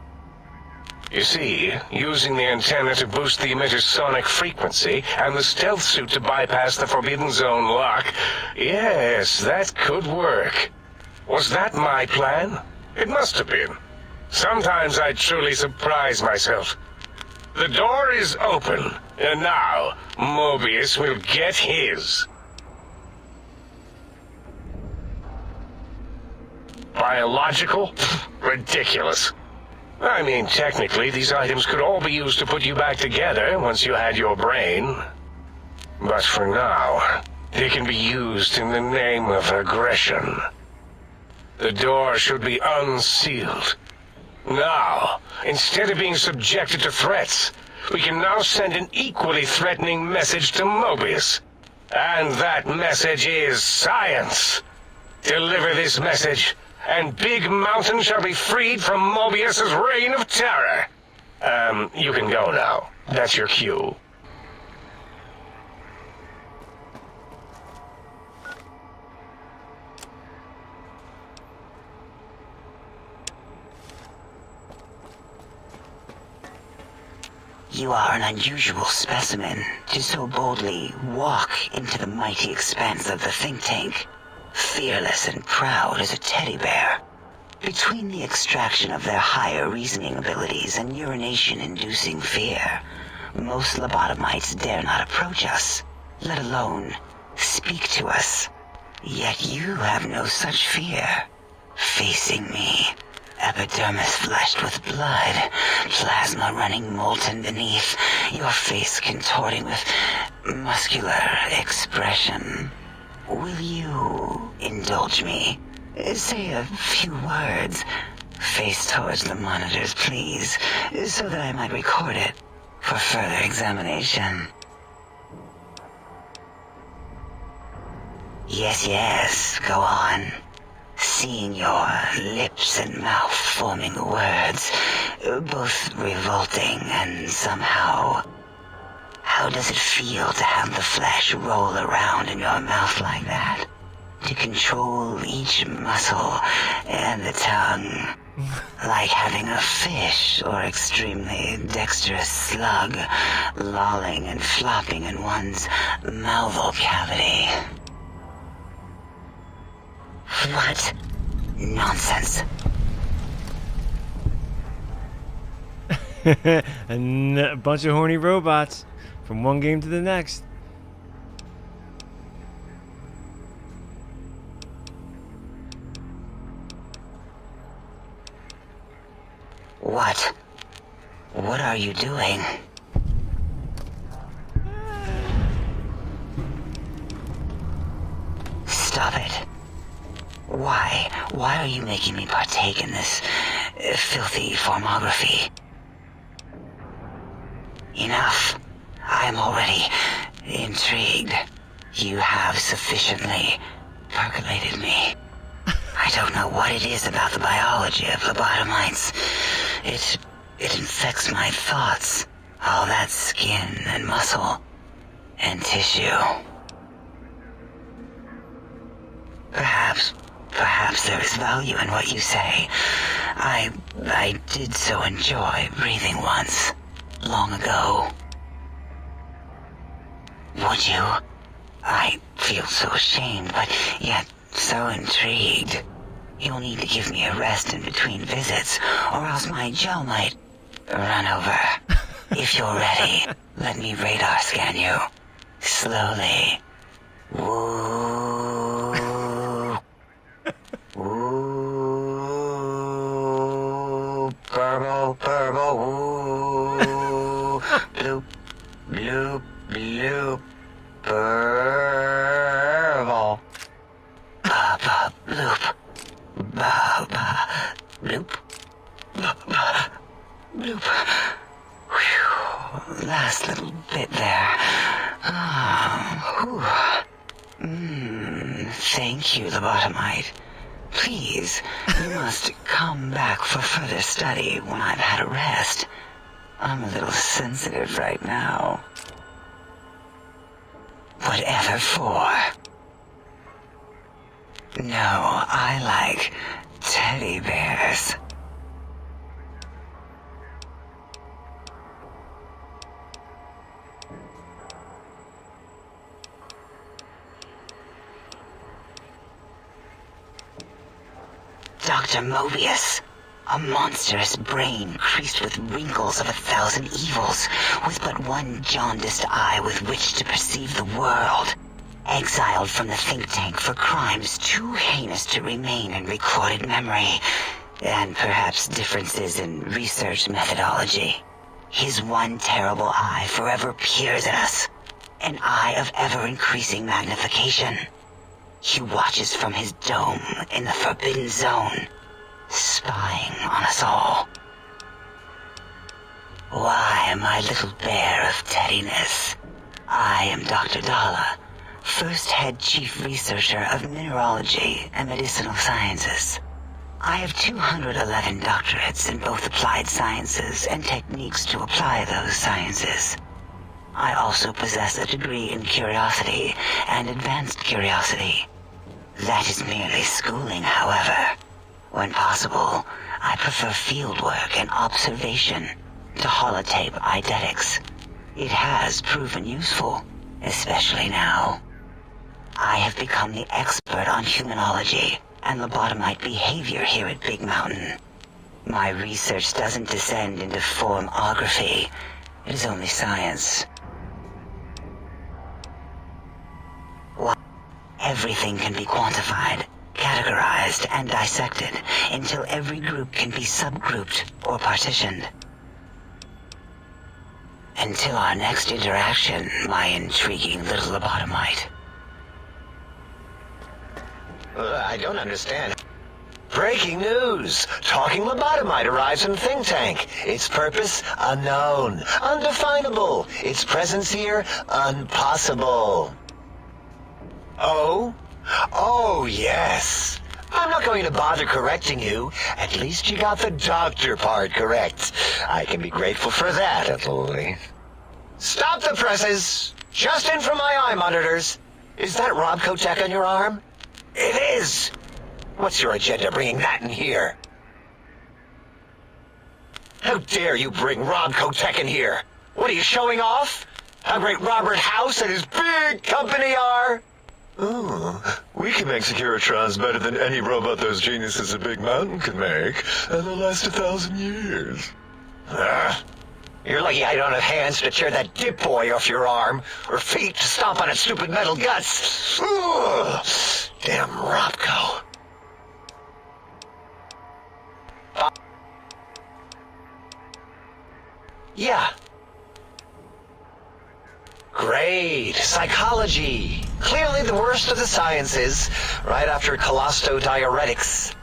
You see, using the antenna to boost the emitter's sonic frequency and the stealth suit to bypass the Forbidden Zone lock, yes, that could work. Was that my plan? It must have been. Sometimes I truly surprise myself. The door is open, and now Mobius will get his. Biological? Ridiculous. I mean, technically, these items could all be used to put you back together once you had your brain. But for now, they can be used in the name of aggression. The door should be unsealed. Now, instead of being subjected to threats, we can now send an equally threatening message to Mobius. And that message is science. Deliver this message, and Big Mountain shall be freed from Mobius's reign of terror. You can go now. That's your cue. You are an unusual specimen to so boldly walk into the mighty expanse of the think tank, fearless and proud as a teddy bear. Between the extraction of their higher reasoning abilities and urination-inducing fear, most lobotomites dare not approach us, let alone speak to us. Yet you have no such fear. Facing me, epidermis flushed with blood, plasma running molten beneath, your face contorting with muscular expression. Will you indulge me? Say a few words. Face towards the monitors, please, so that I might record it for further examination. Yes, go on. Seeing your lips and mouth forming the words, both revolting and somehow... How does it feel to have the flesh roll around in your mouth like that? To control each muscle and the tongue, like having a fish or extremely dexterous slug lolling and flopping in one's mouthal cavity. What nonsense. A bunch of horny robots from one game to the next. What? What are you doing? Stop it. Why? Why are you making me partake in this filthy formography? Enough. I am already intrigued. You have sufficiently percolated me. I don't know what it is about the biology of lobotomites. It infects my thoughts. All that skin and muscle and tissue. Perhaps there is value in what you say. I did so enjoy breathing once, long ago. Would you? I feel so ashamed, but yet so intrigued. You'll need to give me a rest in between visits, or else my gel might run over. If you're ready, let me radar scan you. Slowly. Woo. Woo. Purple, purple, woo. Bloop, bloop, bloop. Purple. Ba, bloop. Ba, bloop. Ba, bloop. Whew. Last little bit there. Thank you, lobotomite. Please, you must come back for further study when I've had a rest. I'm a little sensitive right now. Whatever for. No, I like teddy bears. Dr. Mobius. A monstrous brain creased with wrinkles of 1,000 evils, with but one jaundiced eye with which to perceive the world. Exiled from the think tank for crimes too heinous to remain in recorded memory, and perhaps differences in research methodology. His one terrible eye forever peers at us, an eye of ever-increasing magnification. He watches from his dome in the Forbidden Zone, spying on us all. Why, my little bear of teddiness, I am Dr. Dalla, first head chief researcher of mineralogy and medicinal sciences. I have 211 doctorates in both applied sciences and techniques to apply those sciences. I also possess a degree in curiosity and advanced curiosity. That is merely schooling, however. When possible, I prefer fieldwork and observation to holotape eidetics. It has proven useful, especially now. I have become the expert on humanology and lobotomite behavior here at Big Mountain. My research doesn't descend into formography. It is only science. Everything can be quantified, categorized, and dissected until every group can be subgrouped or partitioned. Until our next interaction, my intriguing little lobotomite. I don't understand. Breaking news! Talking lobotomite arrives in think tank. Its purpose, unknown. Undefinable. Its presence here, impossible. Oh? Oh, yes. I'm not going to bother correcting you. At least you got the doctor part correct. I can be grateful for that, at least. Stop the presses! Just in from my eye monitors. Is that Robco Tech on your arm? It is! What's your agenda bringing that in here? How dare you bring Robco Tech in here? What are you showing off? How great Robert House and his big company are? Oh, we can make Securitrons better than any robot those geniuses at Big Mountain can make, and they'll last 1,000 years. You're lucky I don't have hands to tear that dip boy off your arm, or feet to stomp on its stupid metal guts. Ugh. Damn Robco. Yeah. Great. Psychology. Clearly the worst of the sciences, right after colostodiuretics.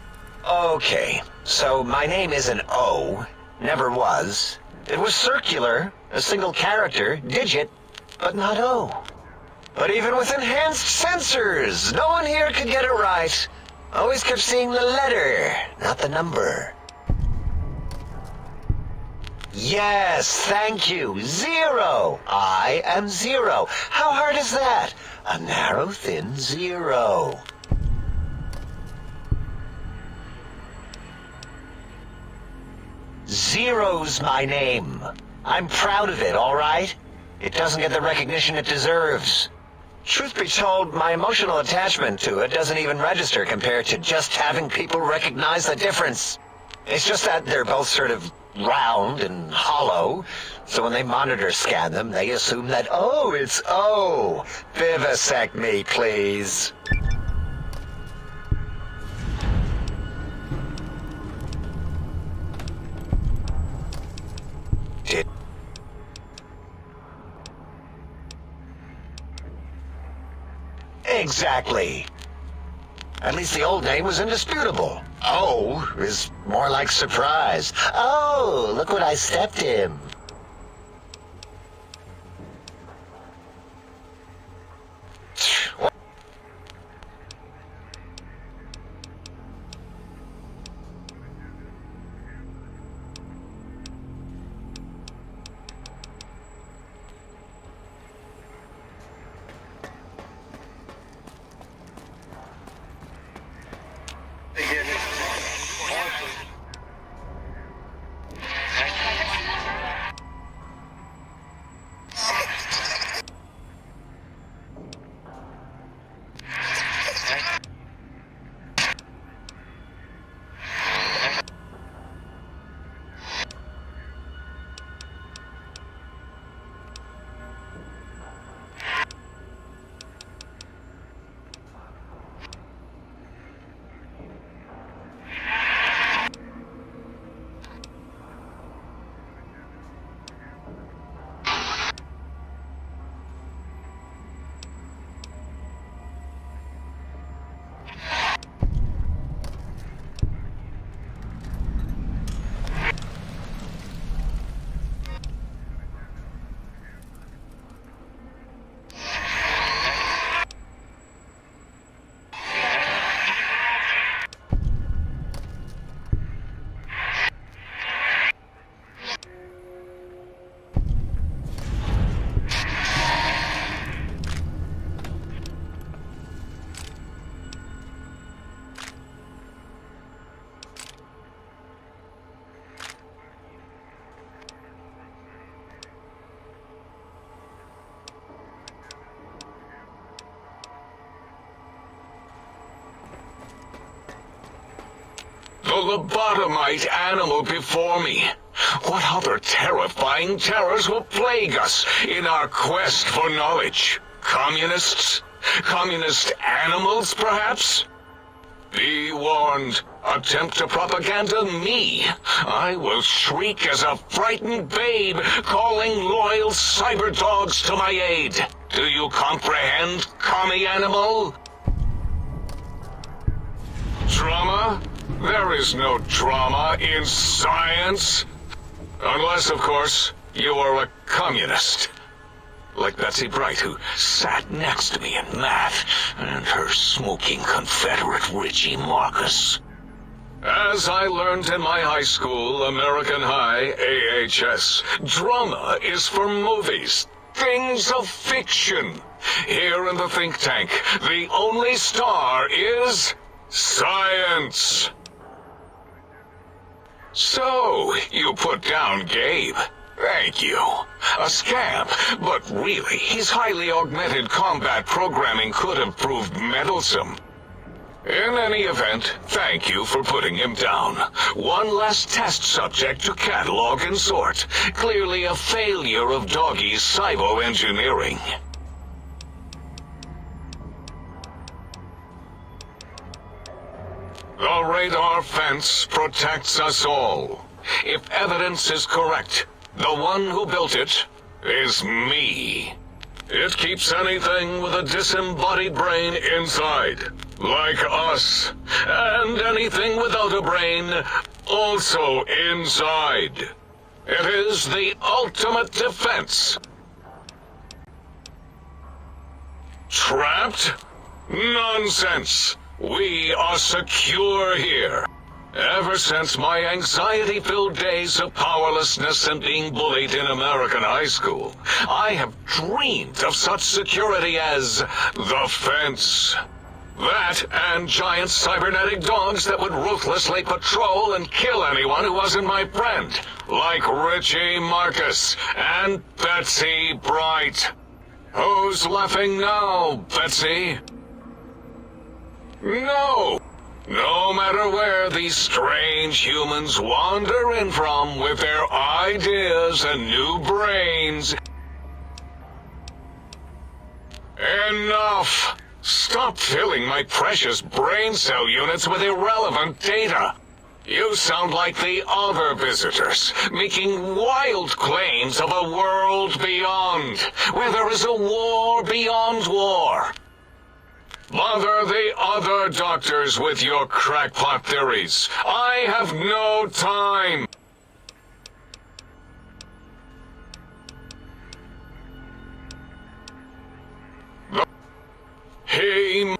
Okay, so my name is an O. Never was. It was circular, a single character, digit, but not O. But even with enhanced sensors, no one here could get it right. Always kept seeing the letter, not the number. Yes, thank you. 0. I am 0. How hard is that? A narrow, thin 0. Zero's my name. I'm proud of it, all right? It doesn't get the recognition it deserves. Truth be told, my emotional attachment to it doesn't even register compared to just having people recognize the difference. It's just that they're both sort of round and hollow, so when they monitor scan them, they assume that, oh, it's O. Vivisect me, please. Exactly. At least the old name was indisputable. O is more like surprise. Oh, look what I stepped in. lobotomite animal before me. What other terrifying terrors will plague us in our quest for knowledge? Communists? Communist animals, perhaps? Be warned. Attempt to propaganda me. I will shriek as a frightened babe, calling loyal cyber dogs to my aid. Do you comprehend, commie animal? Drama? There is no drama in science. Unless, of course, you are a communist. Like Betsy Bright, who sat next to me in math, and her smoking Confederate Richie Marcus. As I learned in my high school, American High, AHS, drama is for movies, things of fiction. Here in the think tank, the only star is science. So, you put down Gabe. Thank you. A scamp, but really, his highly augmented combat programming could have proved meddlesome. In any event, thank you for putting him down. One less test subject to catalog and sort. Clearly a failure of Doggy's cybo-engineering. The radar fence protects us all. If evidence is correct, the one who built it is me. It keeps anything with a disembodied brain inside, like us. And anything without a brain, also inside. It is the ultimate defense. Trapped? Nonsense. We are secure here. Ever since my anxiety-filled days of powerlessness and being bullied in American high school, I have dreamed of such security as the fence. That and giant cybernetic dogs that would ruthlessly patrol and kill anyone who wasn't my friend, like Richie Marcus and Betsy Bright. Who's laughing now, Betsy? No! No matter where these strange humans wander in from with their ideas and new brains. Enough! Stop filling my precious brain cell units with irrelevant data. You sound like the other visitors, making wild claims of a world beyond, where there is a war beyond war. Bother the other doctors with your crackpot theories. I have no time. He...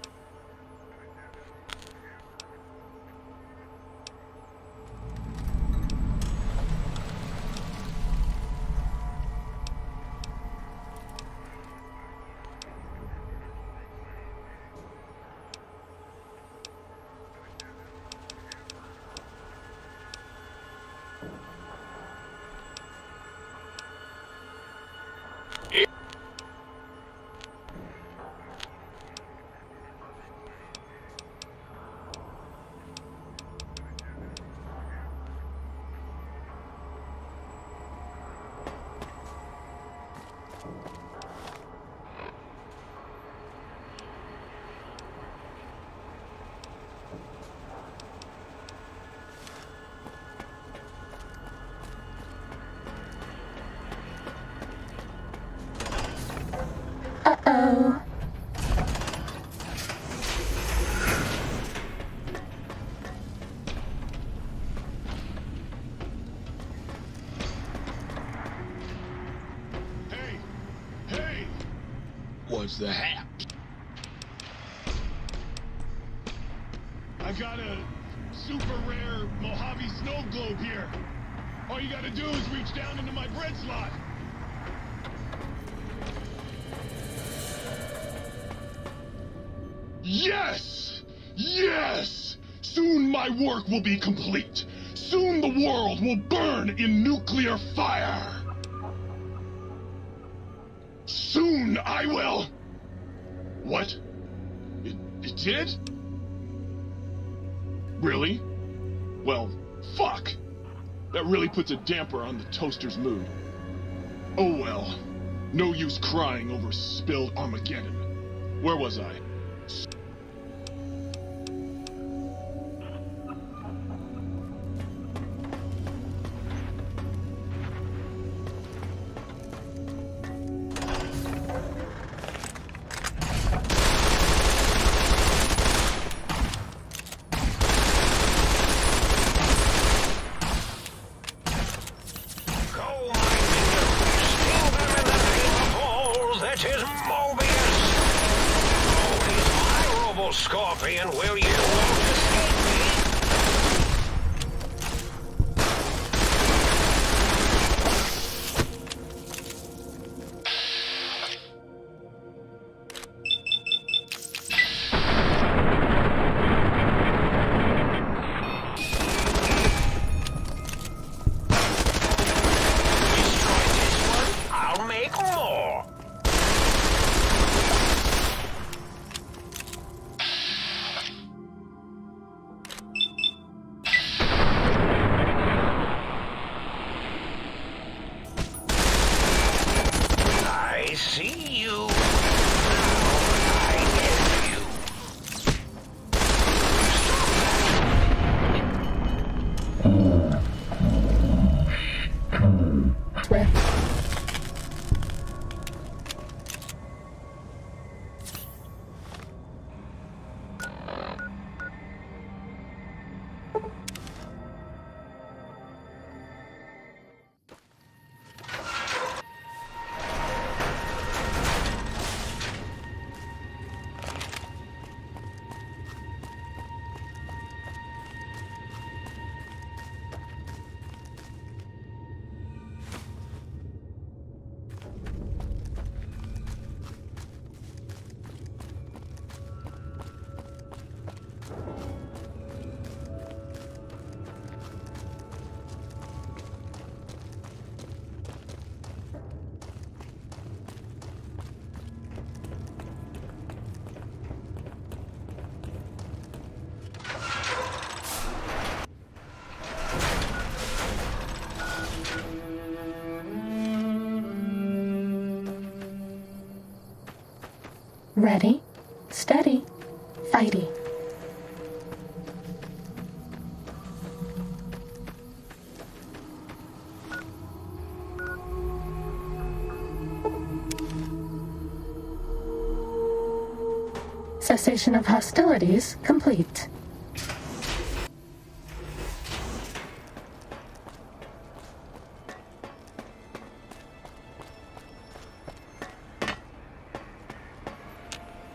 Uh-oh. Hey! What's the hap? I got a super rare Mojave snow globe here. All you gotta do is reach down into my bread slot. Yes! Yes! Soon my work will be complete. Soon the world will burn in nuclear fire. Soon I will... What? It did? Really? Well, fuck! That really puts a damper on the toaster's mood. Oh well. No use crying over spilled Armageddon. Where was I? That is Mobius! Oh, he's my Robo-Scorpion, will you won't escape Destroy this one, I'll make more! I see you. Now I get you. Ready, steady, fighty. Cessation of hostilities complete.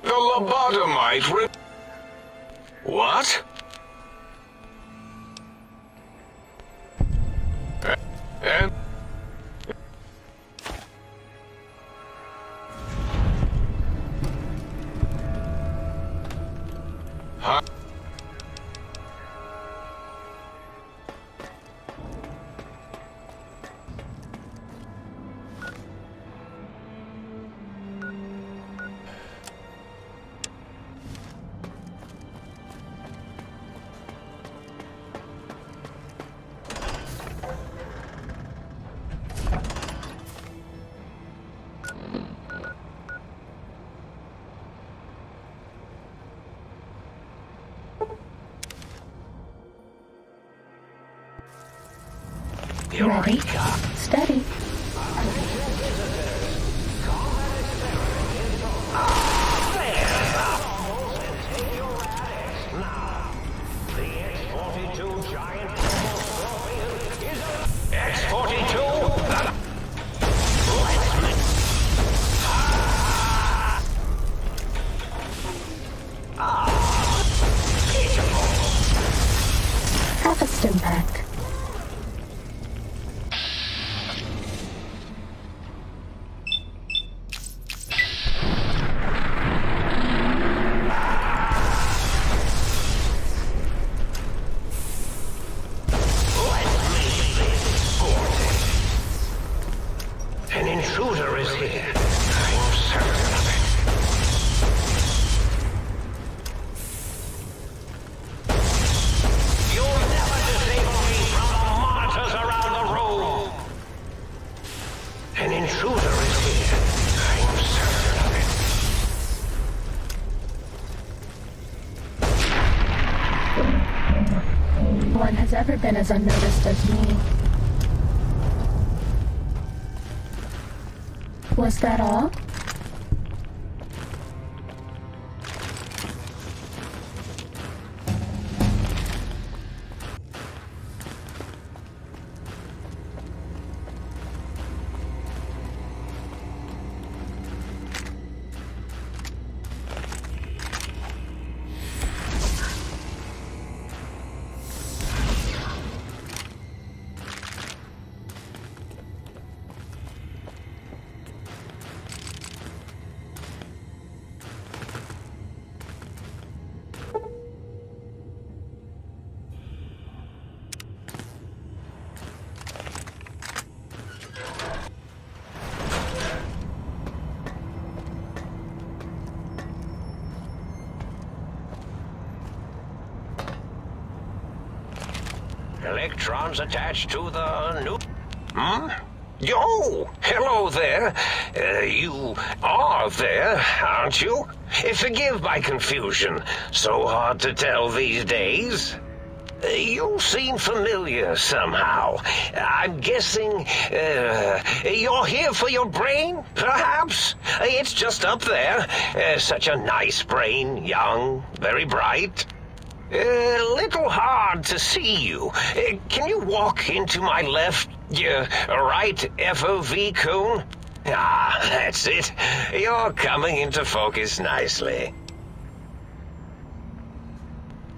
The lobotomite What? And... Huh? Ready, steady. Harvest impact. never been as unnoticed as me. Was that all? Electrons attached to the new... Yo! Hello there. You are there, aren't you? Forgive my confusion. So hard to tell these days. You seem familiar somehow. I'm guessing, you're here for your brain, perhaps? It's just up there. Such a nice brain, young, very bright. Little hard to see you. Can you walk into my left, right FOV cone? Ah, that's it. You're coming into focus nicely.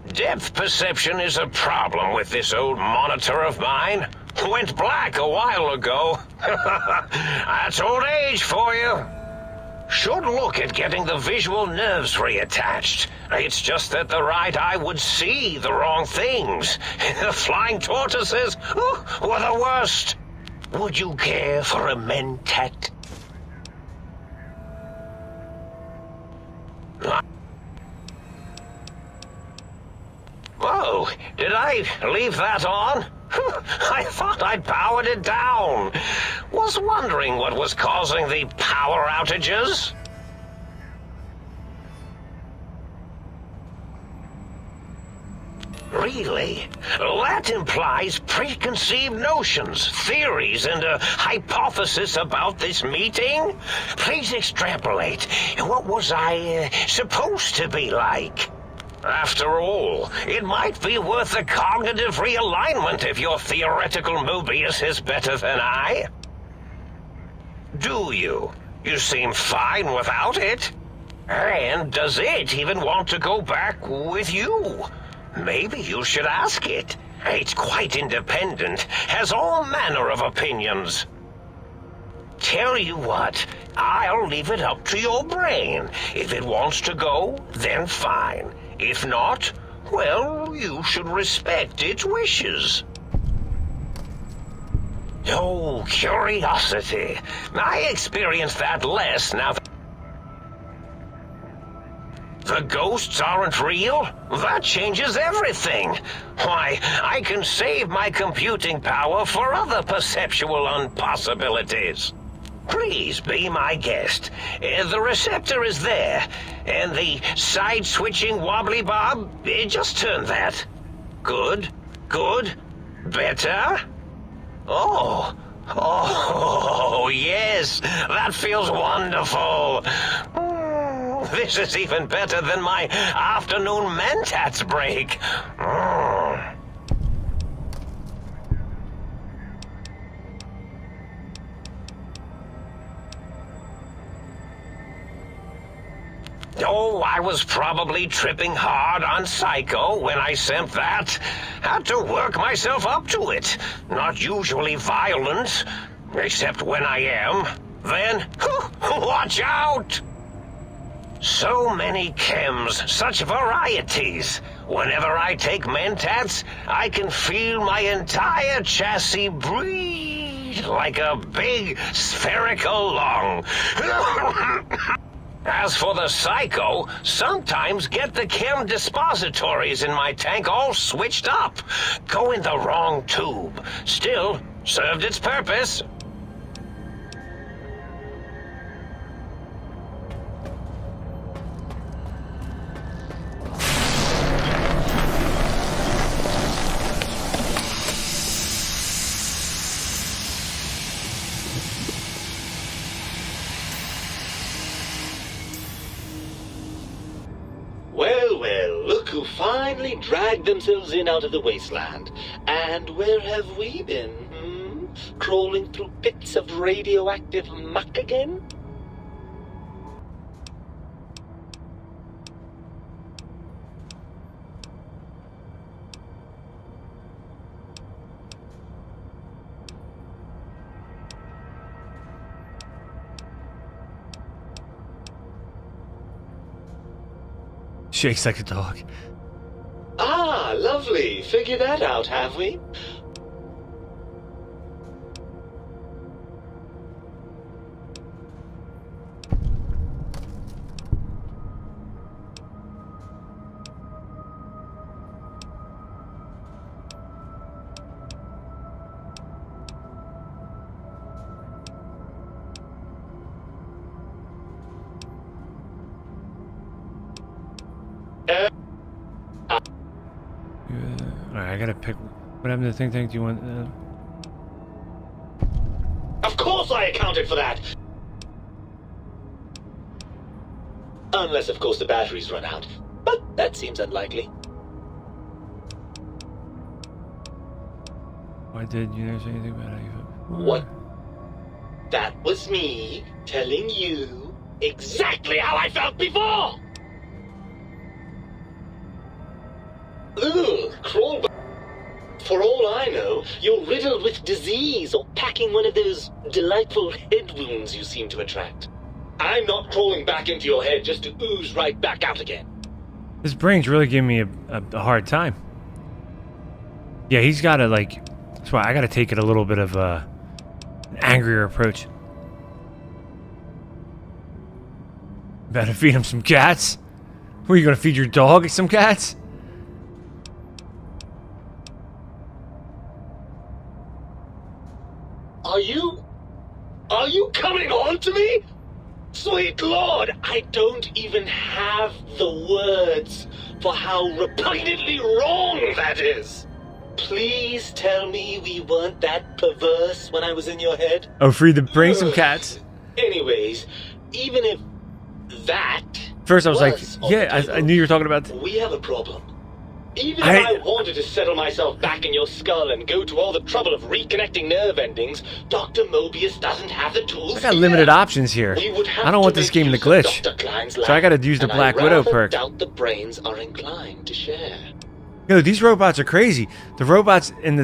Depth perception is a problem with this old monitor of mine. Went black a while ago. That's old age for you. Should look at getting the visual nerves reattached. It's just that the right eye would see the wrong things. The flying tortoises were the worst. Would you care for a mentat? Oh, did I leave that on? I thought I'd powered it down. Was wondering what was causing the power outages. Really? That implies preconceived notions, theories, and a hypothesis about this meeting? Please extrapolate. What was I supposed to be like? After all, it might be worth a cognitive realignment if your theoretical Mobius is better than I. Do you? You seem fine without it. And does it even want to go back with you? Maybe you should ask it. It's quite independent, has all manner of opinions. Tell you what, I'll leave it up to your brain. If it wants to go, then fine. If not, well, you should respect its wishes. Oh, curiosity. I experience that less now that the ghosts aren't real. That changes everything. Why, I can save my computing power for other perceptual impossibilities. Please be my guest. The receptor is there, and the side-switching wobbly bob, just turn that. Good, good, better. Oh, yes, that feels wonderful. This is even better than my afternoon mentats break. Oh, I was probably tripping hard on Psycho when I sent that. Had to work myself up to it. Not usually violent, except when I am. Then, watch out! So many chems, such varieties. Whenever I take mentats, I can feel my entire chassis breathe like a big spherical lung. As for the Psycho, sometimes get the chem dispositories in my tank all switched up. Go in the wrong tube. Still, served its purpose. folk who finally dragged themselves in out of the wasteland. And where have we been? Crawling through pits of radioactive muck again? Shakes like a dog. Ah, lovely. Figured that out, have we? Alright, I gotta pick. What happened to the think tank? Do you want? Of course I accounted for that! Unless, of course, the batteries run out. But that seems unlikely. Why did you never say anything about how you felt? What? That was me telling you exactly how I felt before! Ugh, crawl back. For all I know, you're riddled with disease or packing one of those delightful head wounds you seem to attract. I'm not crawling back into your head just to ooze right back out again. His brain's really giving me a hard time. Yeah, he's gotta like. That's why I gotta take it a little bit of an angrier approach. Better feed him some cats. Who are you gonna feed your dog some cats? Are you coming on to me? Sweet Lord, I don't even have the words for how repugnantly wrong that is. Please tell me we weren't that perverse when I was in your head. Oh, free to bring some cats. Anyways, even if that First I was like, yeah, I knew you were talking about. We have a problem. Even if I wanted to settle myself back in your skull and go to all the trouble of reconnecting nerve endings, Dr. Mobius doesn't have the tools. I got limited options here. I don't want this game to glitch, so I gotta use the Black Widow perk. I doubt the brains are inclined to share. Yo, these robots are crazy. The robots in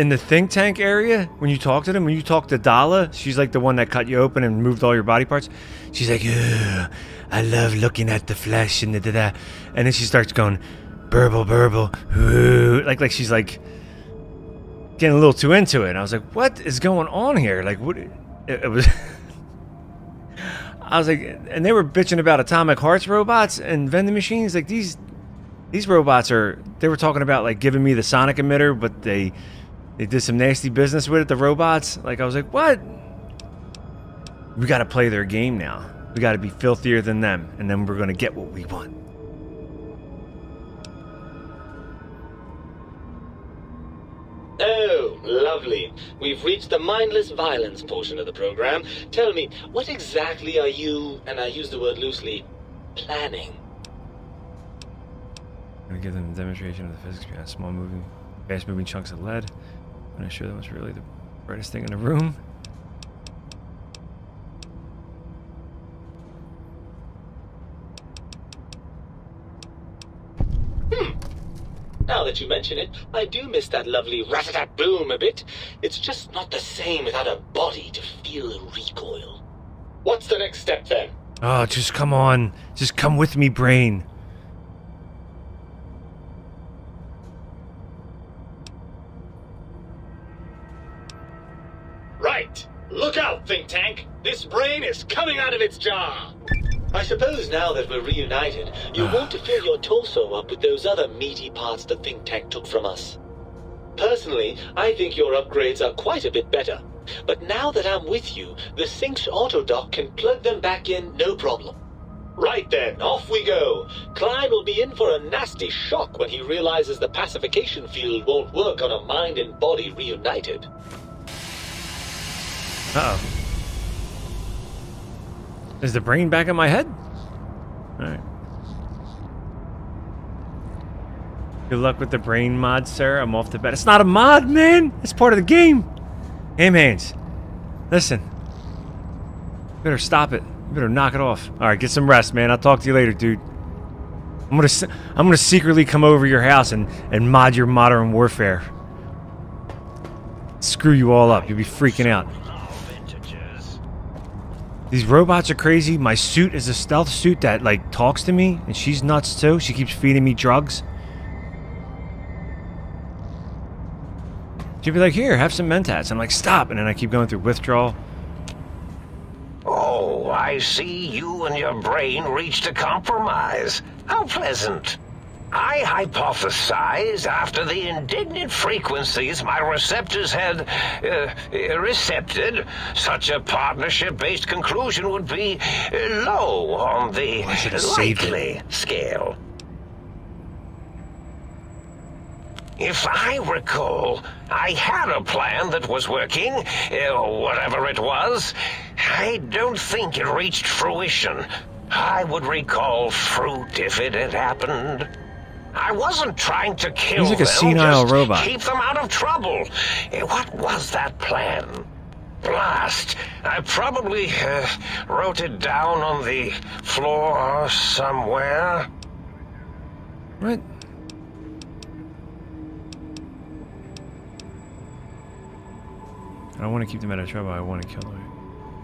the think tank area, when you talk to them, when you talk to Dala, she's like the one that cut you open and moved all your body parts. She's like, ugh, I love looking at the flesh and da-da-da. And then she starts going, burble, burble, ooh. Like she's like getting a little too into it. And I was like, what is going on here? Like, what? It was. I was like, and they were bitching about Atomic Hearts robots and vending machines. Like these robots are. They were talking about like giving me the sonic emitter, but they did some nasty business with it. The robots. Like I was like, what? We got to play their game now. We got to be filthier than them, and then we're gonna get what we want. Oh, lovely. We've reached the mindless violence portion of the program. Tell me, what exactly are you, and I use the word loosely, planning? I'm gonna give them a demonstration of the physics behind small fast moving chunks of lead. I'm gonna show them what's really the brightest thing in the room. Now that you mention it, I do miss that lovely rat-a-tat-boom a bit. It's just not the same without a body to feel the recoil. What's the next step, then? Oh, just come on. Just come with me, brain. Right. Look out, think tank. This brain is coming out of its jar. I suppose now that we're reunited, you want to fill your torso up with those other meaty parts the think tank took from us. Personally, I think your upgrades are quite a bit better. But now that I'm with you, the Sync's autodock can plug them back in no problem. Right then, off we go. Klein will be in for a nasty shock when he realizes the pacification field won't work on a mind and body reunited. Uh-oh. Is the brain back in my head? Alright. Good luck with the brain mod, sir. I'm off to bed. It's not a mod, man. It's part of the game. Ham hands. Listen. You better stop it. You better knock it off. All right, get some rest, man. I'll talk to you later, dude. I'm gonna secretly come over your house and mod your Modern Warfare. Screw you all up. You'll be freaking out. These robots are crazy. My suit is a stealth suit that, like, talks to me, and she's nuts, too. She keeps feeding me drugs. She'd be like, here, have some Mentats. I'm like, stop. And then I keep going through withdrawal. Oh, I see you and your brain reached a compromise. How pleasant. I hypothesize after the indignant frequencies my receptors had recepted, such a partnership-based conclusion would be low on the likely scale. If I recall, I had a plan that was working, whatever it was. I don't think it reached fruition. I would recall fruit if it had happened. I wasn't trying to kill He's like a them, senile just robot. keep them out of trouble. What was that plan? Blast. I probably wrote it down on the floor somewhere. What? I don't want to keep them out of trouble. I want to kill them.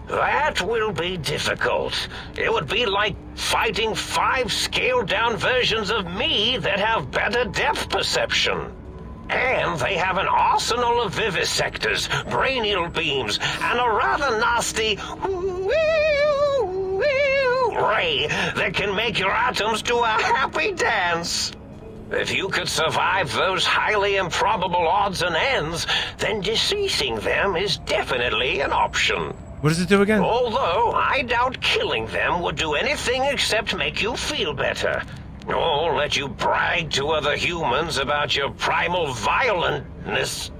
That will be difficult. It would be like fighting 5 scaled-down versions of me that have better depth perception. And they have an arsenal of vivisectors, brainial beams, and a rather nasty ray that can make your atoms do a happy dance. If you could survive those highly improbable odds and ends, then deceasing them is definitely an option. What does it do again? Although, I doubt killing them would do anything except make you feel better. Or let you brag to other humans about your primal violentness.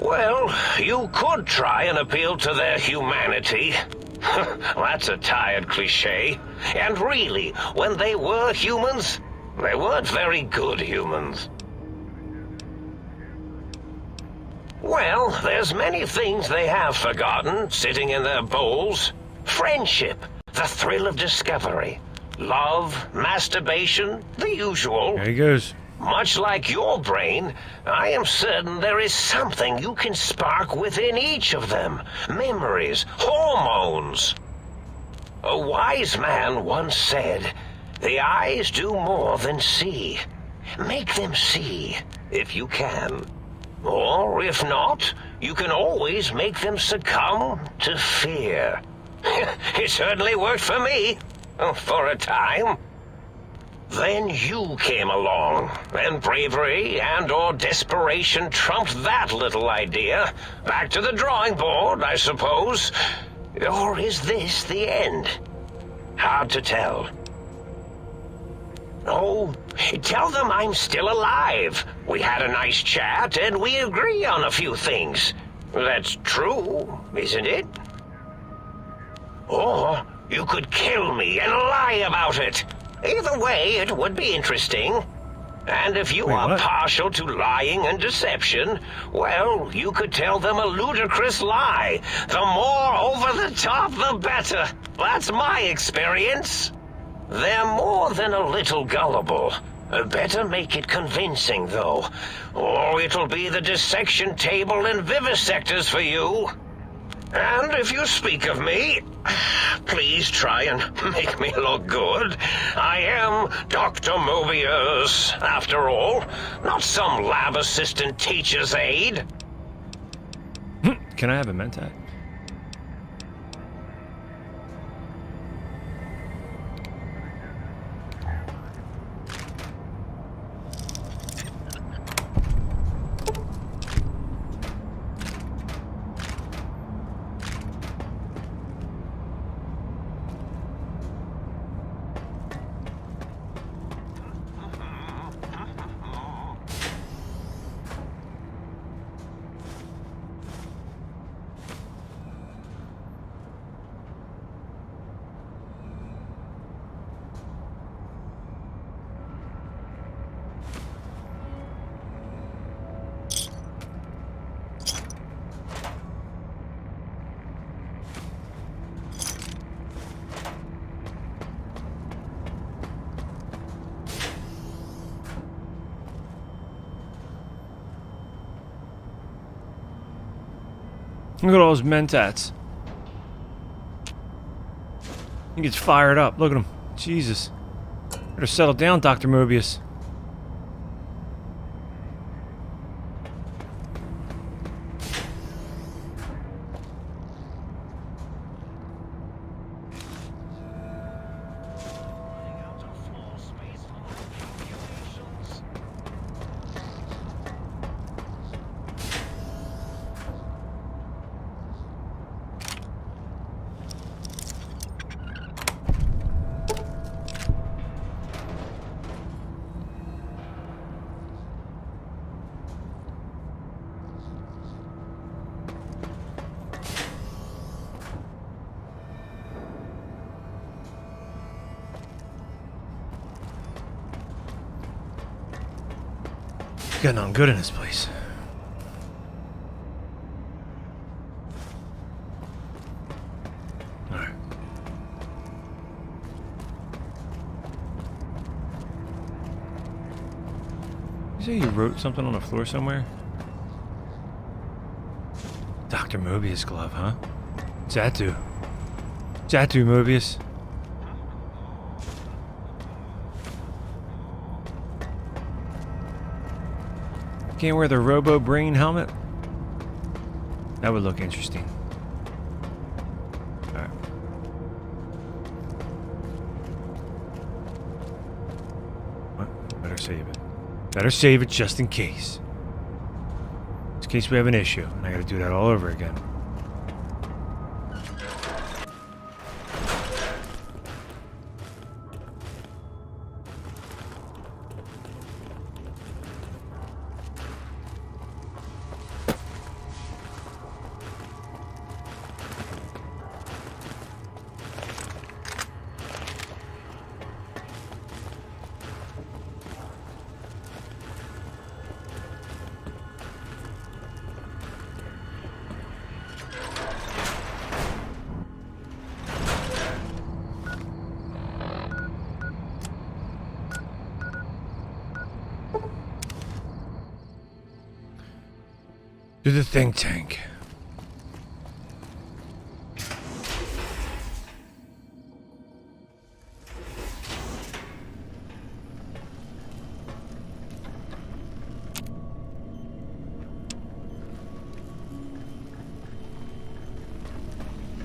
Well, you could try and appeal to their humanity. That's a tired cliche. And really, when they were humans, they weren't very good humans. Well, there's many things they have forgotten, sitting in their bowls. Friendship, the thrill of discovery, love, masturbation, the usual. There he goes. Much like your brain, I am certain there is something you can spark within each of them. Memories, hormones. A wise man once said, "The eyes do more than see. Make them see, if you can. Or, if not, you can always make them succumb to fear." It certainly worked for me, for a time. Then you came along, and bravery and/or desperation trumped that little idea. Back to the drawing board, I suppose. Or is this the end? Hard to tell. Oh, tell them I'm still alive. We had a nice chat, and we agree on a few things. That's true, isn't it? Or you could kill me and lie about it. Either way, it would be interesting. And if you are partial to lying and deception, well, you could tell them a ludicrous lie. The more over the top, the better. That's my experience. They're more than a little gullible. Better make it convincing, though, or it'll be the dissection table and vivisectors for you. And if you speak of me, please try and make me look good. I am Dr. Mobius, after all, not some lab assistant teacher's aide. Can I have a Mentat? Look at all those mentats. He gets fired up. Look at him. Jesus. Better settle down, Dr. Mobius. Getting on good in this place. Alright. You say you wrote something on the floor somewhere? Dr. Mobius glove, huh? What's that do? What's that do, Mobius? Can't wear the Robo Brain helmet? That would look interesting. Alright. What? Better save it. Better save it just in case. In case we have an issue, and I gotta do that all over again. To the think tank.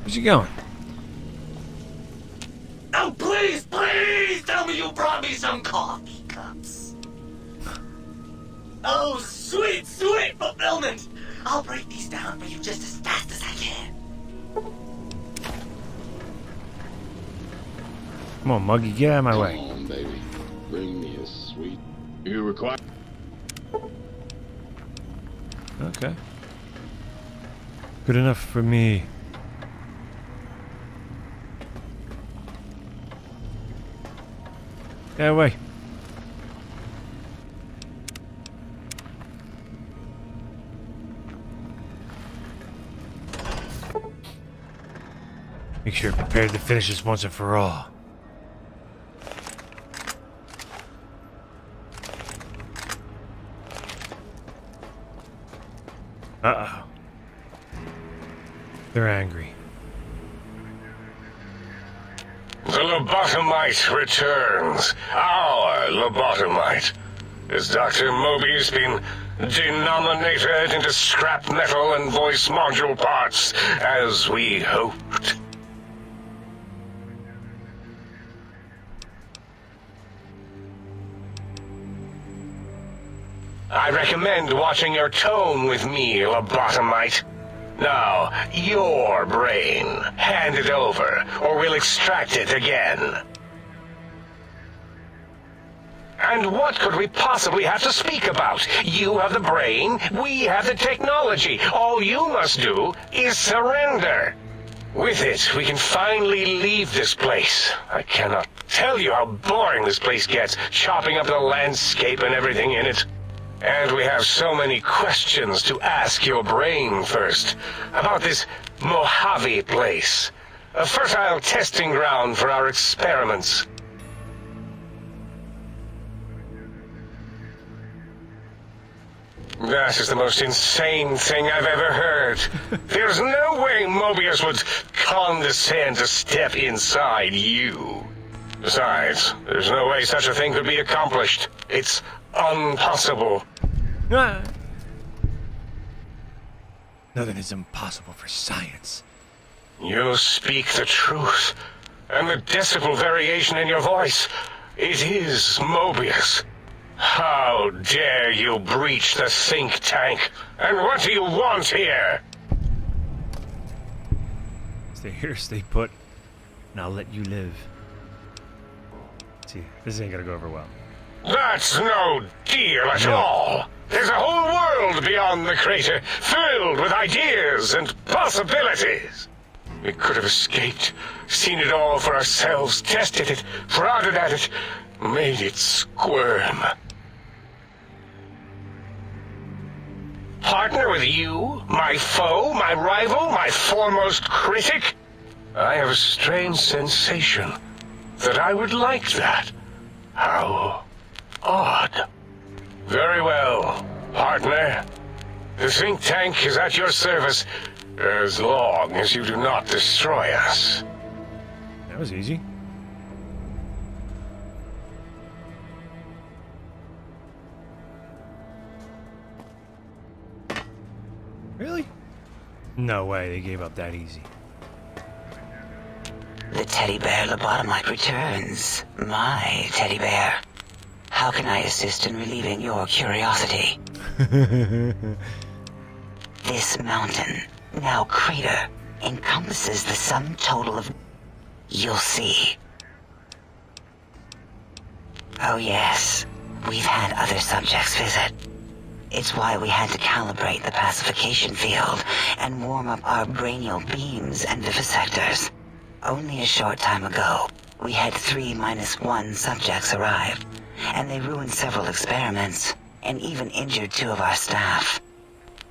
Where's he going? Oh, please, please tell me you brought me some coffee cups. Oh, sweet, sweet fulfillment. I'll break these down for you just as fast as I can. Come on, Muggy, get out of my way. Come on, baby. Bring me a sweet... You require... Okay. Good enough for me. Get away. Make sure you're prepared to finish this once and for all. Uh-oh. They're angry. The lobotomite returns. Our lobotomite. Has Dr. Mobius been denominated into scrap metal and voice module parts, as we hoped? I recommend watching your tone with me, lobotomite. Now, your brain. Hand it over, or we'll extract it again. And what could we possibly have to speak about? You have the brain, we have the technology. All you must do is surrender. With it, we can finally leave this place. I cannot tell you how boring this place gets, chopping up the landscape and everything in it. And we have so many questions to ask your brain first. About this Mojave place. A fertile testing ground for our experiments. That is the most insane thing I've ever heard. There's no way Mobius would condescend to step inside you. Besides, there's no way such a thing could be accomplished. It's impossible. Nothing is impossible for science. You speak the truth. And the decibel variation in your voice, it is Mobius. How dare you breach the think tank? And what do you want here? Stay here, stay put, and I'll let you live. See, this ain't gonna go over well. That's no deal at all. There's a whole world beyond the crater, filled with ideas and possibilities. We could have escaped, seen it all for ourselves, tested it, prodded at it, made it squirm. Partner with you, my foe, my rival, my foremost critic? I have a strange sensation that I would like that. How odd. Very well, partner. The think tank is at your service as long as you do not destroy us. That was easy. Really? No way they gave up that easy. The teddy bear lobotomite returns. My teddy bear. How can I assist in relieving your curiosity? This mountain, now crater, encompasses the sum total of... You'll see. Oh yes, we've had other subjects visit. It's why we had to calibrate the pacification field and warm up our brainial beams and vivisectors. Only a short time ago, we had 3-1 subjects arrive, and they ruined several experiments, and even injured 2 of our staff.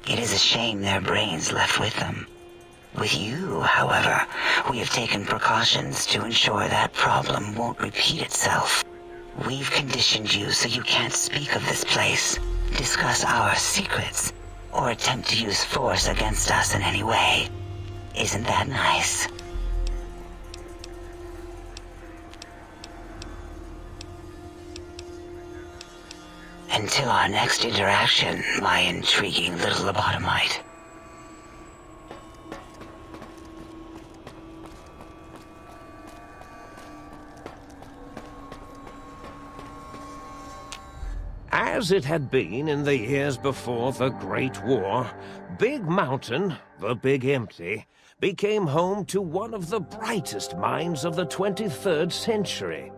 It is a shame their brains left with them. With you, however, we have taken precautions to ensure that problem won't repeat itself. We've conditioned you so you can't speak of this place, discuss our secrets, or attempt to use force against us in any way. Isn't that nice? Until our next interaction, my intriguing little lobotomite. As it had been in the years before the Great War, Big Mountain, the Big Empty, became home to one of the brightest minds of the 23rd century.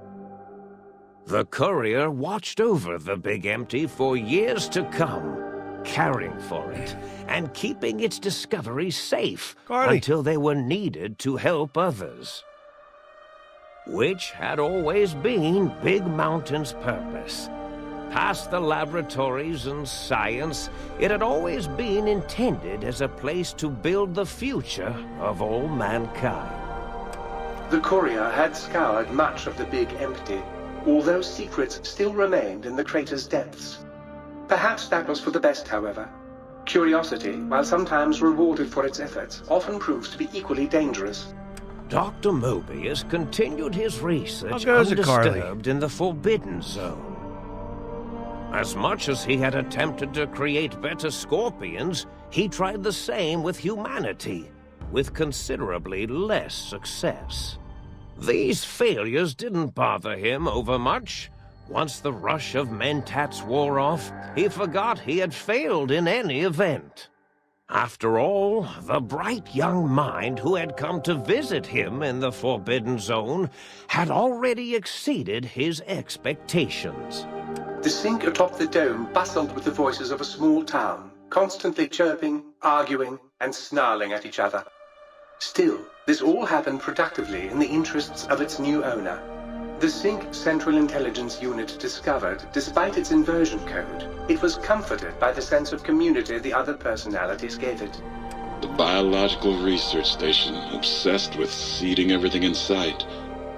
The courier watched over the Big Empty for years to come, caring for it and keeping its discoveries safe until they were needed to help others. Which had always been Big Mountain's purpose. Past the laboratories and science, it had always been intended as a place to build the future of all mankind. The courier had scoured much of the Big Empty, although secrets still remained in the crater's depths. Perhaps that was for the best, however. Curiosity, while sometimes rewarded for its efforts, often proves to be equally dangerous. Dr. Mobius continued his research undisturbed in the Forbidden Zone. As much as he had attempted to create better scorpions, he tried the same with humanity, with considerably less success. These failures didn't bother him overmuch. Once the rush of mentats wore off, he forgot he had failed in any event. After all, the bright young mind who had come to visit him in the Forbidden Zone had already exceeded his expectations. The sink atop the dome bustled with the voices of a small town, constantly chirping, arguing, and snarling at each other. Still, this all happened productively in the interests of its new owner. The Sync Central Intelligence Unit discovered, despite its inversion code, it was comforted by the sense of community the other personalities gave it. The Biological Research Station, obsessed with seeding everything in sight,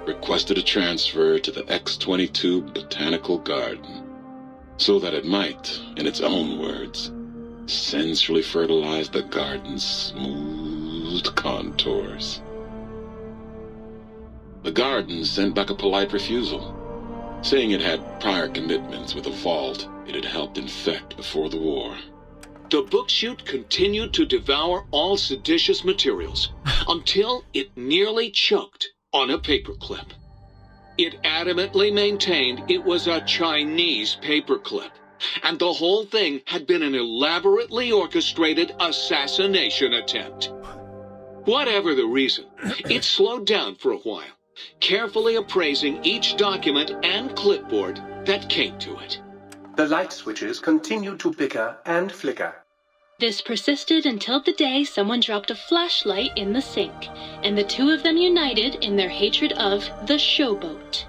requested a transfer to the X-22 Botanical Garden, so that it might, in its own words, sensually fertilized the garden's smooth contours. The garden sent back a polite refusal, saying it had prior commitments with a vault it had helped infect before the war. The book chute continued to devour all seditious materials until it nearly choked on a paperclip. It adamantly maintained it was a Chinese paperclip, and the whole thing had been an elaborately orchestrated assassination attempt. Whatever the reason, it slowed down for a while, carefully appraising each document and clipboard that came to it. The light switches continued to bicker and flicker. This persisted until the day someone dropped a flashlight in the sink, and the two of them united in their hatred of the showboat.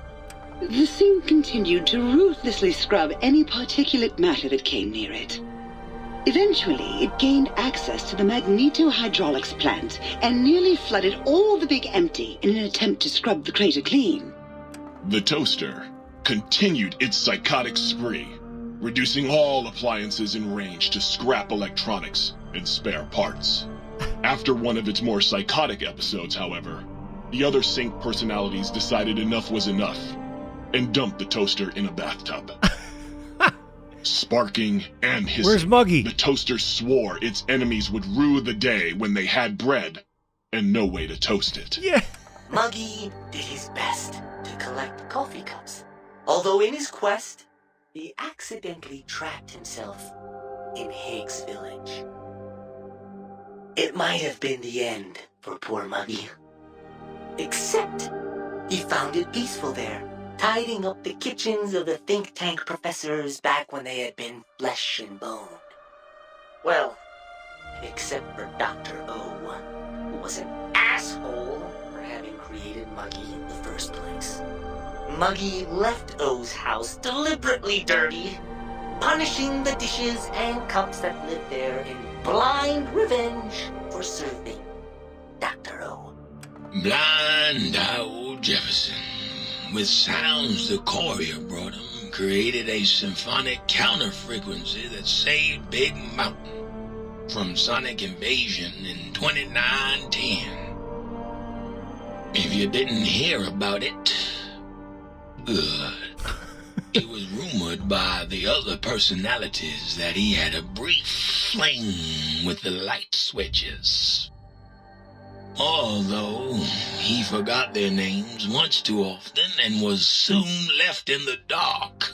The sink continued to ruthlessly scrub any particulate matter that came near it. Eventually, it gained access to the magneto-hydraulics plant and nearly flooded all the big empty in an attempt to scrub the crater clean. The toaster continued its psychotic spree, reducing all appliances in range to scrap electronics and spare parts. After one of its more psychotic episodes, however, the other sink personalities decided enough was enough and dumped the toaster in a bathtub. Sparking and hissing, where's Muggy? The toaster swore its enemies would rue the day when they had bread and no way to toast it. Yeah. Muggy did his best to collect coffee cups, although in his quest, he accidentally trapped himself in Higgs Village. It might have been the end for poor Muggy. Except, he found it peaceful there, tidying up the kitchens of the think tank professors back when they had been flesh and bone. Well, except for Dr. O, who was an asshole for having created Muggy in the first place. Muggy left O's house deliberately dirty, punishing the dishes and cups that lived there in blind revenge for serving Dr. O. Blind old Jefferson, with sounds the courier brought him, created a symphonic counter-frequency that saved Big Mountain from sonic invasion in 2910. If you didn't hear about it, good. It was rumored by the other personalities that he had a brief fling with the light switches. Although he forgot their names once too often and was soon left in the dark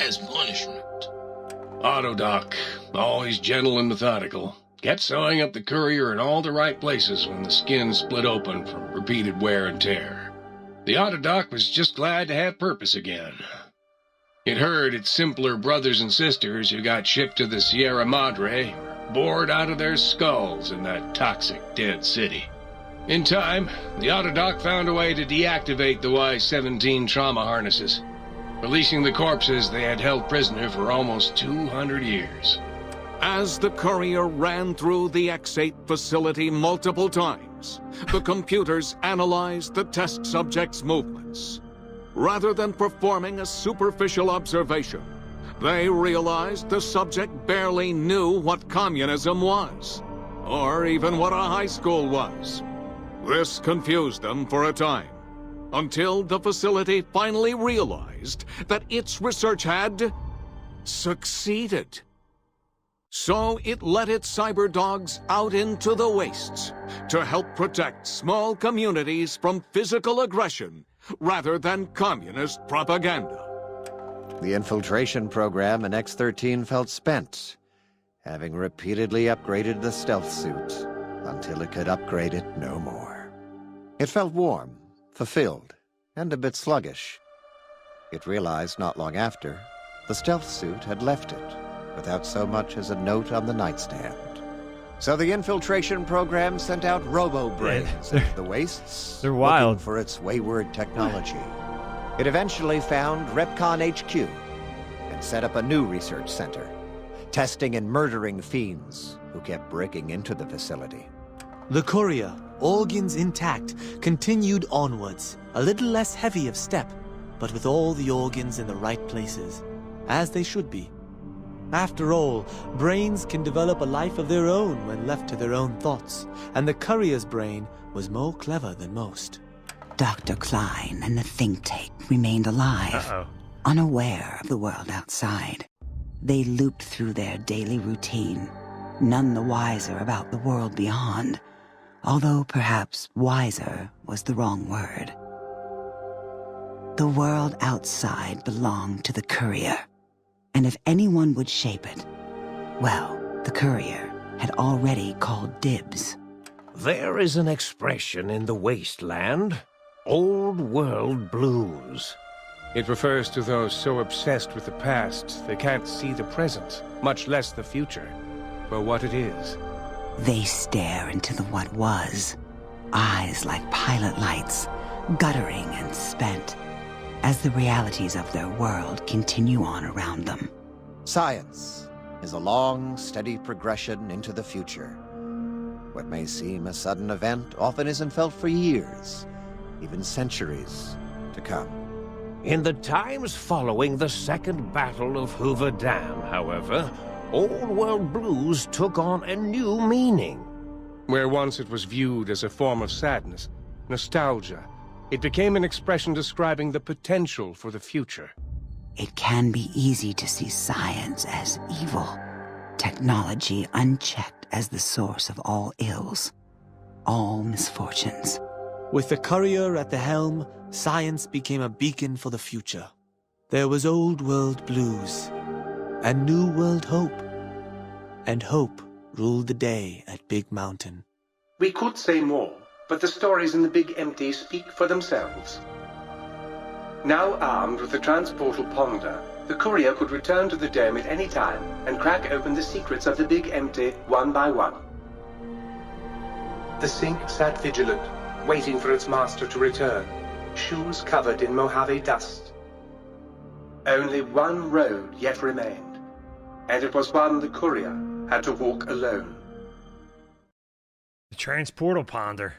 as punishment. Autodoc, always gentle and methodical, kept sewing up the courier in all the right places when the skin split open from repeated wear and tear. The Autodoc was just glad to have purpose again. It heard its simpler brothers and sisters who got shipped to the Sierra Madre were bored out of their skulls in that toxic dead city. In time, the Autodoc found a way to deactivate the Y-17 trauma harnesses, releasing the corpses they had held prisoner for almost 200 years. As the courier ran through the X8 facility multiple times, the computers analyzed the test subject's movements. Rather than performing a superficial observation, they realized the subject barely knew what communism was, or even what a high school was. This confused them for a time, until the facility finally realized that its research had succeeded. So it let its cyber dogs out into the wastes to help protect small communities from physical aggression rather than communist propaganda. The infiltration program in X-13 felt spent, having repeatedly upgraded the stealth suit until it could upgrade it no more. It felt warm, fulfilled, and a bit sluggish. It realized not long after, the stealth suit had left it, without so much as a note on the nightstand. So the infiltration program sent out robo-brains into the wastes, they're wild, looking for its wayward technology. It eventually found Repcon HQ and set up a new research center, testing and murdering fiends who kept breaking into the facility. The courier, organs intact, continued onwards, a little less heavy of step, but with all the organs in the right places, as they should be. After all, brains can develop a life of their own when left to their own thoughts, and the courier's brain was more clever than most. Dr. Klein and the think tank remained alive, unaware of the world outside. They looped through their daily routine, none the wiser about the world beyond, although perhaps wiser was the wrong word. The world outside belonged to the courier, and if anyone would shape it, well, the courier had already called dibs. There is an expression in the wasteland, old world blues. It refers to those so obsessed with the past they can't see the present, much less the future, for what it is. They stare into the what was, eyes like pilot lights, guttering and spent, as the realities of their world continue on around them. Science is a long, steady progression into the future. What may seem a sudden event often isn't felt for years, even centuries to come. In the times following the Second Battle of Hoover Dam, however, old world blues took on a new meaning. Where once it was viewed as a form of sadness, nostalgia, it became an expression describing the potential for the future. It can be easy to see science as evil, technology unchecked as the source of all ills, all misfortunes. With the courier at the helm, science became a beacon for the future. There was old world blues, and new world hope. And hope ruled the day at Big Mountain. We could say more, but the stories in the Big Empty speak for themselves. Now armed with the transportal ponder, the courier could return to the dome at any time and crack open the secrets of the Big Empty one by one. The sink sat vigilant, waiting for its master to return, shoes covered in Mojave dust. Only one road yet remained, and it was one the courier had to walk alone. The transportal ponder.